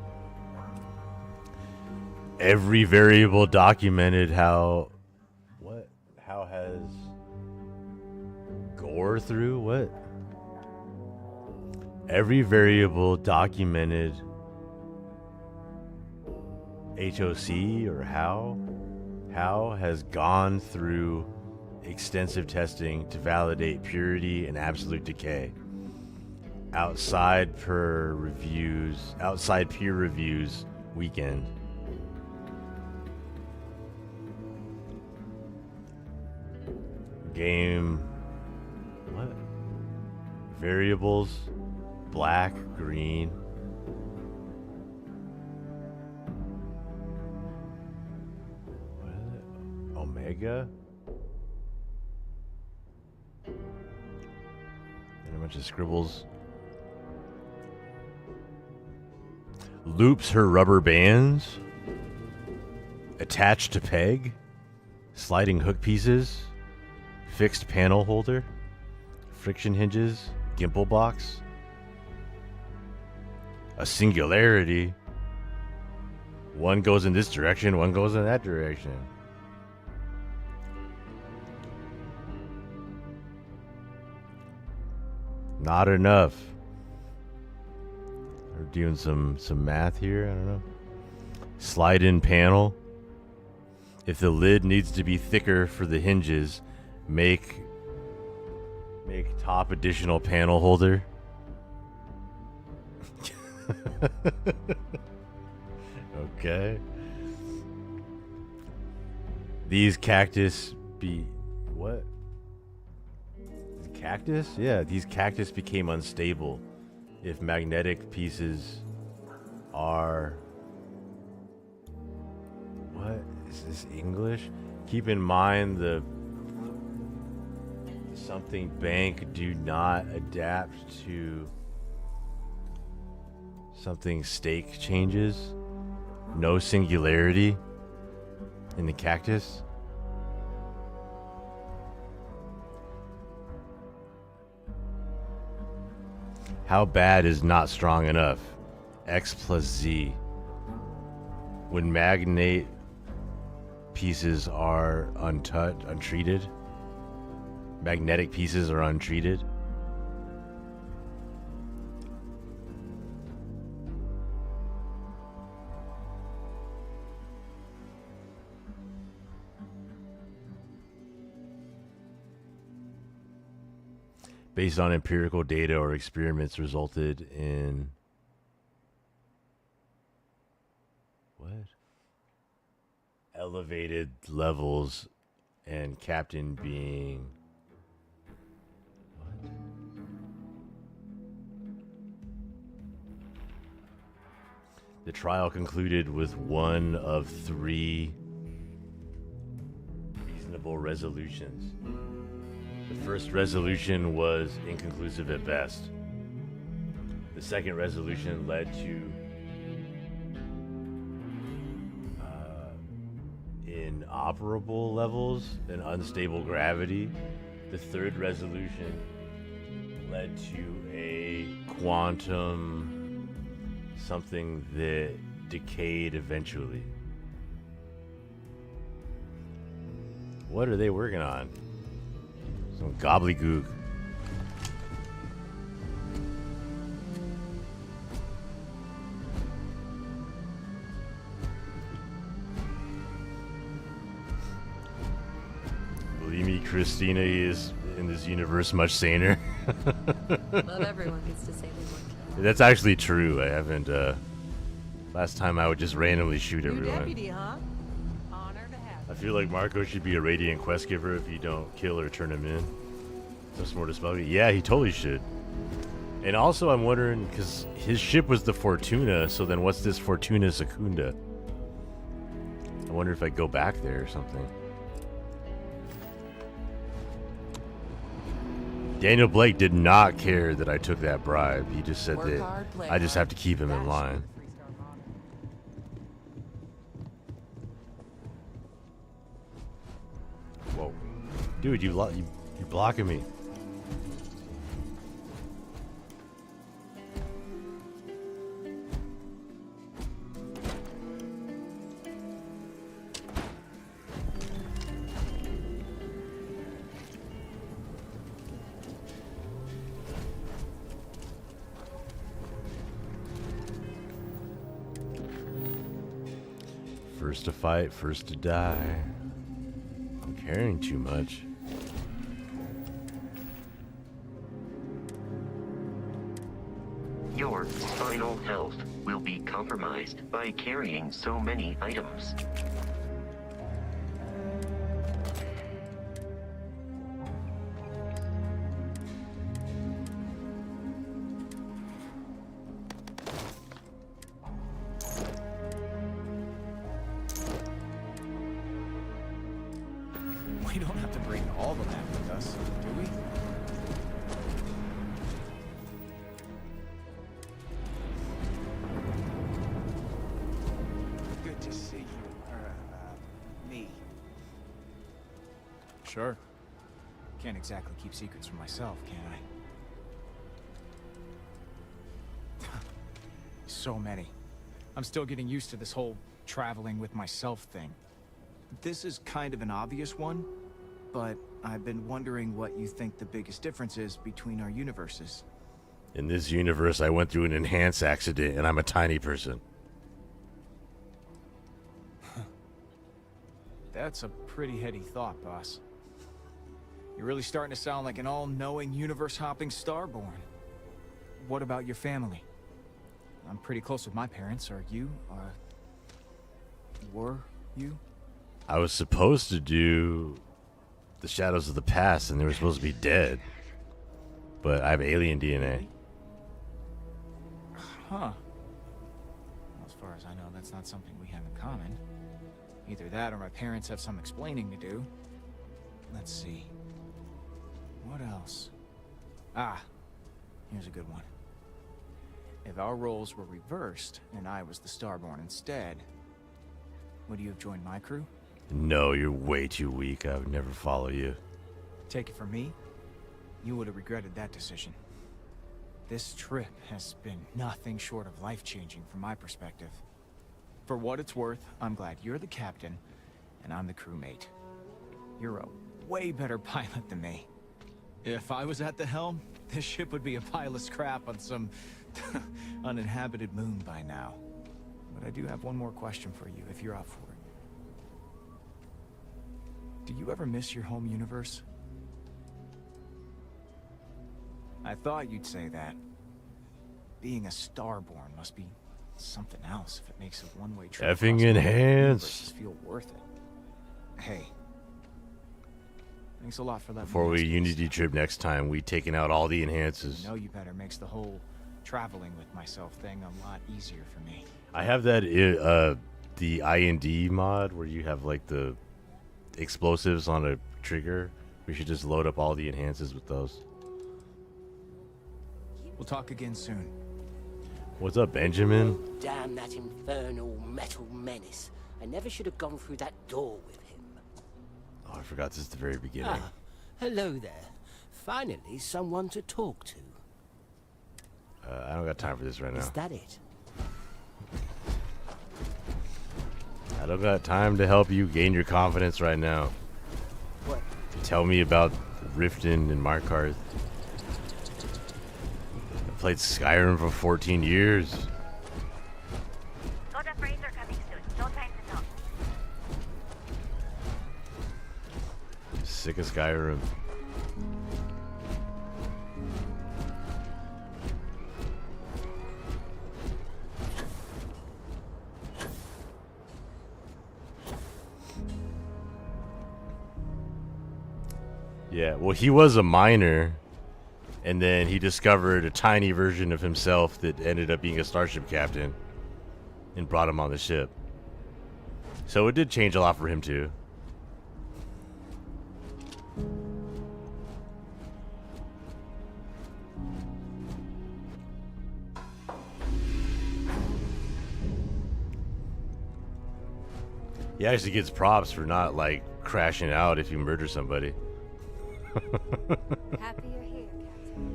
S1: Every variable documented how... What? How has... Gore through? What? Every variable documented... HOC or how has gone through extensive testing to validate purity and absolute decay. Outside peer reviews weekend. Game what? Variables black, green. Omega and a bunch of scribbles. Loops her rubber bands attached to peg, sliding hook pieces, fixed panel holder, friction hinges, gimbal box, a singularity. One goes in this direction, one goes in that direction. Not enough. We're doing some math here. I don't know. Slide in panel. If the lid needs to be thicker for the hinges, make top additional panel holder. Okay. These cactus be what? Cactus? Yeah, these cactus became unstable if magnetic pieces are... What? Is this English? Keep in mind the something bank do not adapt to something stake changes. No singularity in the cactus. How bad is not strong enough? X plus Z. When magnate pieces are untreated. Magnetic pieces are untreated. Based on empirical data or experiments resulted in... What? elevated levels, and captain being... What? The trial concluded with one of 3 reasonable resolutions. The first resolution was inconclusive at best. The second resolution led to inoperable levels and unstable gravity. The third resolution led to a quantum something that decayed eventually. What are they working on? Some gobbledygook. Believe me, Christina is in this universe much saner.
S6: Not everyone gets to say they want to.
S1: That's actually true. I haven't. Last time I would just randomly shoot everyone.
S6: Deputy, huh? Honor to have.
S1: I feel like Marco should be a radiant quest giver if you don't kill or turn him in. Just more to spell. Yeah, he totally should. And also, I'm wondering because his ship was the Fortuna, so then what's this Fortuna Secunda? I wonder if I go back there or something. Daniel Blake did not care that I took that bribe. He just said that I just have to keep him in line. Whoa. Dude, you're blocking me. First to fight, first to die. I'm carrying too much.
S7: Your spinal health will be compromised by carrying so many items.
S9: We don't have to bring all of that with us, do we? Good to see you. Me. Sure. Can't exactly keep secrets from myself, can I? So many. I'm still getting used to this whole traveling with myself thing. This is kind of an obvious one, but I've been wondering what you think the biggest difference is between our universes.
S1: In this universe, I went through an enhance accident, and I'm a tiny person.
S9: That's a pretty heady thought, boss. You're really starting to sound like an all-knowing, universe-hopping starborn. What about your family? I'm pretty close with my parents. Are you? Were you?
S1: I was supposed to do the Shadows of the Past, and they were supposed to be dead. But I have alien DNA.
S9: Huh. Well, as far as I know, that's not something we have in common. Either that or my parents have some explaining to do. Let's see. What else? Ah, here's a good one. If our roles were reversed, and I was the Starborn instead, would you have joined my crew?
S1: No, you're way too weak. I would never follow you.
S9: Take it from me, you would have regretted that decision. This trip has been nothing short of life-changing from my perspective. For what it's worth, I'm glad you're the captain, and I'm the crewmate. You're a way better pilot than me. If I was at the helm, this ship would be a pile of scrap on some uninhabited moon by now. But I do have one more question for you, if you're up for it. Do you ever miss your home universe? I thought you'd say that. Being a Starborn must be something else if it makes a one-way trip.
S1: Effing enhanced.
S9: Feel worth it. Hey. Thanks a lot for letting
S1: Before
S9: me
S1: we
S9: ask you
S1: Unity trip next time, we taking out all the enhances.
S9: I know you better makes the whole traveling with myself thing a lot easier for me.
S1: I have that the IND mod where you have like the explosives on a trigger. We should just load up all the enhances with those.
S9: We'll talk again soon.
S1: What's up, Benjamin?
S8: Damn that infernal metal menace. I never should have gone through that door with him.
S1: Oh, I forgot this is the very beginning.
S8: Ah, hello there. Finally, someone to talk to.
S1: I don't got time for this right now.
S8: Is that it?
S1: I don't got time to help you gain your confidence right now.
S8: What?
S1: Tell me about Riften and Markarth. I played Skyrim for 14 years. Sick of Skyrim. Yeah, well, he was a miner, and then he discovered a tiny version of himself that ended up being a starship captain and brought him on the ship. So it did change a lot for him, too. He actually gets props for not, like, crashing out if you murder somebody.
S6: Happy you're here, Captain.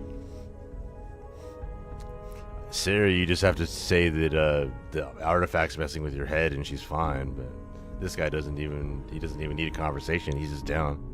S1: Sarah, you just have to say that the artifact's messing with your head and she's fine, but this guy doesn't even need a conversation. He's just down.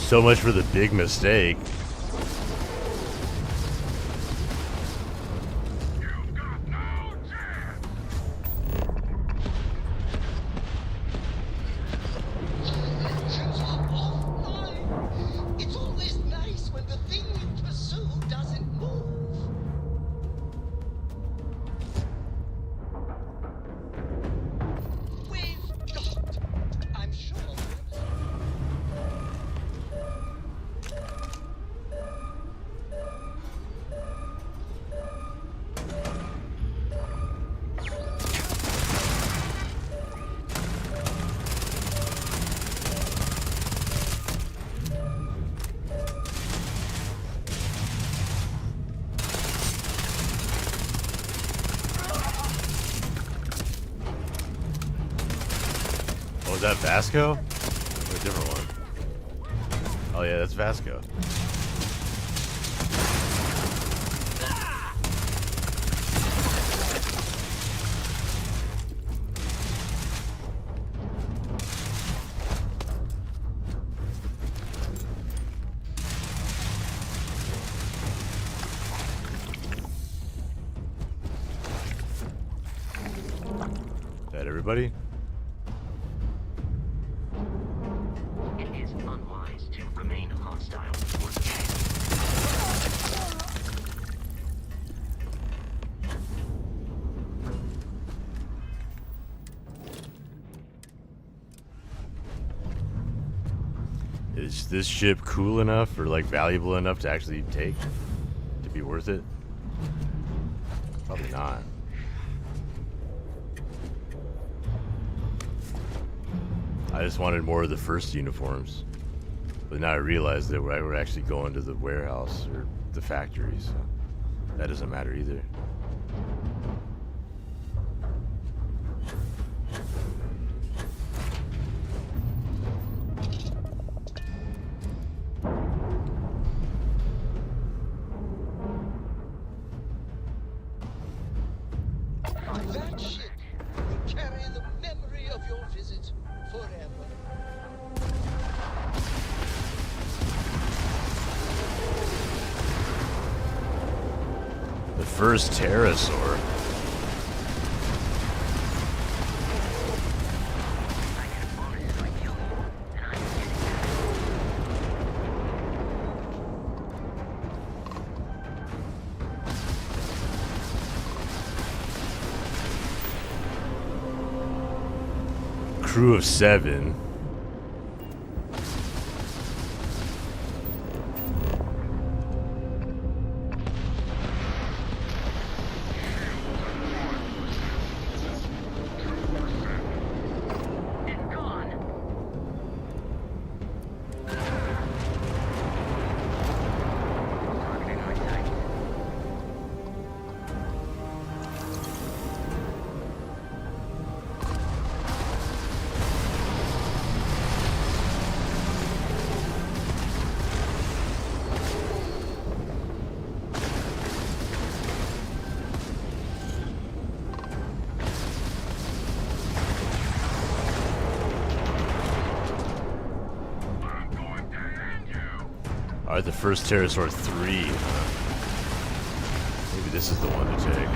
S1: So much for the big mistake.
S2: It's always nice when the thing you pursue doesn't move. We've got, I'm sure.
S1: Oh, is that Vasco? Or a different one? Oh yeah, that's Vasco. That everybody?
S7: It is unwise to remain hostile towards the
S1: Is this ship cool enough or like valuable enough to actually take? To be worth it? Probably not. I just wanted more of the first uniforms. But now I realized that we're actually going to the warehouse or the factory, so that doesn't matter either.
S2: That ship will carry the memory of your visit forever.
S1: The first pterosaur. Crew of 7. Alright, the first pterosaur 3. Maybe this is the one to take.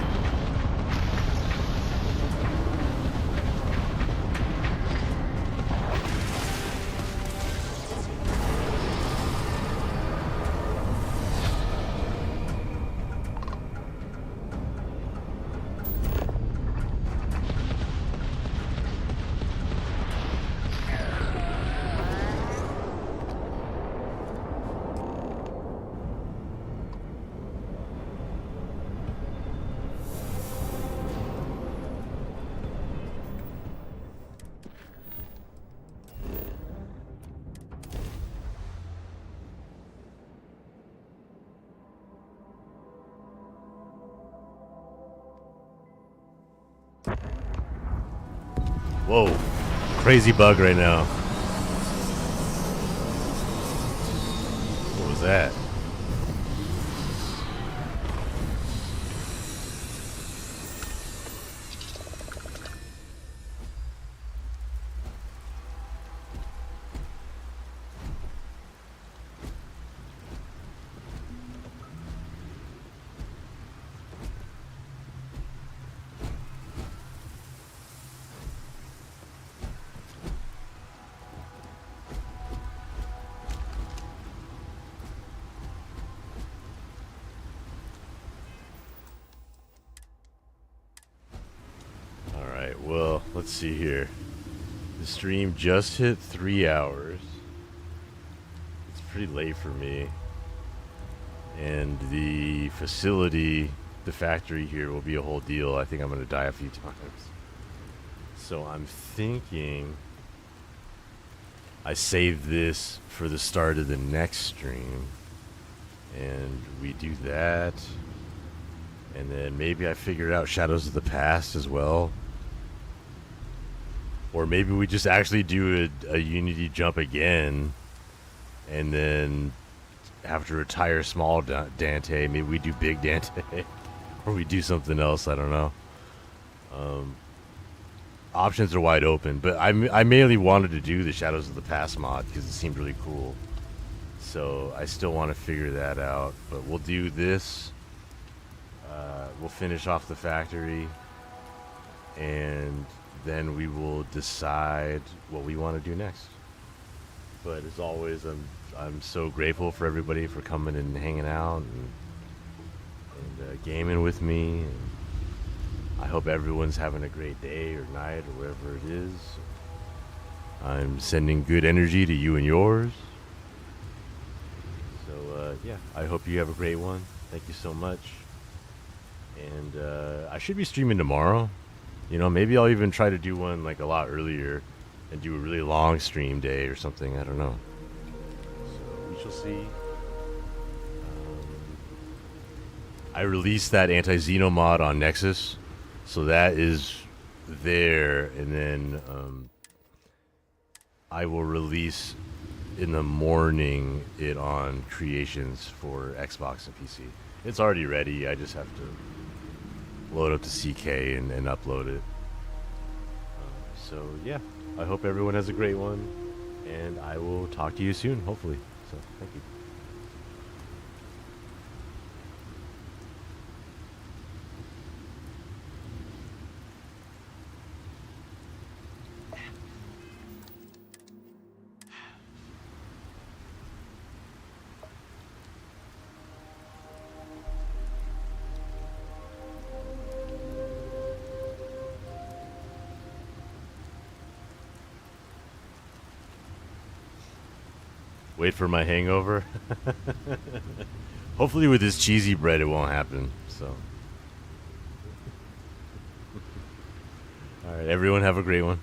S1: Whoa, crazy bug right now. What was that? Well, let's see here. The stream just hit 3 hours. It's pretty late for me. And the facility, the factory here will be a whole deal. I think I'm going to die a few times. So I'm thinking I save this for the start of the next stream. And we do that. And then maybe I figure out Shadows of the Past as well. Or maybe we just actually do a Unity jump again, and then have to retire small Dante. Maybe we do big Dante, or we do something else. I don't know. Options are wide open, but I mainly wanted to do the Shadows of the Past mod because it seemed really cool. So I still want to figure that out. But we'll do this. We'll finish off the factory, and then we will decide what we want to do next. But as always, I'm so grateful for everybody for coming and hanging out and gaming with me. And I hope everyone's having a great day or night or wherever it is. I'm sending good energy to you and yours. So yeah, I hope you have a great one. Thank you so much. And I should be streaming tomorrow. You know, maybe I'll even try to do one like a lot earlier and do a really long stream day or something. I don't know. So we shall see. I released that anti-Xeno mod on Nexus, so that is there. And then I will release in the morning it on Creations for Xbox and PC. It's already ready. I just have to load up to CK and upload it. So yeah, I hope everyone has a great one, and I will talk to you soon, hopefully. So thank you. Wait for my hangover. Hopefully with this cheesy bread it won't happen. So. Alright, everyone have a great one.